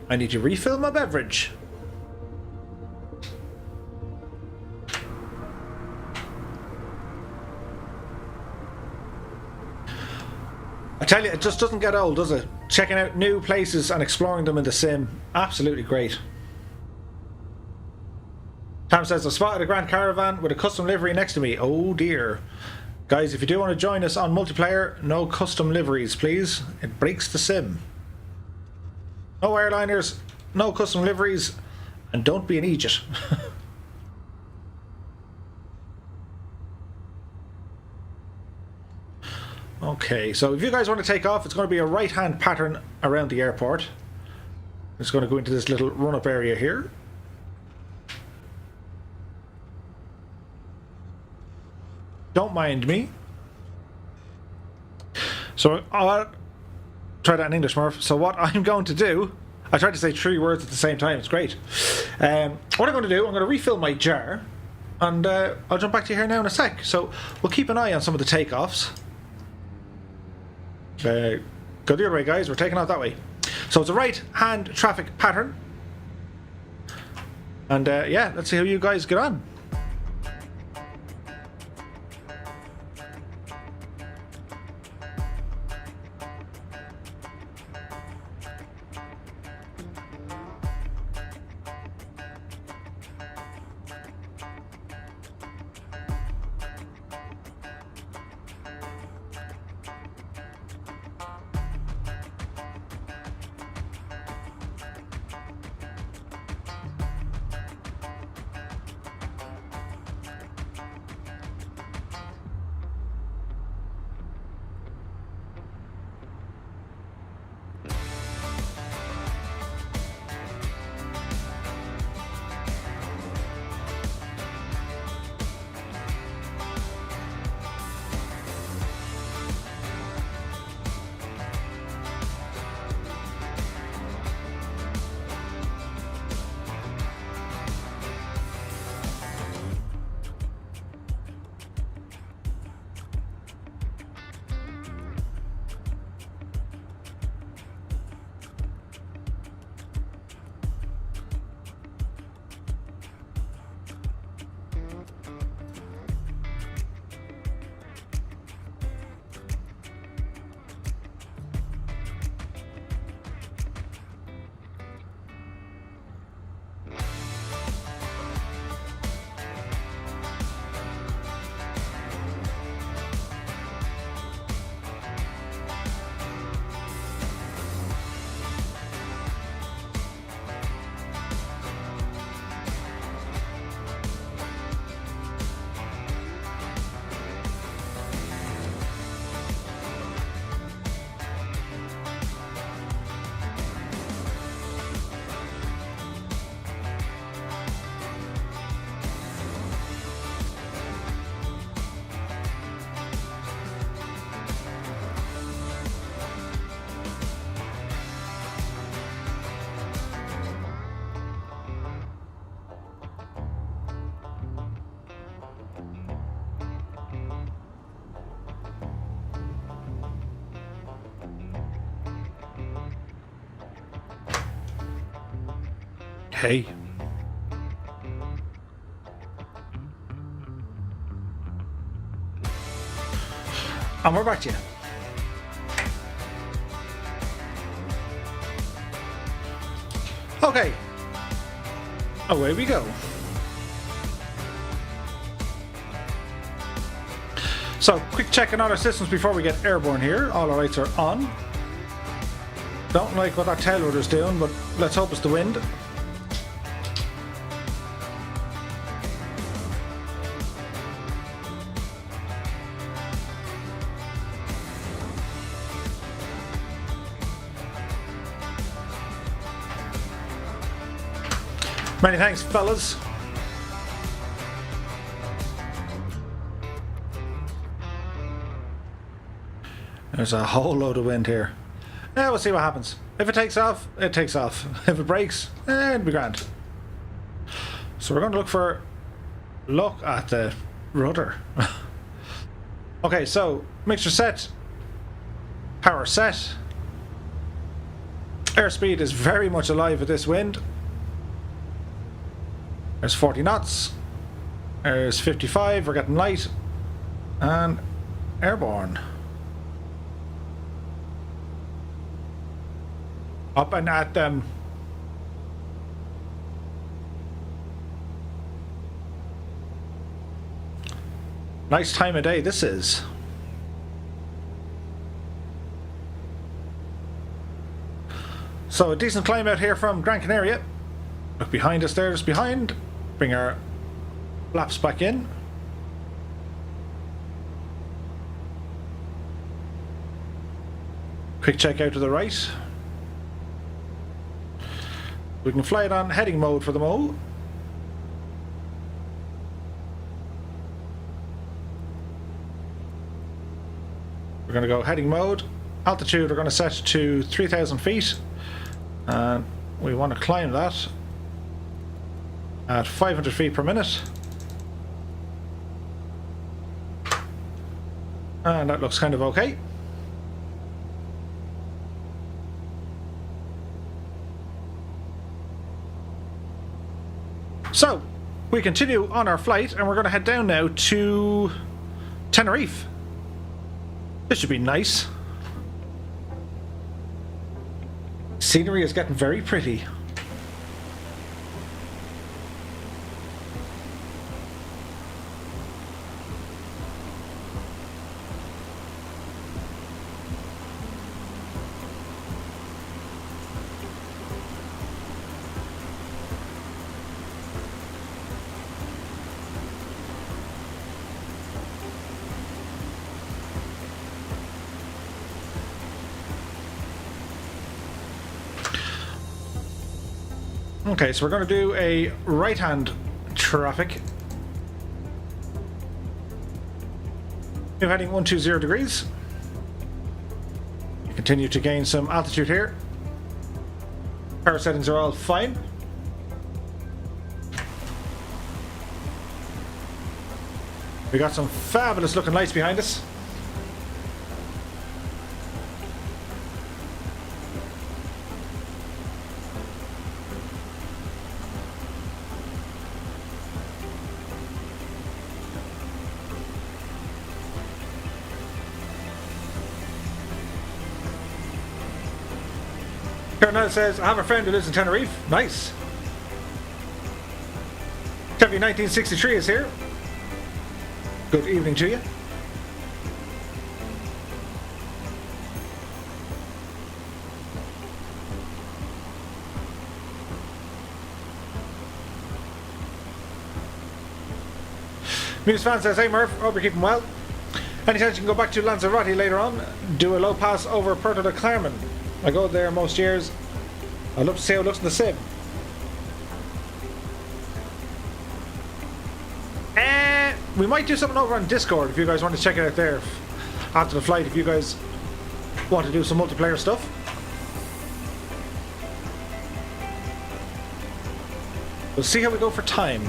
I need to refill my beverage. I tell you, it just doesn't get old, does it? Checking out new places and exploring them in the sim. Absolutely great. Tam says, I spotted a Grand Caravan with a custom livery next to me. Oh dear. Guys, if you do want to join us on multiplayer, no custom liveries, please. It breaks the sim. No airliners, no custom liveries, and don't be an idiot. Okay, so if you guys want to take off, it's going to be a right-hand pattern around the airport. It's going to go into this little run-up area here. Don't mind me. So I'll try that in English, Murph. So what I'm going to do, I tried to say 3 words at the same time. It's great. What I'm going to do, I'm going to refill my jar. And I'll jump back to you here now in a sec. So we'll keep an eye on some of the takeoffs. Go the other way, guys. We're taking off that way. So it's a right-hand traffic pattern. And yeah, let's see how you guys get on. Hey. And we're back to you. Okay. Away we go. So, quick check on all our systems before we get airborne here. All our lights are on. Don't like what that tail rudder's doing, but let's hope it's the wind. Many thanks, fellas. There's a whole load of wind here. Yeah, we'll see what happens. If it takes off, it takes off. If it breaks, it'll be grand. So we're going to look at the rudder. Okay, so mixture set, power set. Airspeed is very much alive with this wind. There's 40 knots. There's 55. We're getting light. And airborne. Up and at them. Nice time of day this is. So a decent climb out here from Gran Canaria. Look behind us there, just behind. Bring our flaps back in. Quick check out to the right. We can fly it on heading mode for the moment. We're going to go heading mode. Altitude we're going to set to 3,000 feet. And we want to climb that at 500 feet per minute. And that looks kind of okay. So, we continue on our flight, and we're going to head down now to Tenerife. This should be nice. Scenery is getting very pretty. Okay, so we're going to do a right-hand traffic. New heading 120 degrees. Continue to gain some altitude here. Power settings are all fine. We got some fabulous looking lights behind us. Colonel says, I have a friend who lives in Tenerife. Nice. Chevy 1963 is here. Good evening to you. Muse fan says, hey Murph, hope you're keeping well. Any chance you can go back to Lanzarote later on? Do a low pass over Puerto de Carmen. I go there most years. I'd love to see how it looks in the sim. We might do something over on Discord if you guys want to check it out there after the flight, if you guys want to do some multiplayer stuff. We'll see how we go for time.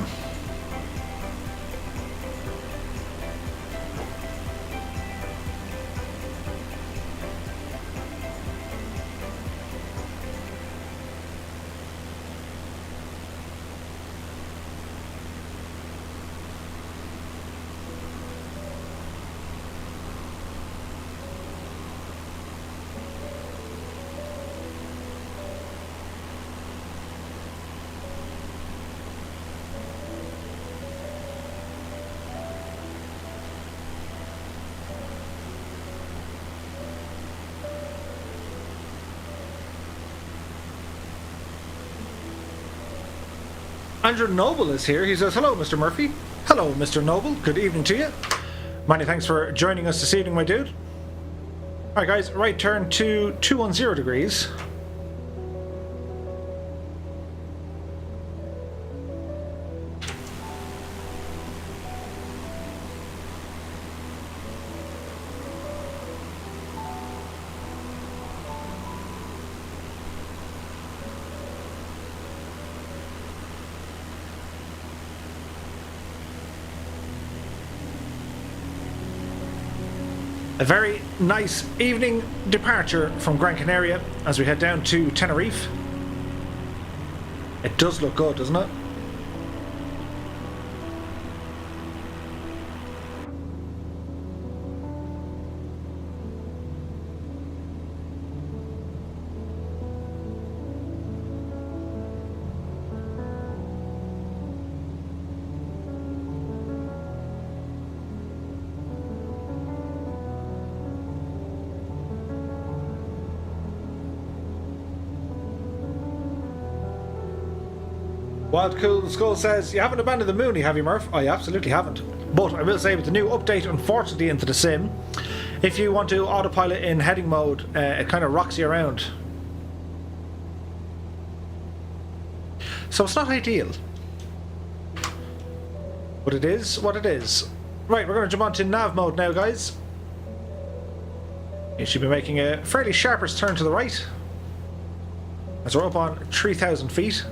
Andrew Noble is here. He says, hello, Mr. Murphy. Hello, Mr. Noble. Good evening to you. Many thanks for joining us this evening, my dude. Alright, guys. Right turn to 210 degrees. A very nice evening departure from Gran Canaria as we head down to Tenerife. It does look good, doesn't it? Wild Cool Skull says, you haven't abandoned the Mooney, have you, Murph? I absolutely haven't. But I will say, with the new update, unfortunately, into the sim, if you want to autopilot in heading mode, it kind of rocks you around. So it's not ideal. But it is what it is. Right, we're going to jump onto nav mode now, guys. You should be making a fairly sharpish turn to the right, as we're up on 3,000 feet.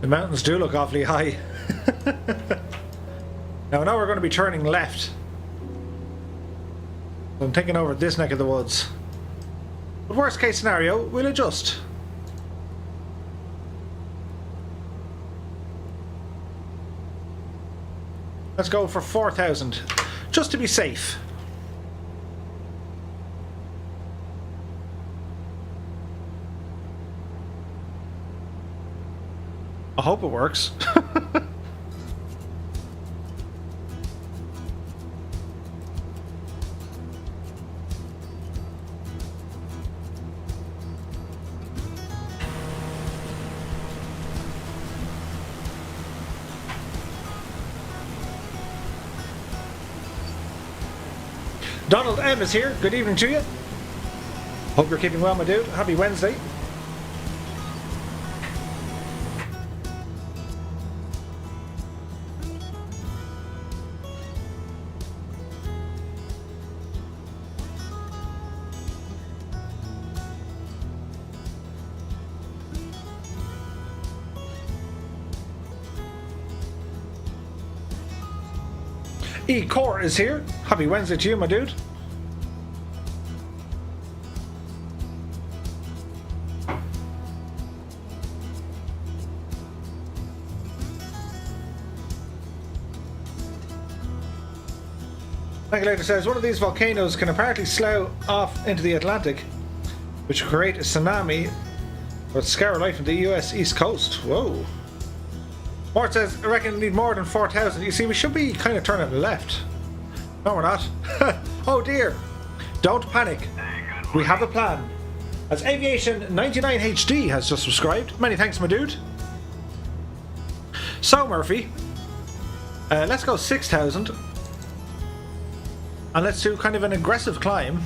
The mountains do look awfully high. Now we're going to be turning left. I'm thinking over this neck of the woods. But worst case scenario, we'll adjust. Let's go for 4,000, just to be safe. I hope it works. Donald M is here. Good evening to you. Hope you're keeping well, my dude. Happy Wednesday. E-Core is here. Happy Wednesday to you, my dude. Regulator says one of these volcanoes can apparently slough off into the Atlantic, which will create a tsunami or scour life in the US East Coast. Whoa. Mort says, I reckon we need more than 4,000. You see, we should be kind of turning left. No, we're not. Oh dear. Don't panic. We have a plan. As Aviation 99 HD has just subscribed. Many thanks, my dude. So, Murphy, let's go 6,000. And let's do kind of an aggressive climb.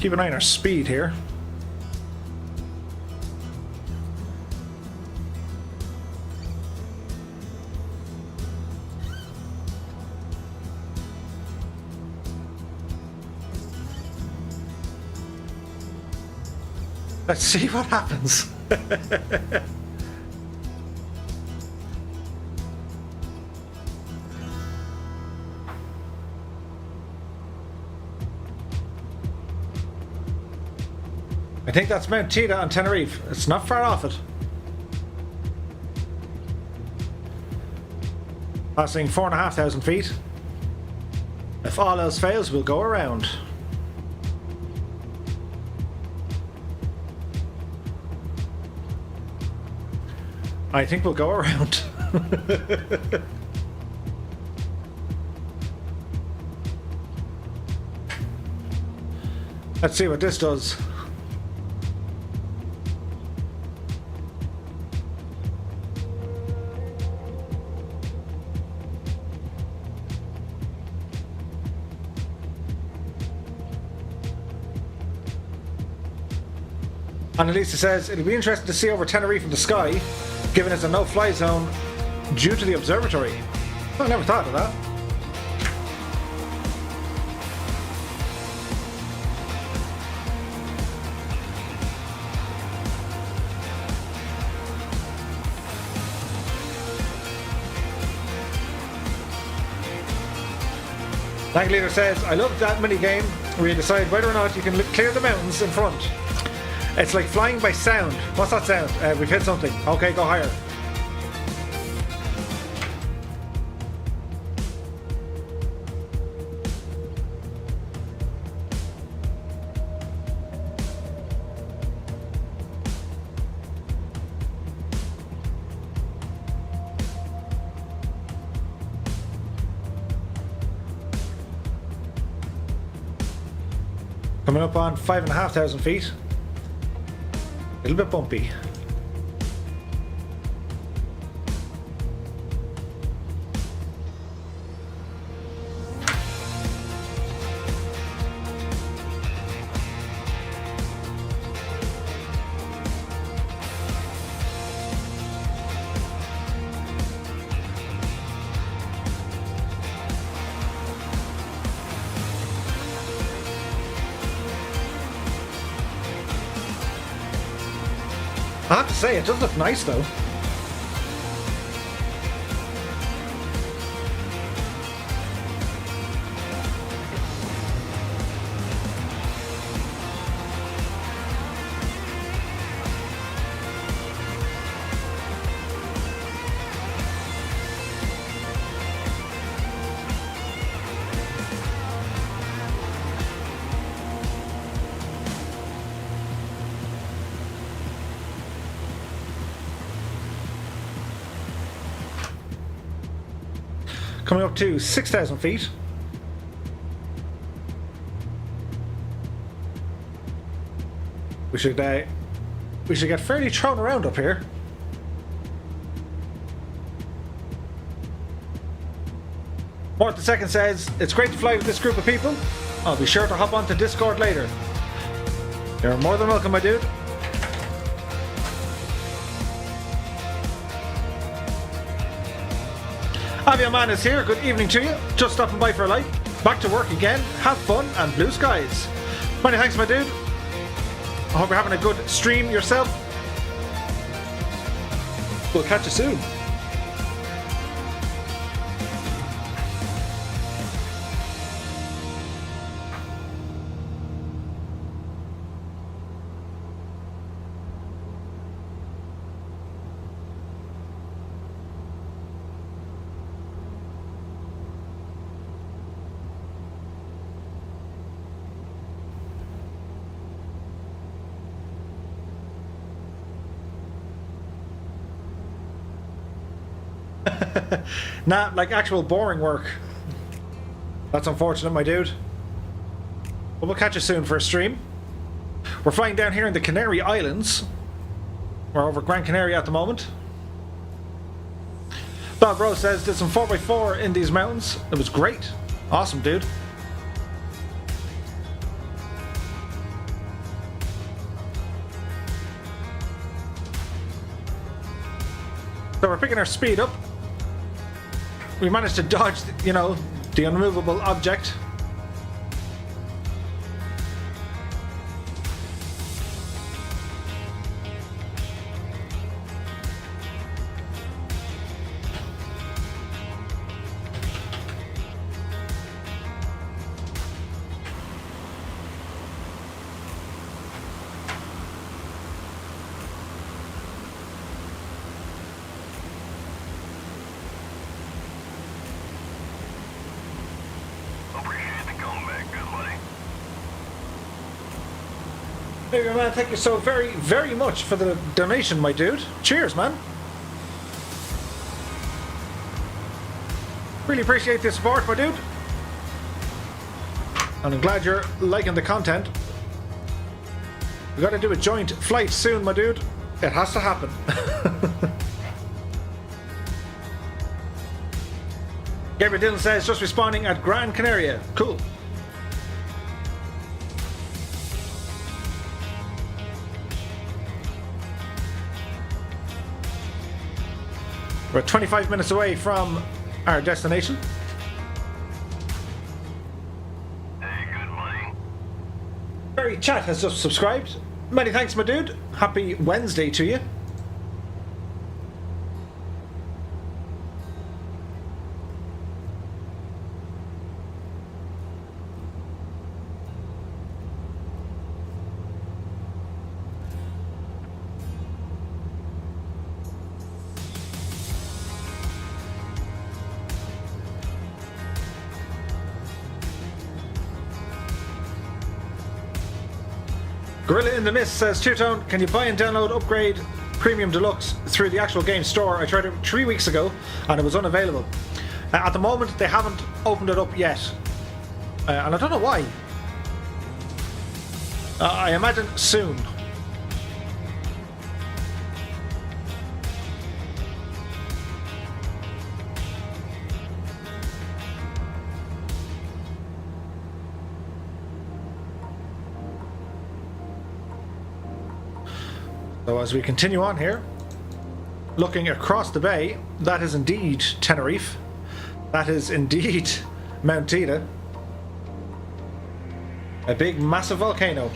Keep an eye on our speed here. Let's see what happens. I think that's Mount Teide on Tenerife. It's not far off it. Passing 4,500 feet. If all else fails, we'll go around. I think we'll go around. Let's see what this does. Annalisa says, it'll be interesting to see over Tenerife from the sky, given it's a no-fly zone due to the observatory. I never thought of that. Tank Leader says, I love that mini game where you decide whether or not you can clear the mountains in front. It's like flying by sound. What's that sound? We've hit something. Okay, go higher. Coming up on 5,500 feet. A little bit bumpy. I have to say, it does look nice though. Coming up to 6,000 feet. We should get fairly thrown around up here. Mort the Second says, it's great to fly with this group of people. I'll be sure to hop onto Discord later. You're more than welcome, my dude. Aviaman is here. Good evening to you. Just stopping by for a light. Back to work again. Have fun and blue skies. Many thanks, my dude. I hope you're having a good stream yourself. We'll catch you soon. Not like actual boring work. That's unfortunate, my dude. But we'll catch you soon for a stream. We're flying down here in the Canary Islands. We're over Gran Canaria at the moment. Bob Rose says, did some 4x4 in these mountains. It was great. Awesome, dude. So we're picking our speed up. We managed to dodge, you know, the unmovable object. Hey man, thank you so very, very much for the donation, my dude. Cheers, man. Really appreciate the support, my dude. And I'm glad you're liking the content. We gotta do a joint flight soon, my dude. It has to happen. Gabriel Dillon says, just respawning at Gran Canaria. Cool. We're 25 minutes away from our destination. Hey, good morning. Barry Chat has just subscribed. Many thanks, my dude. Happy Wednesday to you. Gorilla in the Mist says, Two-Tone, can you buy and download Upgrade Premium Deluxe through the actual game store? I tried it 3 weeks ago and it was unavailable. At the moment, they haven't opened it up yet. And I don't know why. I imagine soon. So as we continue on here, looking across the bay, that is indeed Tenerife. That is indeed Mount Teide. A big, massive volcano.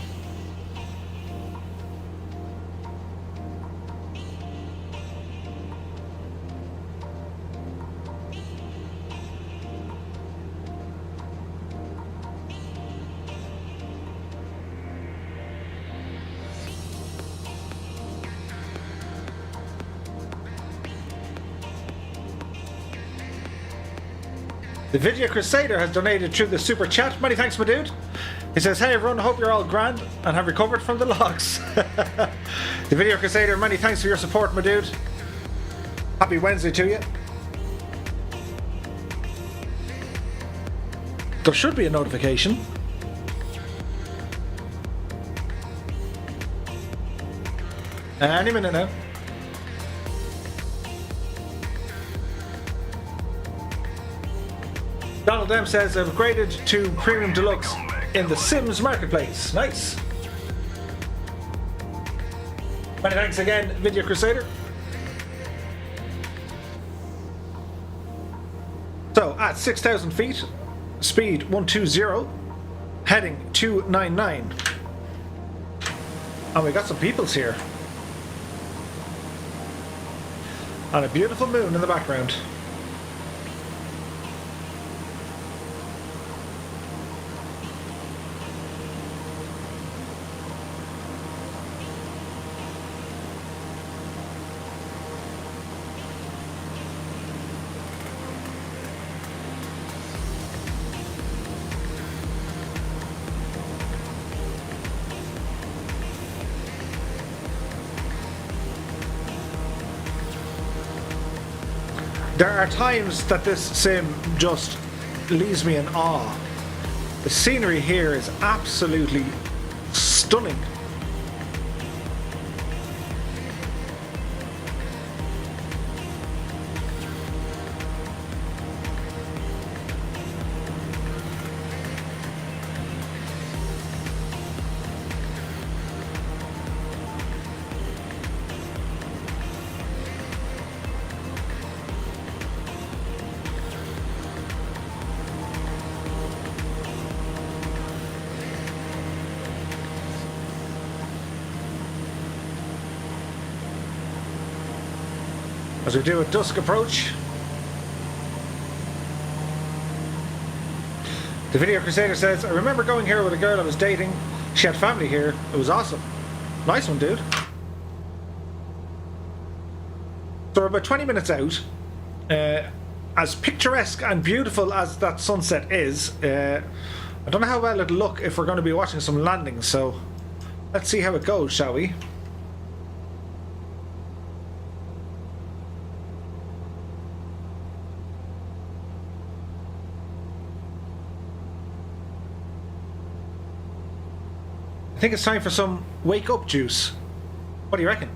The Video Crusader has donated through the super chat. Many thanks, my dude. He says, hey everyone, hope you're all grand and have recovered from the logs. The Video Crusader, many thanks for your support, my dude. Happy Wednesday to you. There should be a notification. Any minute now. Donald M says, I've upgraded to Premium Deluxe in the Sims Marketplace. Nice. Many thanks again, Video Crusader. So, at 6,000 feet, speed 120, heading 299. And we got some peoples here. And a beautiful moon in the background. There are times that this sim just leaves me in awe. The scenery here is absolutely stunning. As we do a dusk approach. The Video Crusader says, I remember going here with a girl I was dating. She had family here. It was awesome. Nice one, dude. So we're about 20 minutes out. As picturesque and beautiful as that sunset is, I don't know how well it'll look if we're going to be watching some landings, so let's see how it goes, shall we? I think it's time for some wake up juice. What do you reckon?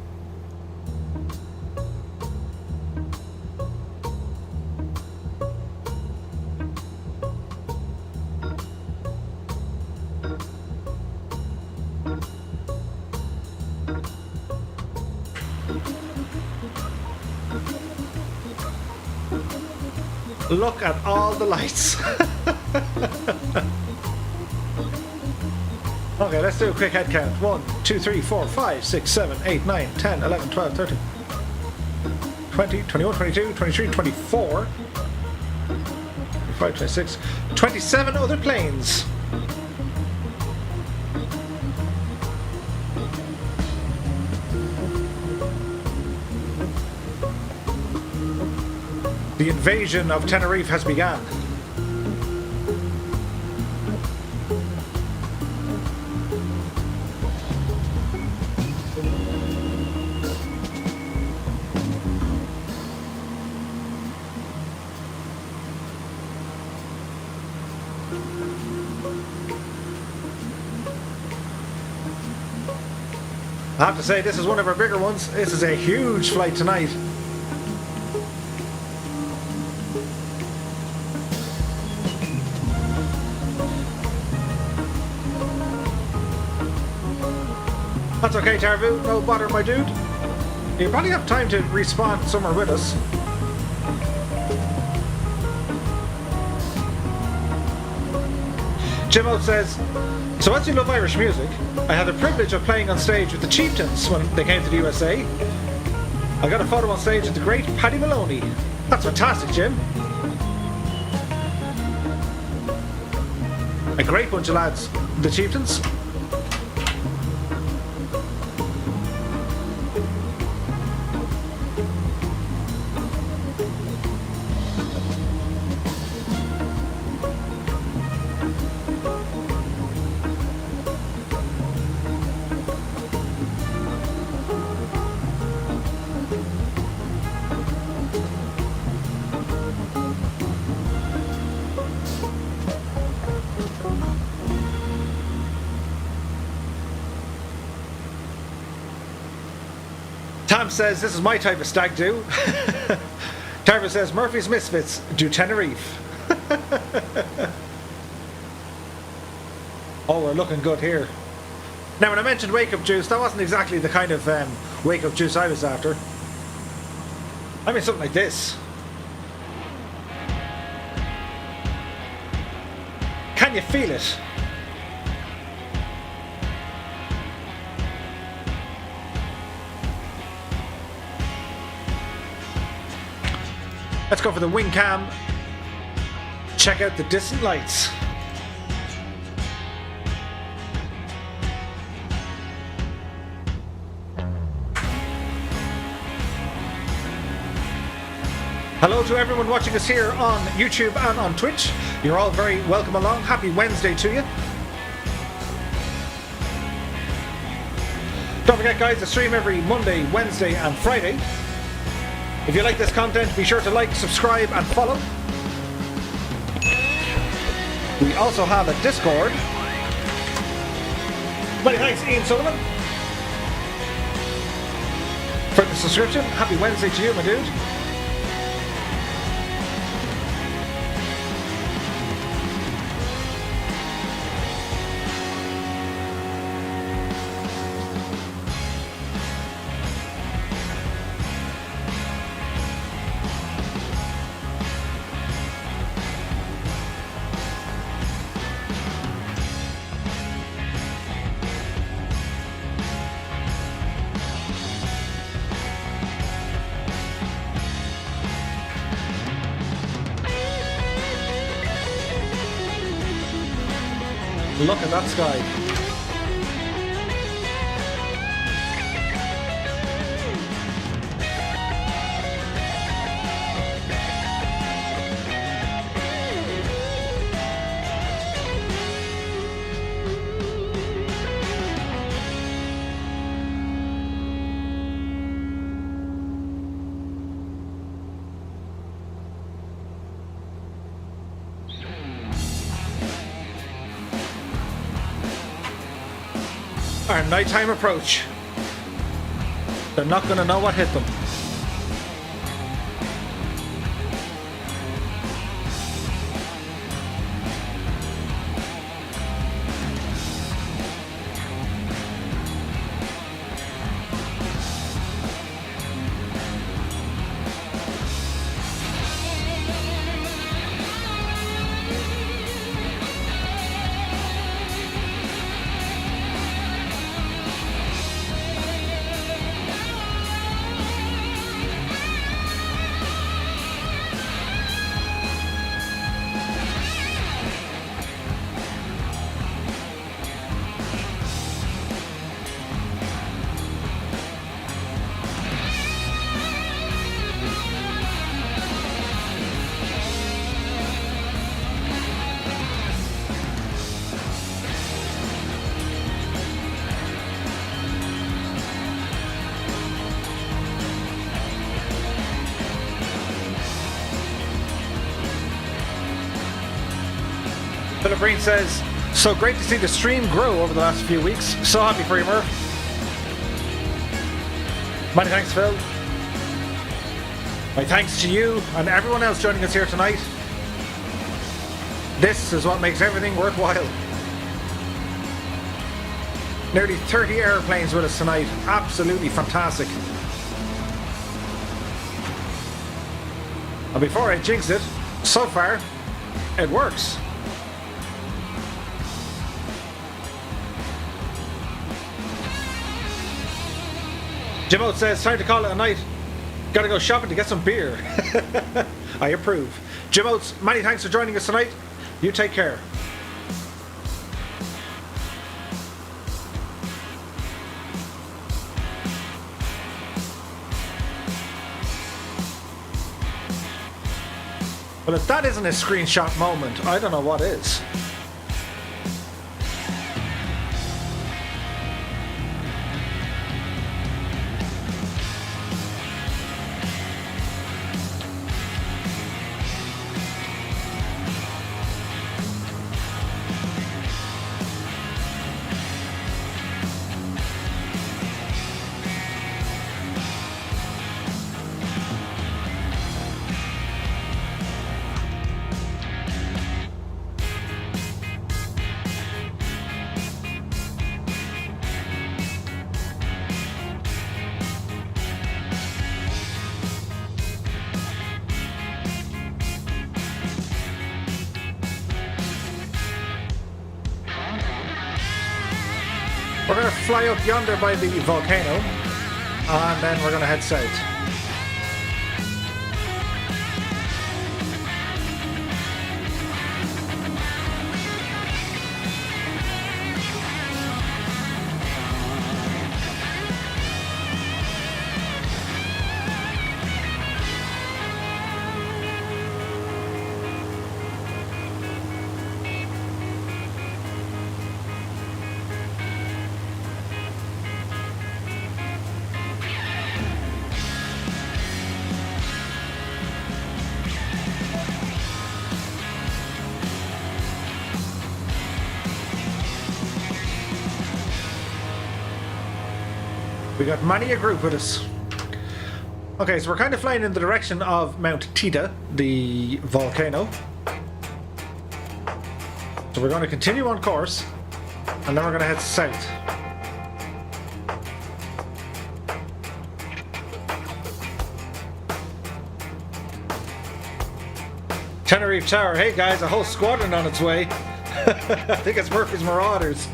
Look at all the lights. Okay, let's do a quick head count. 1, 2, 3, 4, 5, 6, 7, 8, 9, 10, 11, 12, 13, 20, 21, 22, 23, 24, 25, 26, 27 other planes. The invasion of Tenerife has begun. I have to say, this is one of our bigger ones. This is a huge flight tonight. That's okay, Tarvu. No bother, my dude. You probably have time to respawn somewhere with us. Jimmo says, so as you love Irish music, I had the privilege of playing on stage with the Chieftains when they came to the USA. I got a photo on stage with the great Paddy Maloney. That's fantastic, Jim. A great bunch of lads, the Chieftains. Pam says, this is my type of stag do. Tarver says, Murphy's Misfits do Tenerife. Oh, we're looking good here. Now, when I mentioned wake-up juice, that wasn't exactly the kind of wake-up juice I was after. I mean something like this. Can you feel it? Let's go for the wing cam. Check out the distant lights. Hello to everyone watching us here on YouTube and on Twitch. You're all very welcome along. Happy Wednesday to you. Don't forget, guys, to stream every Monday, Wednesday and Friday. If you like this content, be sure to like, subscribe and follow. We also have a Discord. Many thanks, Ian Sullivan, for the subscription. Happy Wednesday to you, my dude. Look at that sky. Our nighttime approach. They're not going to know what hit them. Philip Breen says, so great to see the stream grow over the last few weeks. So happy for you, Murph. Many thanks, Phil. My thanks to you and everyone else joining us here tonight. This is what makes everything worthwhile. Nearly 30 airplanes with us tonight. Absolutely fantastic. And before I jinx it, so far, it works. Jimmo says, time to call it a night. Gotta go shopping to get some beer. I approve. Jimmo, many thanks for joining us tonight. You take care. Well, if that isn't a screenshot moment, I don't know what is. We're going to fly up yonder by the volcano, and then we're going to head south. We got many a group with us. Okay, so we're kind of flying in the direction of Mount Teide, the volcano. So we're going to continue on course, and then we're going to head south. Tenerife Tower. Hey guys, a whole squadron on its way. I think it's Murphy's Marauders.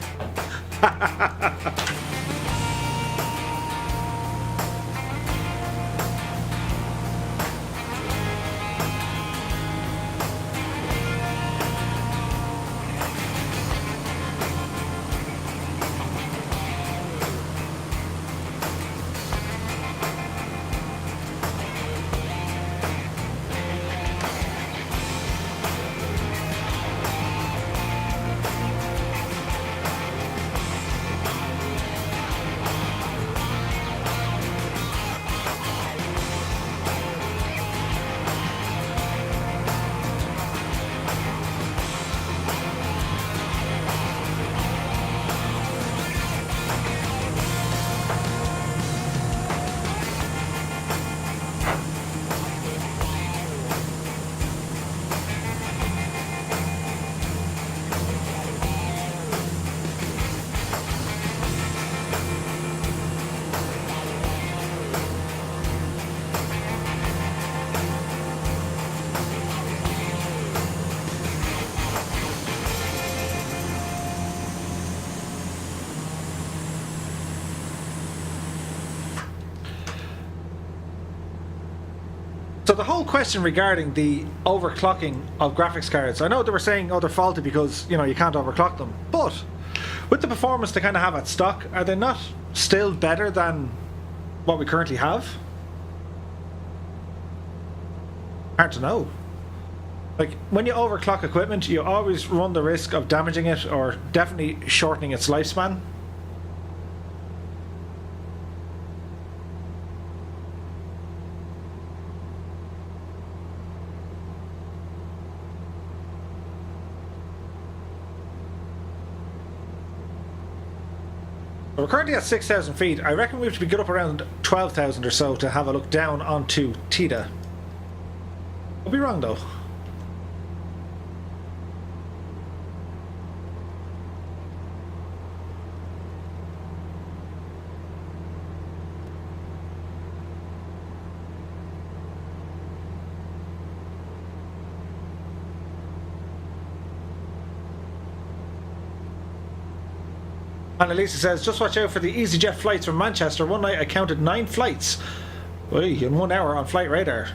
So the whole question regarding the overclocking of graphics cards, I know they were saying, oh, they're faulty because, you know, you can't overclock them. But with the performance they kind of have at stock, are they not still better than what we currently have? Hard to know. Like, when you overclock equipment, you always run the risk of damaging it or definitely shortening its lifespan. We're currently at 6,000 feet. I reckon we have to get up around 12,000 or so to have a look down onto Teide. I'll be wrong though. And Elisa says, just watch out for the EasyJet flights from Manchester. One night I counted 9 flights. Oy, in 1 hour on flight radar.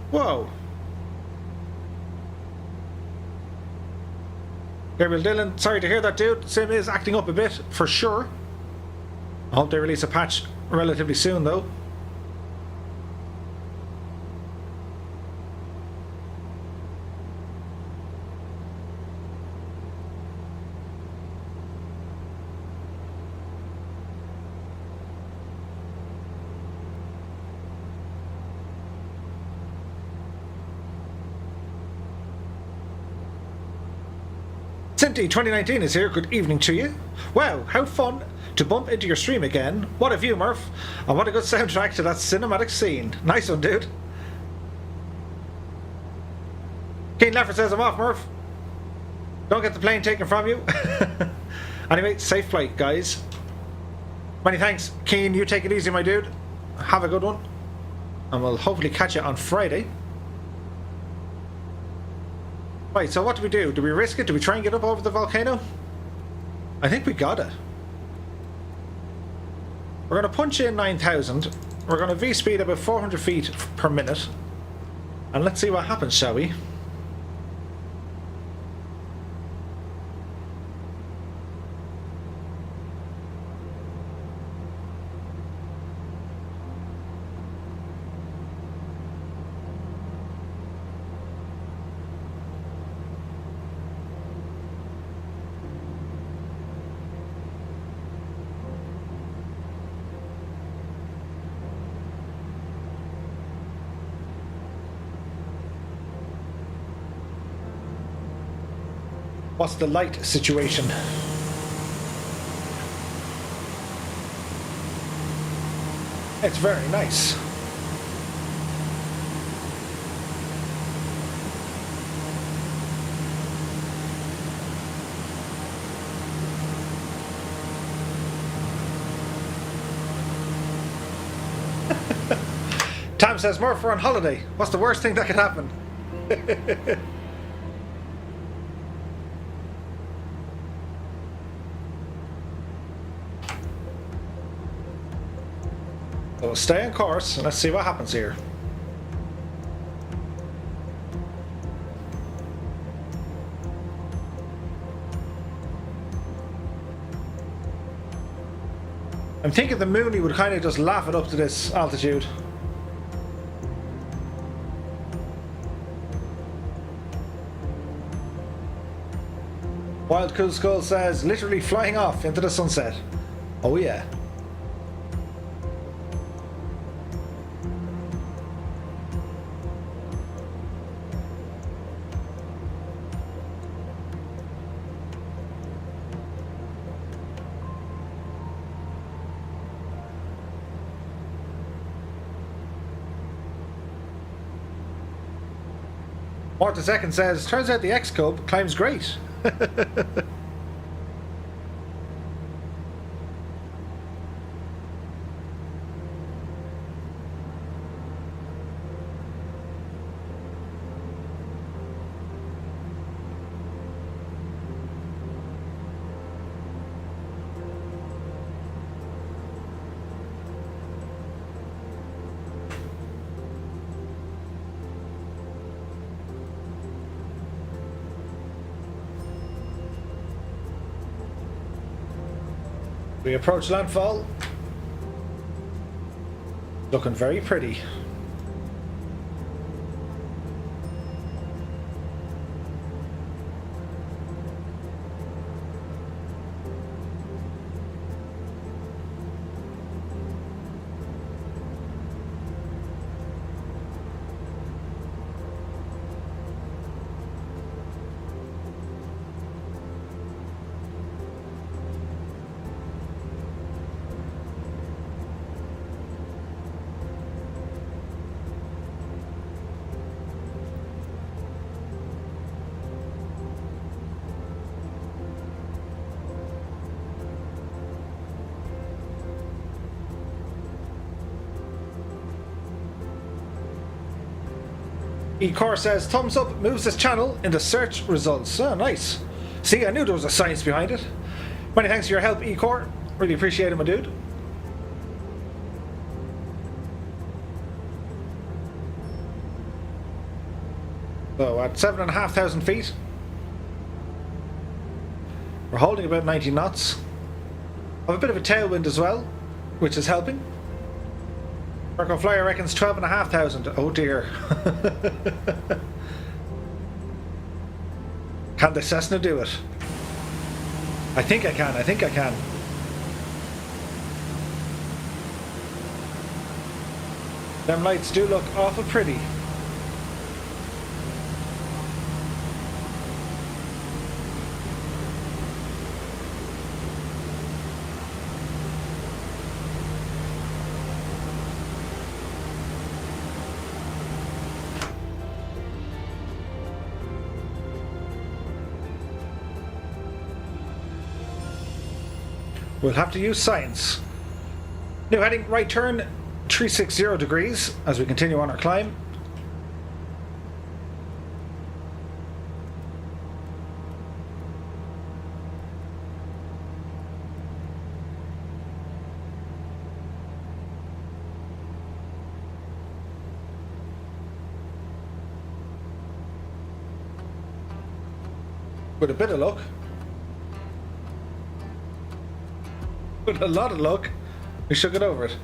Whoa. Gabriel Dillon, sorry to hear that, dude. Sim is acting up a bit, for sure. I hope they release a patch relatively soon, though. Simpty 2019 is here. Good evening to you. Wow, how fun to bump into your stream again. What a view, Murph. And what a good soundtrack to that cinematic scene. Nice one, dude. Keen Leffert says, I'm off, Murph. Don't get the plane taken from you. Anyway, safe flight, guys. Many thanks, Keen. You take it easy, my dude. Have a good one. And we'll hopefully catch you on Friday. Right, so what do we do? Do we risk it? Do we try and get up over the volcano? I think we got it. We're going to punch in 9,000. We're going to V-speed about 400 feet per minute. And let's see what happens, shall we? What's the light situation? It's very nice. Tam says, Murph, we're on holiday. What's the worst thing that could happen? So stay on course and let's see what happens here. I'm thinking the Mooney would kind of just laugh it up to this altitude. Wild Cool Skull says, literally flying off into the sunset. Oh yeah. Marta Second says, turns out the X-Cub climbs great. We approach landfall. Looking very pretty. Ecor says, thumbs up moves this channel in the search results. Oh, nice. See, I knew there was a science behind it. Many thanks for your help, Ecor. Really appreciate it, my dude. So, at 7,500 feet, we're holding about 90 knots. I have a bit of a tailwind as well, which is helping. Marco Flyer reckons 12,500. Oh dear. Can the Cessna do it? I think I can. I think I can. Them lights do look awful pretty. We'll have to use science. New heading, right turn, 360 degrees as we continue on our climb. With a bit of luck. With a lot of luck, we should get over it.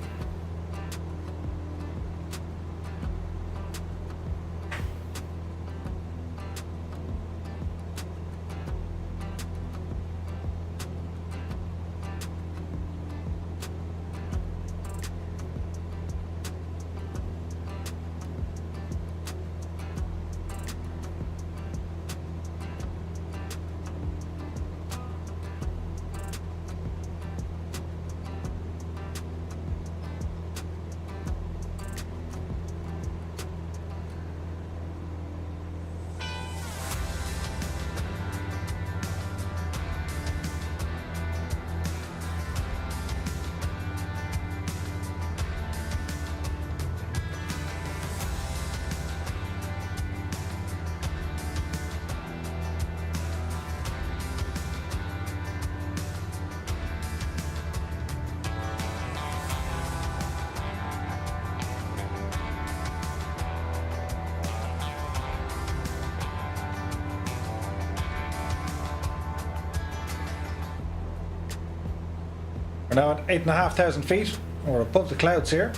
We're now at 8,500 feet. We're above the clouds here.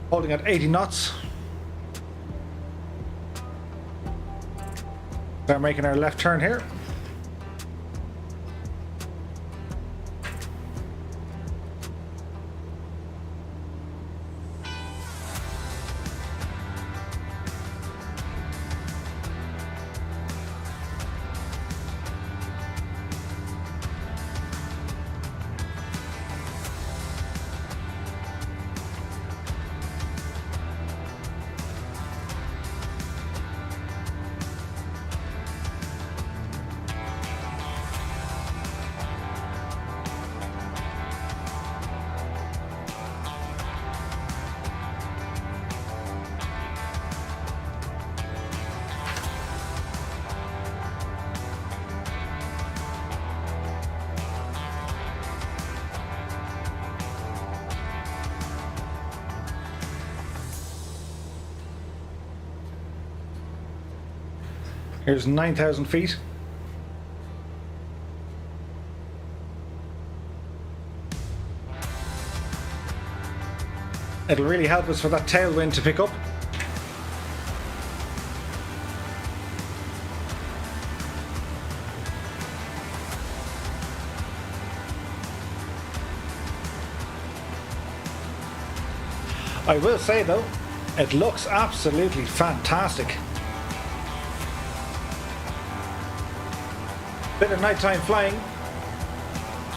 Holding at 80 knots. Start making our left turn here. Here's 9,000 feet. It'll really help us for that tailwind to pick up. I will say though, it looks absolutely fantastic. Bit of nighttime flying.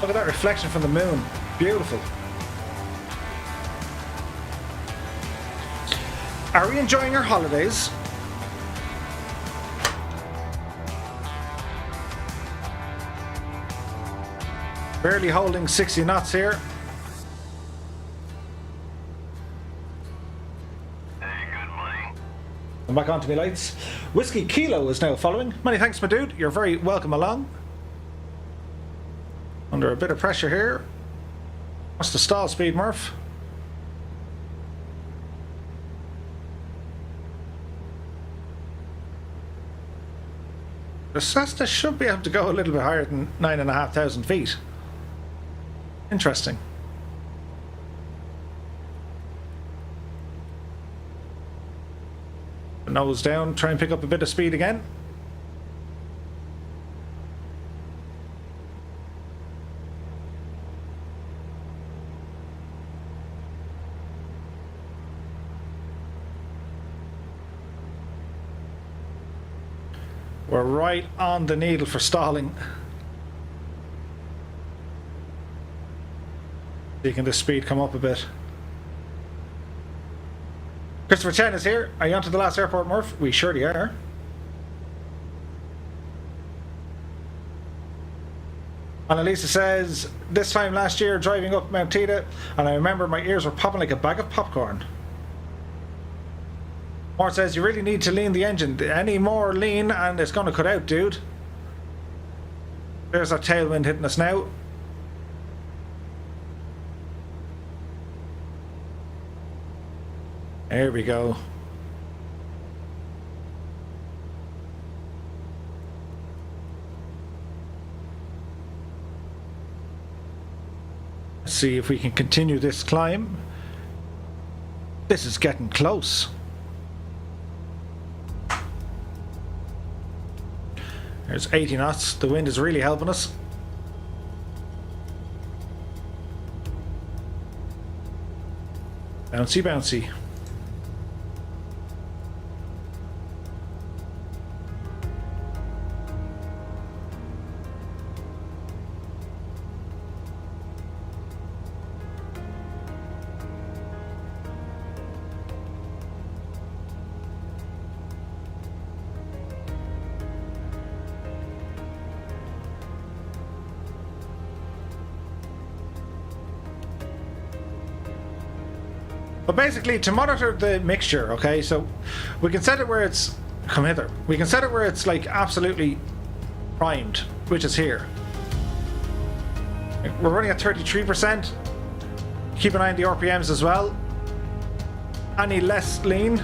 Look at that reflection from the moon. Beautiful. Are we enjoying our holidays? Barely holding 60 knots here. I'm back onto my lights. Whiskey Kilo is now following. Many thanks, my dude. You're very welcome along. Under a bit of pressure here. What's the stall speed, Murph? The Cessna should be able to go a little bit higher than 9,500 feet. Interesting. Nose down, try and pick up a bit of speed again. We're right on the needle for stalling. Seeing the speed come up a bit. Christopher Chen is here. Are you on to the last airport, Murph? We surely are. Annalisa says, this time last year driving up Mount Teide, and I remember my ears were popping like a bag of popcorn. Mort says, you really need to lean the engine. Any more lean and it's going to cut out, dude. There's that tailwind hitting us now. There we go. Let's see if we can continue this climb. This is getting close. There's 80 knots. The wind is really helping us. Bouncy, bouncy. But basically, to monitor the mixture, okay, so we can set it where it's... Come hither. We can set it where it's like absolutely primed, which is here. We're running at 33%. Keep an eye on the RPMs as well. Any less lean.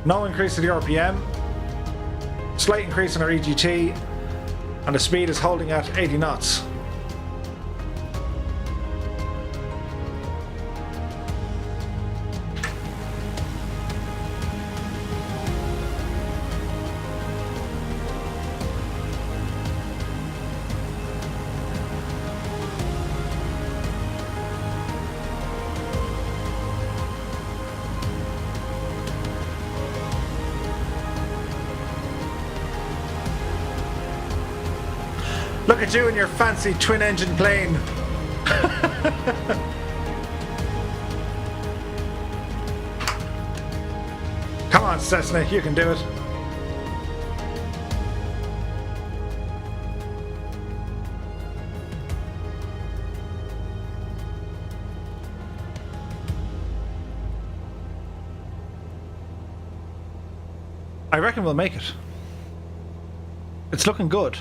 No increase to the RPM. Slight increase in our EGT. And the speed is holding at 80 knots. Look at you and your fancy twin-engine plane. Come on, Cessna, you can do it. I reckon we'll make it. It's looking good.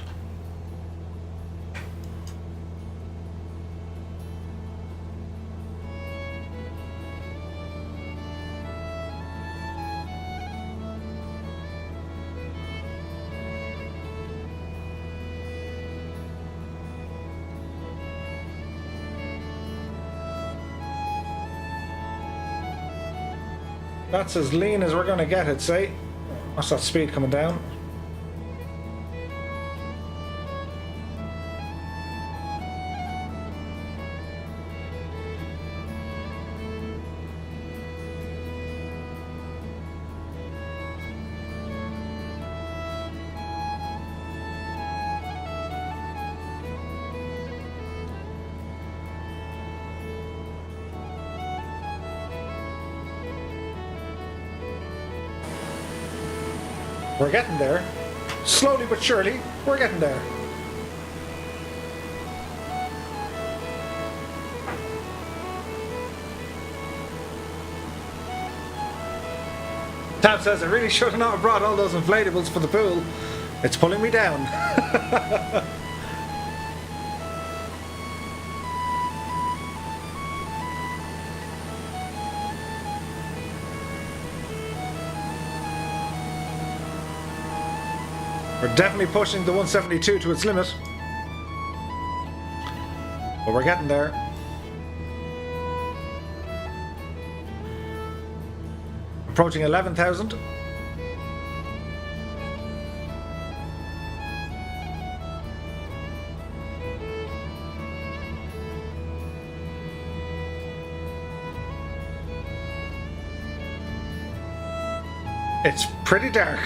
That's as lean as we're going to get, I'd say. What's that speed coming down? We're getting there. Slowly but surely, we're getting there. Tab says, I really should not have brought all those inflatables for the pool. It's pulling me down. We're definitely pushing the 172 to its limit. But we're getting there. Approaching 11,000. It's pretty dark.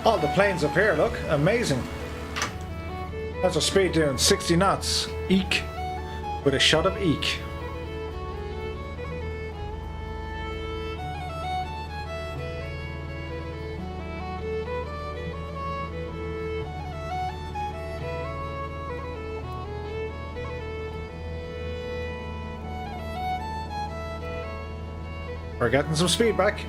All the planes up here, look, amazing. How's our speed doing? 60 knots. Eek. With a shot of eek. We're getting some speed back.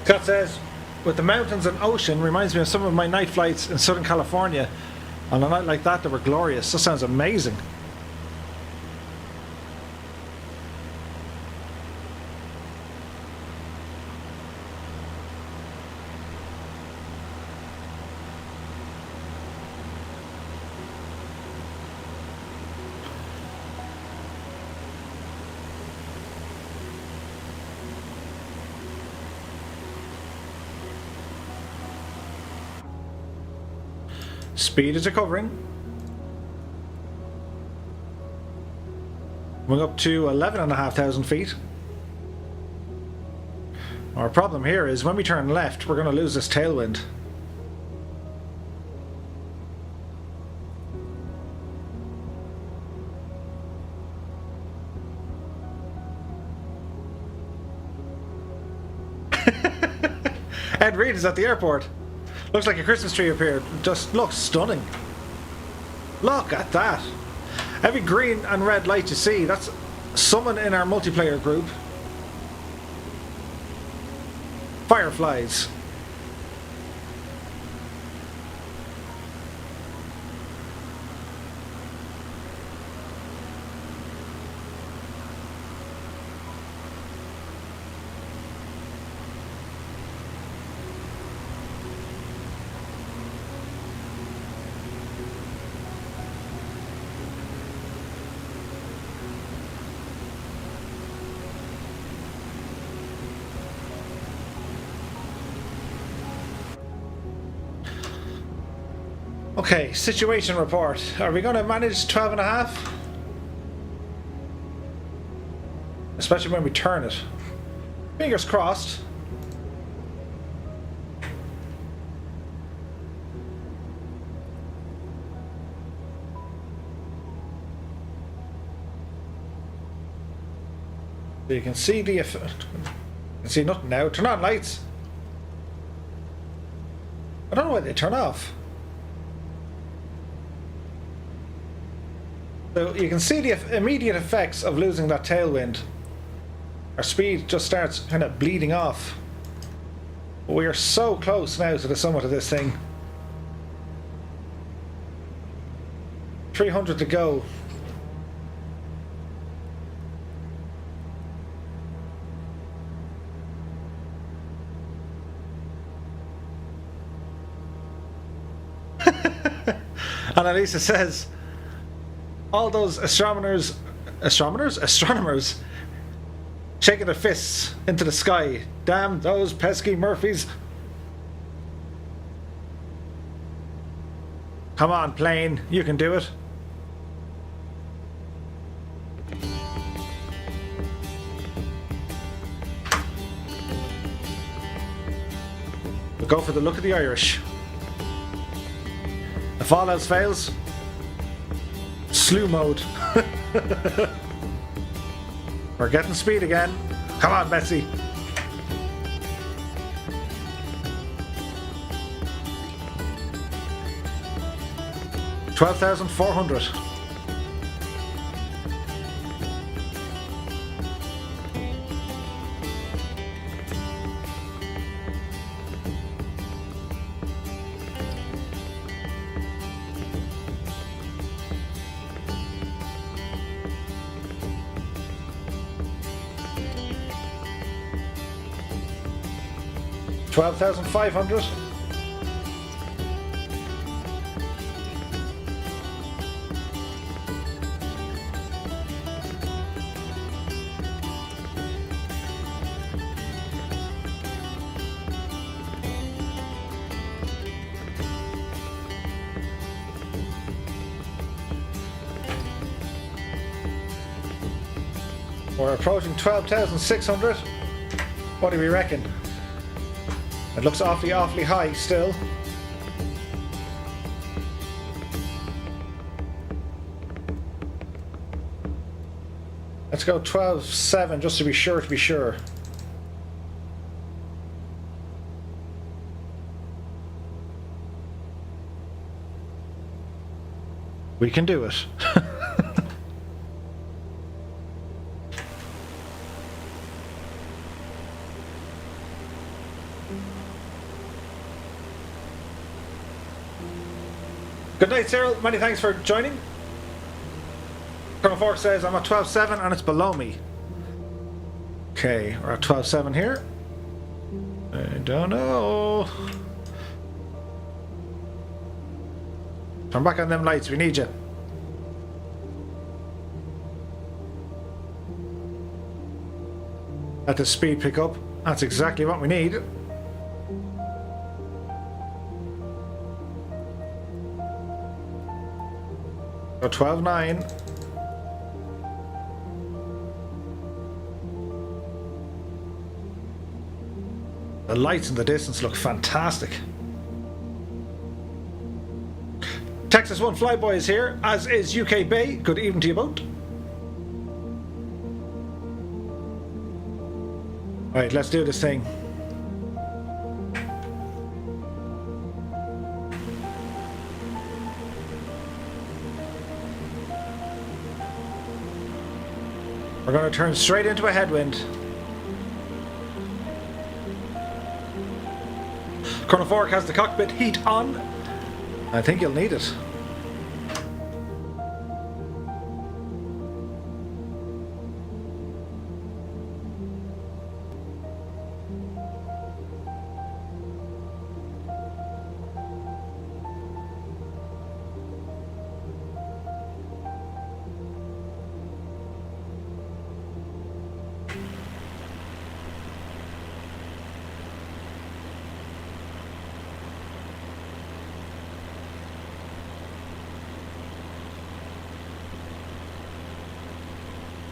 Scott says, with the mountains and ocean, reminds me of some of my night flights in Southern California. On a night like that, they were glorious. That sounds amazing. Speed is recovering. We're up to 11,500 feet. Our problem here is when we turn left, we're going to lose this tailwind. Ed Reed is at the airport. Looks like a Christmas tree appeared. Just looks stunning. Look at that. Every green and red light you see, that's someone in our multiplayer group. Fireflies. Okay, situation report. Are we going to manage 12 and a half? Especially when we turn it. Fingers crossed. So you can see the effect. You can see nothing now. Turn on lights. I don't know why they turn off. So you can see the immediate effects of losing that tailwind. Our speed just starts kind of bleeding off. But we are so close now to the summit of this thing. 300 to go. And Elisa says, all those astronomers shaking their fists into the sky. Damn those pesky Murphys. Come on, plane, you can do it. We'll go for the look of the Irish. If all else fails, slew mode. We're getting speed again. Come on, Betsy. $12,400. $12,500. We're approaching 12,600. What do we reckon? It looks awfully high still. Let's go 12.7 just to be sure, We can do it. Good night, Cyril. Many thanks for joining. Colonel Fork says I'm at 12.7 and it's below me. Okay, we're at 12.7 here. I don't know. Turn back on them lights, we need you. Let the speed pick up. That's exactly what we need. So 12.9. The lights in the distance look fantastic. Texas One Flyboy is here, as is UK Bay. Good evening to you both. Right, let's do this thing. We're going to turn straight into a headwind. Colonel Fork has the cockpit heat on. I think you'll need it.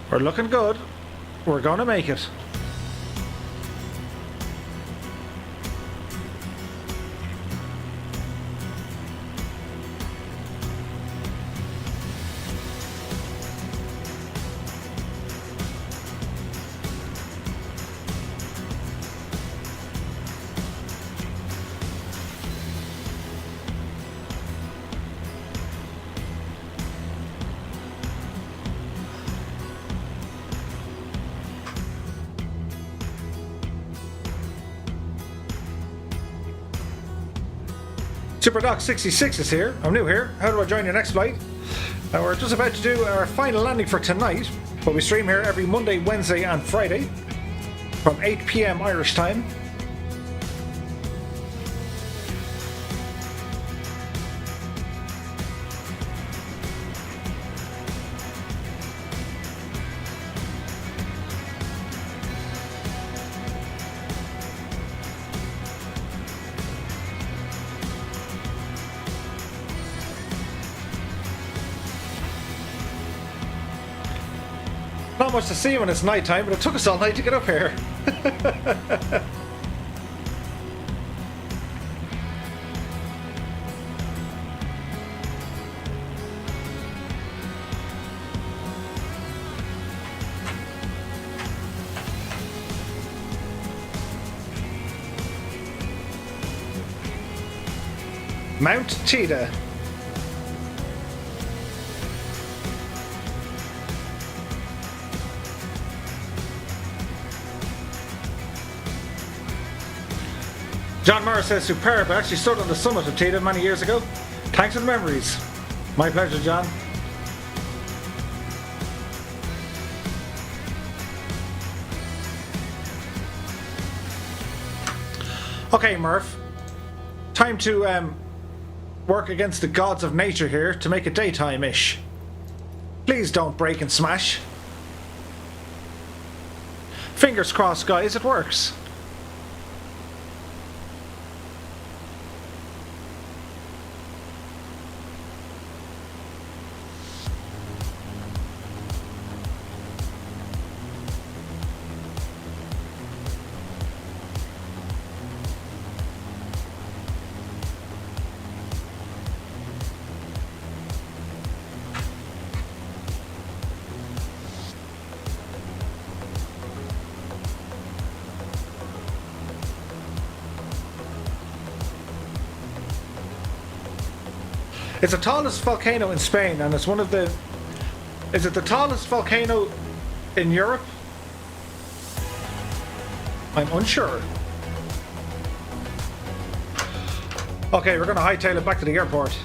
We're looking good. We're gonna make it. SuperDoc66 is here. I'm new here. How do I join your next flight? We're just about to do our final landing for tonight, but we stream here every Monday, Wednesday and Friday from 8 PM Irish time. Not much to see when it's night time, but it took us all night to get up here. Mount Teide. John Morris says, superb. I actually stood on the summit of Teide many years ago. Thanks for the memories. My pleasure, John. Okay, Murph. Time to work against the gods of nature here to make it daytime-ish. Please don't break and smash. Fingers crossed, guys, it works. It's the tallest volcano in Spain, and it's one of the... Is it the tallest volcano in Europe? I'm unsure. Okay, we're going to hightail it back to the airport.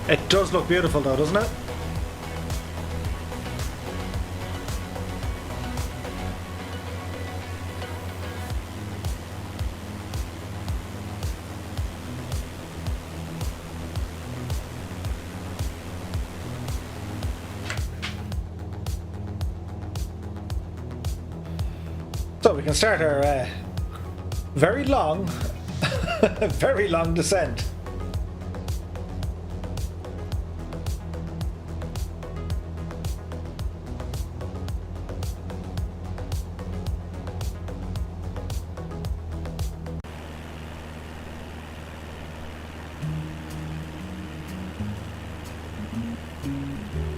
It does look beautiful though, doesn't it? So we can start our very long, very long descent.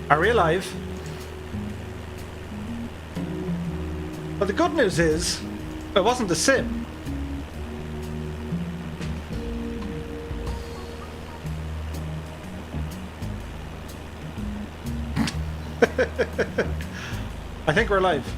Are we alive? Well, the good news is, it wasn't a sim. I think we're alive.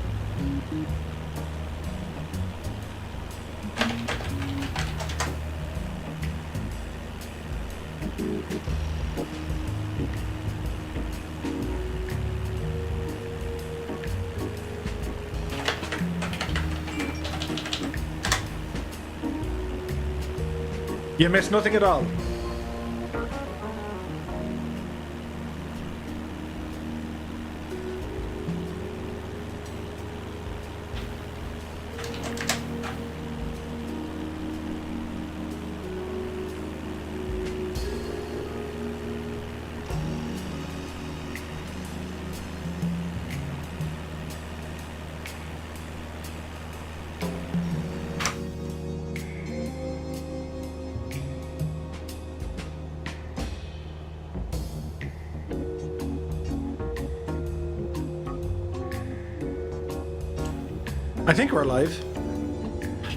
You missed nothing at all. I think we're alive.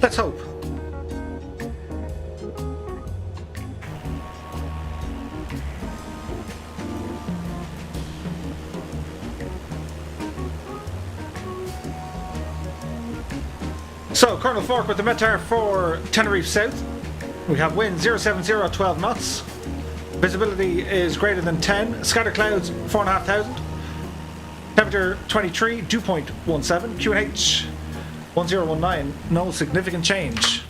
Let's hope. So, Colonel Fork with the METAR for Tenerife South. We have wind 070 at 12 knots. Visibility is greater than 10. Scatter clouds 4,500. Temperature 23, dew point 17. QNH 1019, no significant change.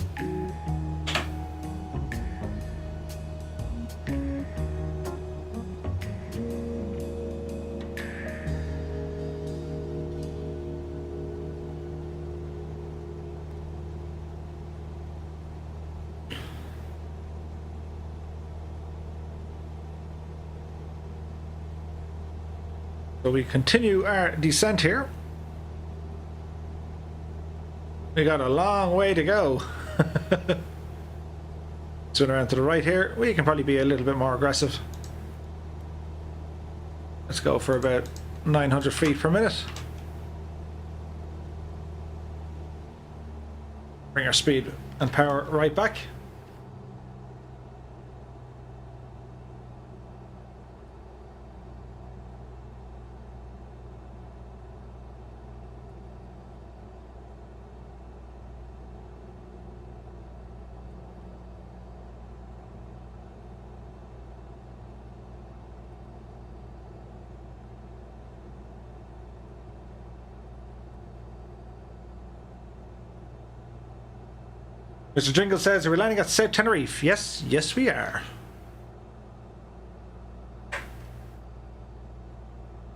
So we continue our descent here. We got a long way to go. Turn around to the right here. We can probably be a little bit more aggressive. Let's go for about 900 feet per minute. Bring our speed and power right back. Mr. Jingle says, are we landing at South Tenerife? Yes, yes we are.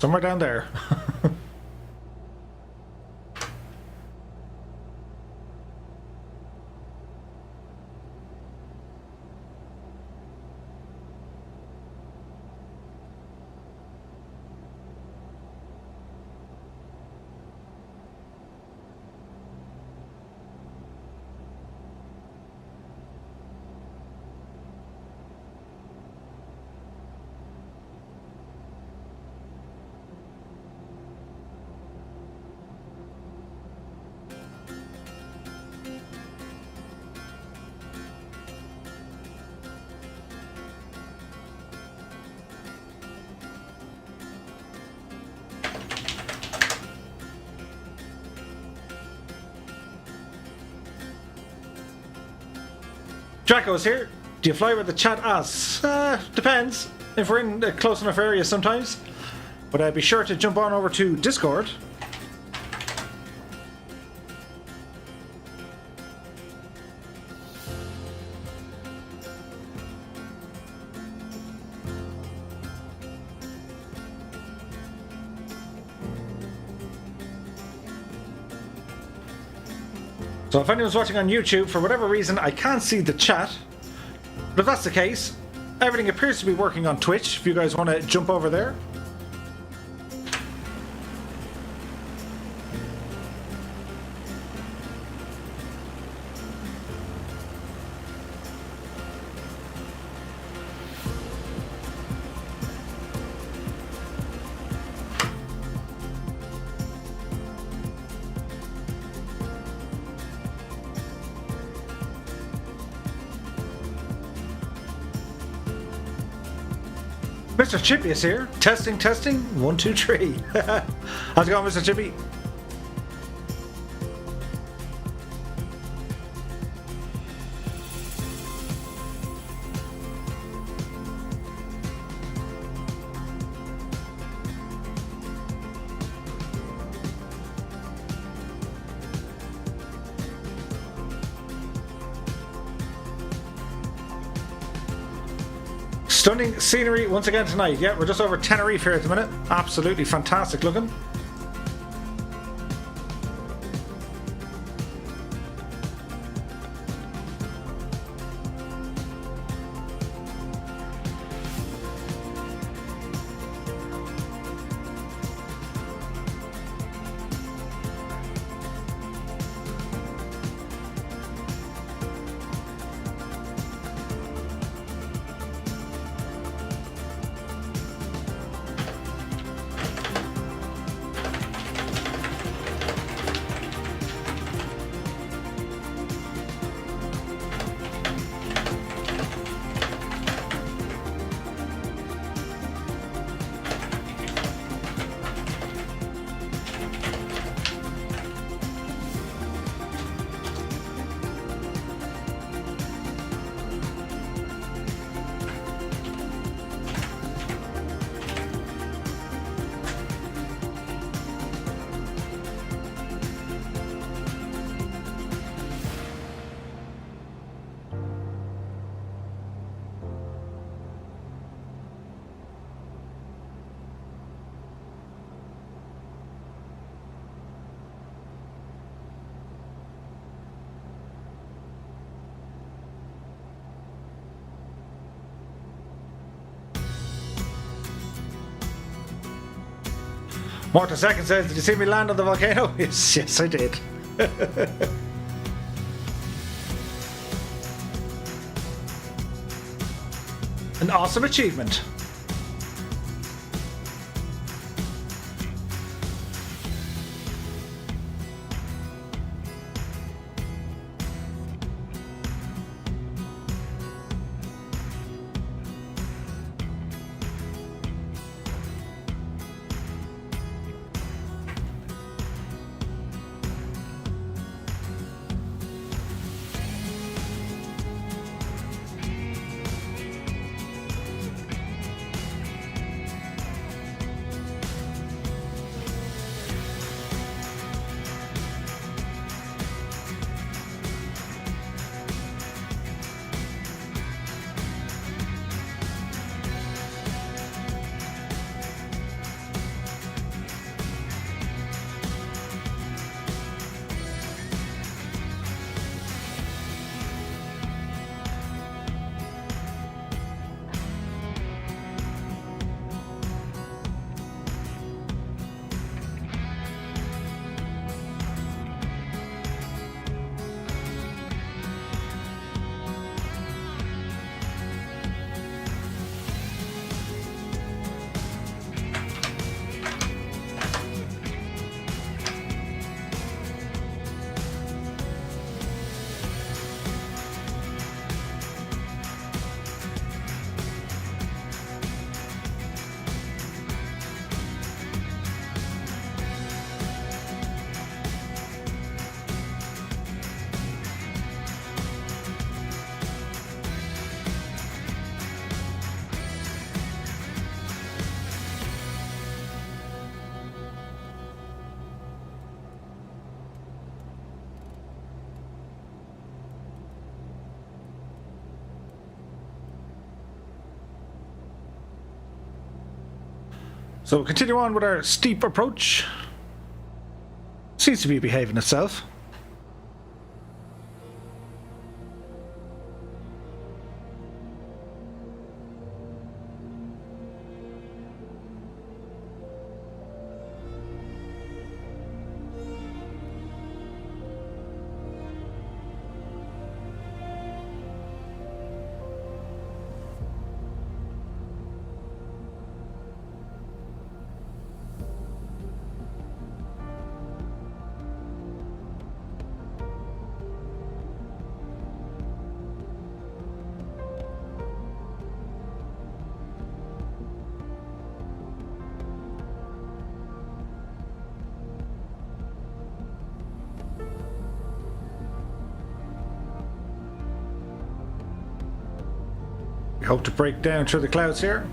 Somewhere down there. Draco's here. Do you fly with the chat as? Depends. If we're in a close enough area sometimes. But be sure to jump on over to Discord. So if anyone's watching on YouTube, for whatever reason, I can't see the chat. But if that's the case, everything appears to be working on Twitch, if you guys want to jump over there. Mr. Chippy is here. Testing, testing. 1, 2, 3. How's it going, Mr. Chippy? Stunning scenery once again tonight. Yeah, we're just over Tenerife here at the minute. Absolutely fantastic looking. Marta Second says, did you see me land on the volcano? Yes, yes I did. An awesome achievement. So we'll continue on with our steep approach. Seems to be behaving itself. We hope to break down through the clouds here.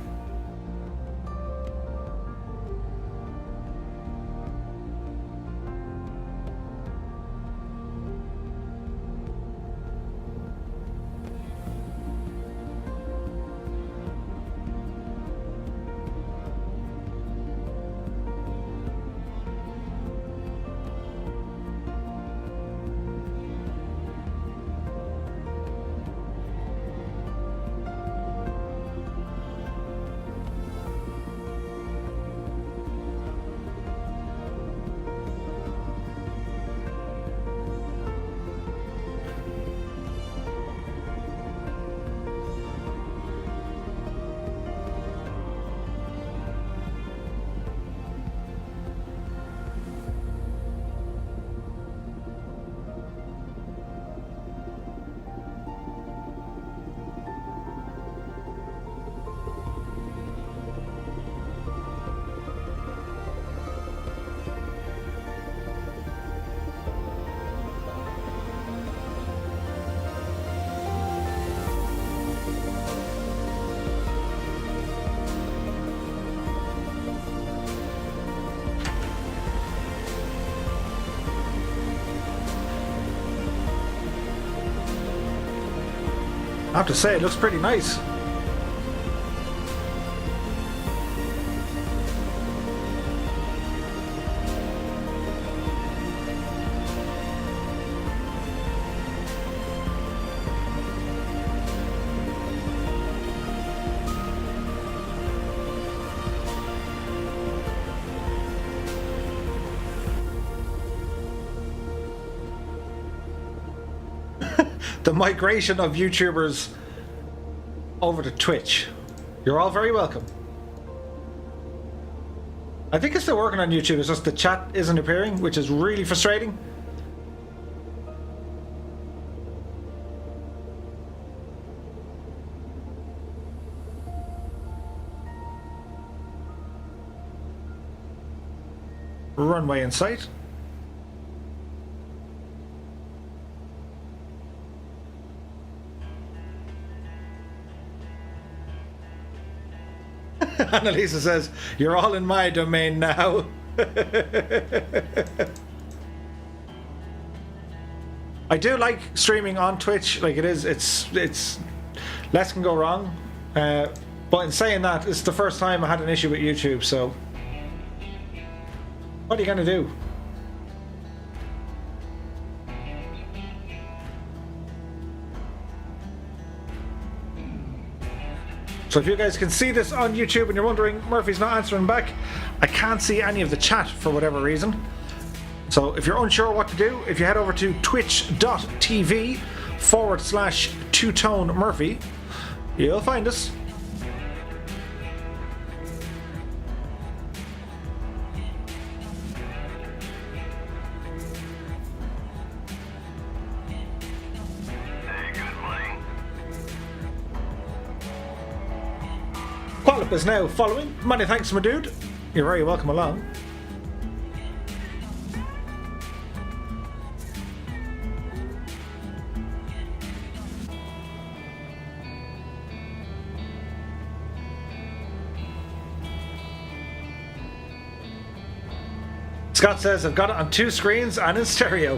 I have to say, it looks pretty nice. The migration of YouTubers over to Twitch. You're all very welcome. I think it's still working on YouTube, it's just the chat isn't appearing, which is really frustrating. Runway in sight. Annalisa says, "You're all in my domain now." I do like streaming on Twitch. Like it's less can go wrong. But in saying that, it's the first time I had an issue with YouTube. So what are you gonna do? So if you guys can see this on YouTube and you're wondering, Murphy's not answering back, I can't see any of the chat for whatever reason. So if you're unsure what to do, if you head over to twitch.tv/2tone Murphy, you'll find us. Qualip is now following. Many thanks, my dude. You're very welcome along. Scott says, I've got it on 2 screens and in stereo.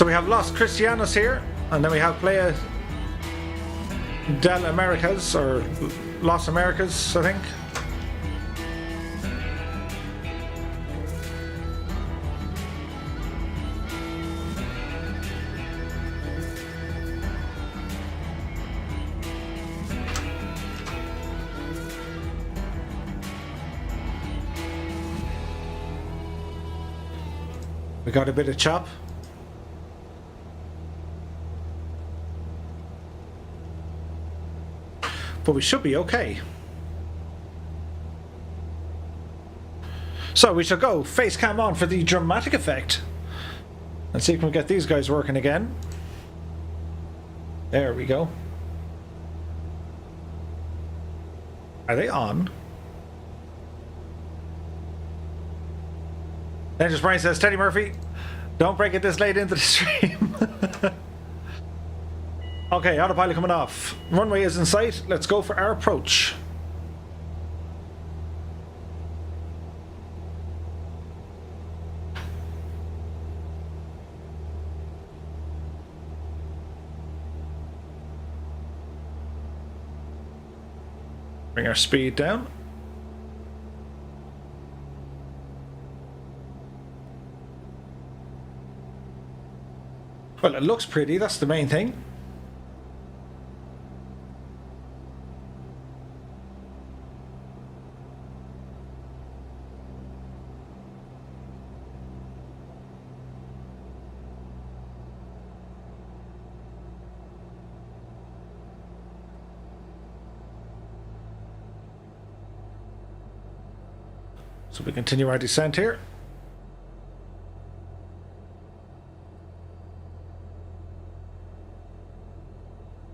So we have Los Cristianos here, and then we have Playa del Americas, or Los Americas, I think. We got a bit of chop. But we should be okay. So we shall go face cam on for the dramatic effect. Let's see if we can get these guys working again. There we go. Are they on? Dangerous Brian says, Teddy Murphy, don't break it this late into the stream. Okay, autopilot coming off. Runway is in sight. Let's go for our approach. Bring our speed down. Well, it looks pretty, that's the main thing. So we continue our descent here.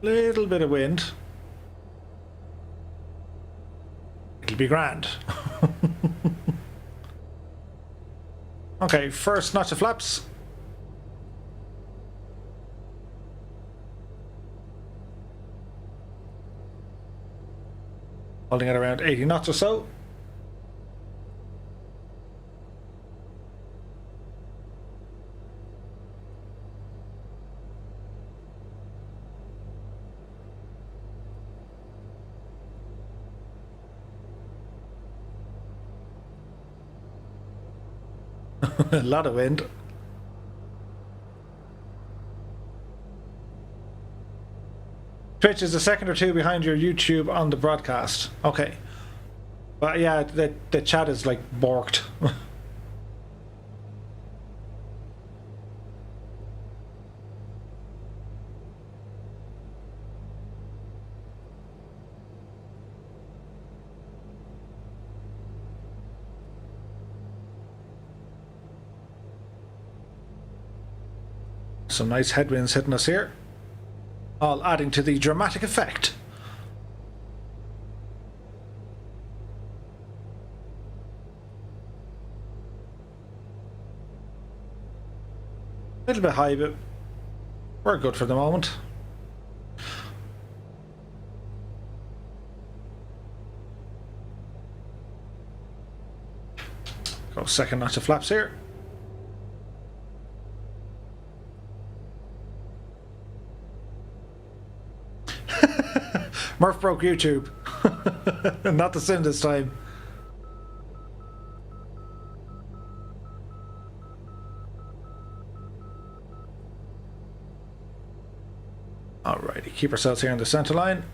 Little bit of wind. It'll be grand. Okay, first notch of flaps. Holding at around 80 knots or so. A lot of wind. Twitch is a second or two behind your YouTube on the broadcast. Okay. But yeah, the chat is like borked. Some nice headwinds hitting us here, all adding to the dramatic effect. A little bit high, but we're good for the moment. Go second notch of flaps here. Murph broke YouTube. Not the sin this time. Alrighty, keep ourselves here in the center line.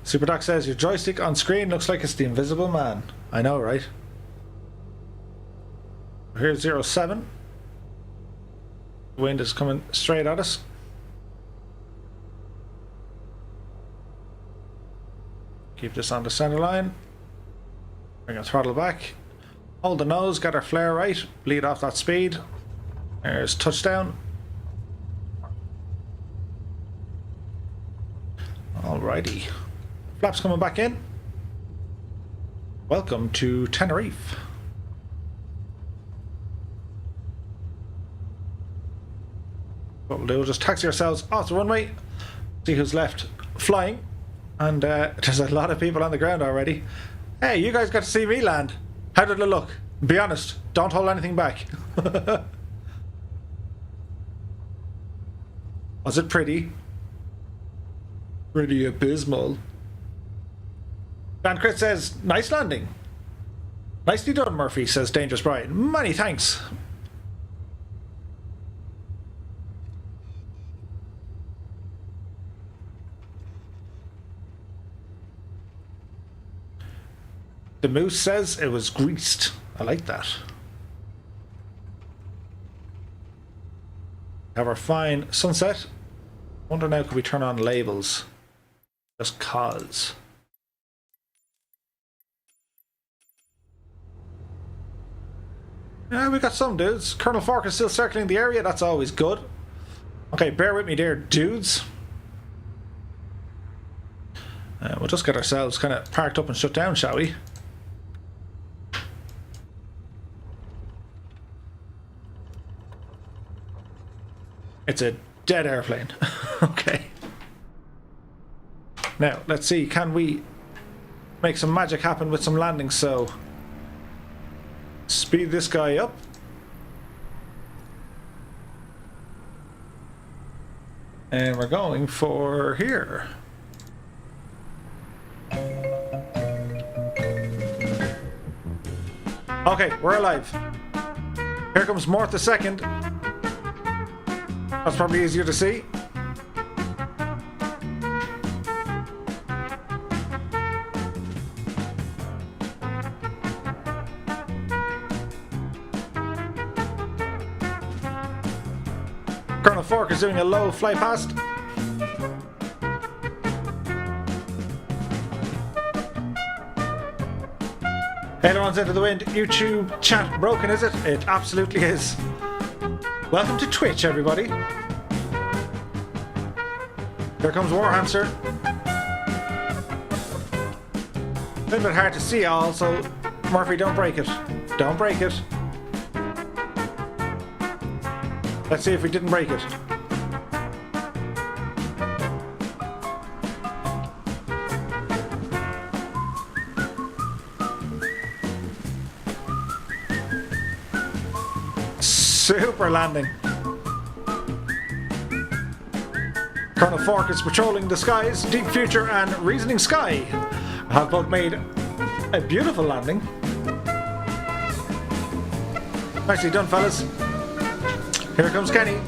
Superdoc says your joystick on screen looks like it's the Invisible Man. I know, right? Here's 07. The wind is coming straight at us. Keep this on the center line. Bring our throttle back. Hold the nose, get our flare right. Bleed off that speed. There's touchdown. Alrighty. Flaps coming back in. Welcome to Tenerife. What we'll do, we'll just taxi ourselves off the runway, see who's left flying, and there's a lot of people on the ground already. Hey, you guys got to see me land. How did it look? Be honest, don't hold anything back. Was it pretty? Pretty abysmal. Dan Crit says, nice landing. Nicely done, Murphy, says Dangerous Brian. Many thanks. The Moose says it was greased. I like that. Have our fine sunset. Wonder now, could we turn on labels? Just cause. Yeah, we got some dudes. Colonel Fork is still circling the area. That's always good. Okay, bear with me there, dudes. We'll just get ourselves kind of parked up and shut down, shall we? It's a dead airplane. Okay. Now, let's see. Can we make some magic happen with some landings? So, speed this guy up. And we're going for here. Okay, we're alive. Here comes Mort the Second. That's probably easier to see. Colonel Fork is doing a low fly past. Ailerons into the wind. YouTube chat broken, is it? It absolutely is. Welcome to Twitch, everybody. Here comes Warhamster. A little bit hard to see all, so Murphy, don't break it. Don't break it. Let's see if we didn't break it. Super landing. Colonel Fork is patrolling the skies. Deep Future and Reasoning Sky have both made a beautiful landing. Nicely done, fellas. Here comes Kenny.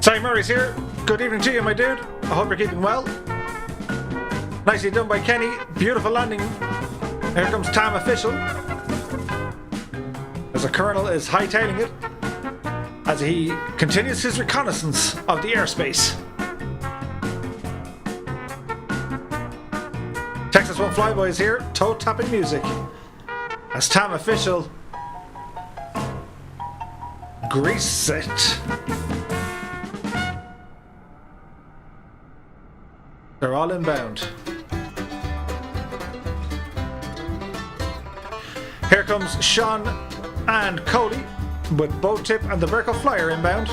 Sorry, Murray's here. Good evening to you, my dude. I hope you're keeping well. Nicely done by Kenny. Beautiful landing. Here comes Tam Official. As the Colonel is hightailing it as he continues his reconnaissance of the airspace. Texas One Flyboy is here, toe-tapping music. As Tam Official grease it. They're all inbound. Here comes Sean and Coley with Boat Tip and the Vertical Flyer inbound.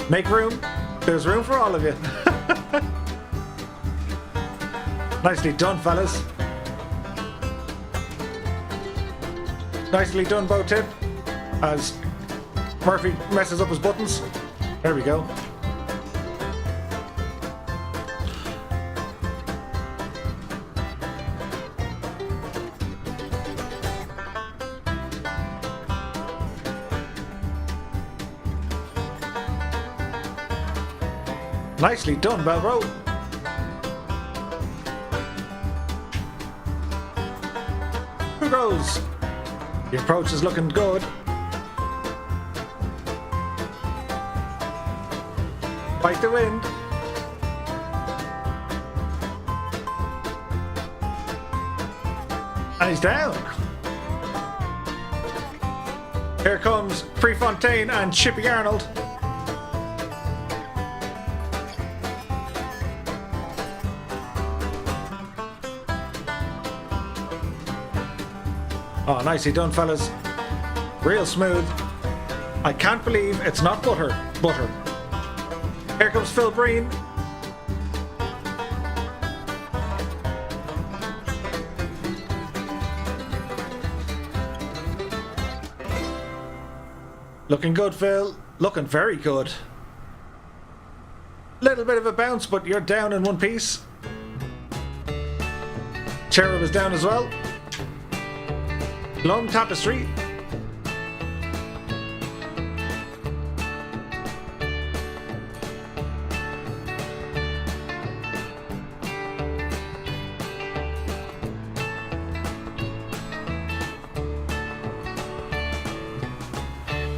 Make room. There's room for all of you. Nicely done, fellas. Nicely done, Boat Tip. As Murphy messes up his buttons. There we go. Nicely done, Belro. Who goes? The approach is looking good. Fight the wind. And he's down. Here comes Prefontaine and Chippy Arnold. Oh, nicely done, fellas. Real smooth. I can't believe it's not butter. Here comes Phil Breen. Looking good, Phil. Looking very good. Little bit of a bounce, but you're down in one piece. Cherub is down as well. Long tapestry.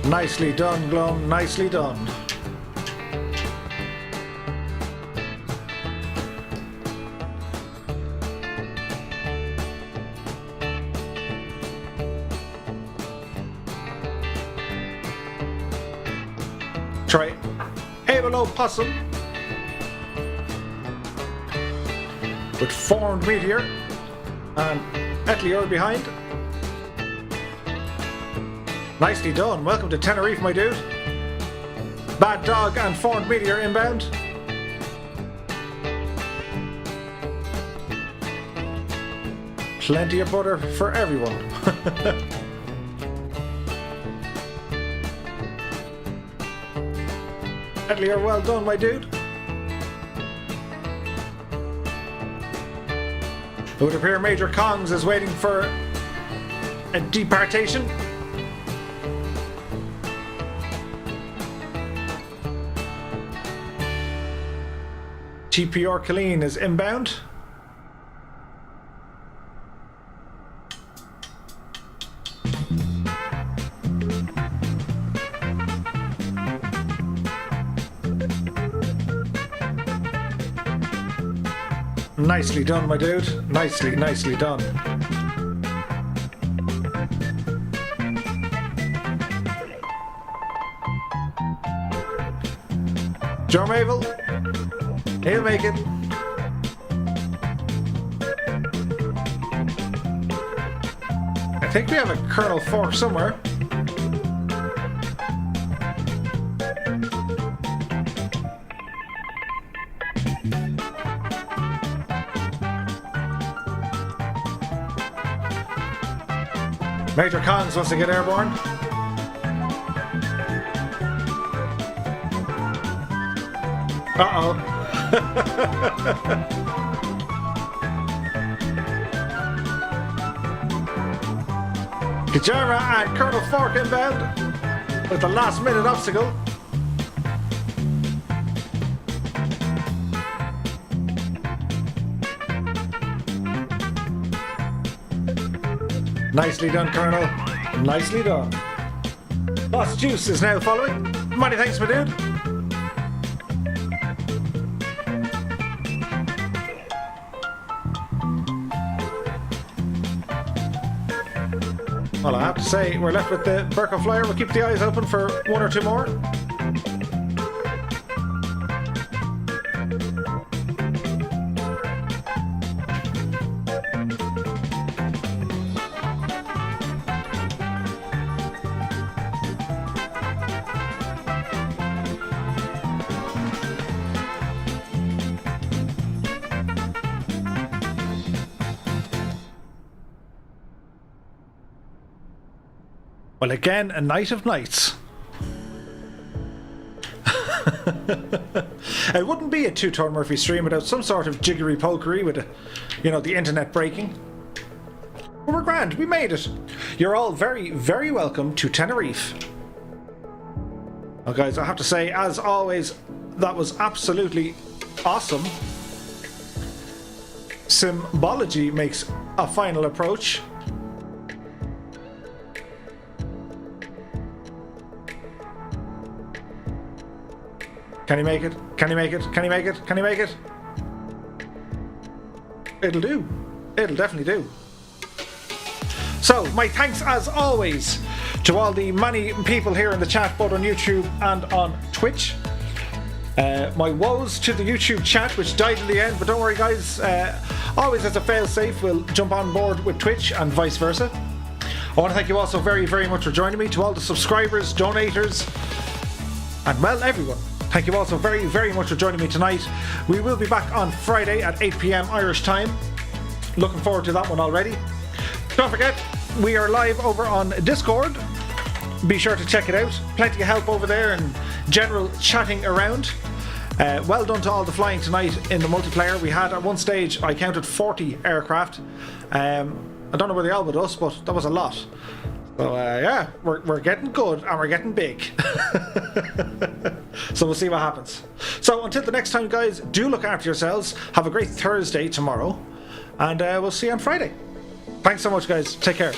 Nicely done, Glum. Nicely done. Try Below Possum with Formed Meteor and Etlior behind. Nicely done. Welcome to Tenerife, my dude. Bad Dog and Formed Meteor inbound. Plenty of butter for everyone. Etlier, well done, my dude. It would appear Major Kongs is waiting for a departation. TPR Colleen is inbound. Nicely done, my dude. Nicely done. Joe Mabel. He'll make it. I think we have a Colonel Fork somewhere. Major Kongs wants to get airborne. Uh-oh. Kajara and Colonel Fork inbound with the last minute obstacle. Nicely done, Colonel. Nicely done. Lost Juice is now following. Many thanks, my dude. Well, I have to say, we're left with the Burko Flyer. We'll keep the eyes open for one or two more. Well, again, a night of nights. It wouldn't be a two-tone Murphy stream without some sort of jiggery pokery with, the internet breaking. But we're grand. We made it. You're all very, very welcome to Tenerife. Well, guys, I have to say, as always, that was absolutely awesome. Symbology makes a final approach. Can he make it? Can he make it? Can he make it? Can he make it? It'll do. It'll definitely do. So, my thanks as always to all the many people here in the chat, both on YouTube and on Twitch. My woes to the YouTube chat, which died in the end, but don't worry, guys. Always as a fail-safe, we'll jump on board with Twitch and vice versa. I want to thank you all so very, very much for joining me. To all the subscribers, donators, and well, everyone. Thank you all so very, very much for joining me tonight. We will be back on Friday at 8 PM Irish time. Looking forward to that one already. Don't forget, we are live over on Discord. Be sure to check it out. Plenty of help over there and general chatting around. Well done to all the flying tonight in the multiplayer. We had at one stage, I counted 40 aircraft. I don't know where they all with us, but that was a lot. So yeah, we're getting good and we're getting big. So we'll see what happens. So until the next time, guys, do look after yourselves. Have a great Thursday tomorrow, and we'll see you on Friday. Thanks so much, guys. Take care.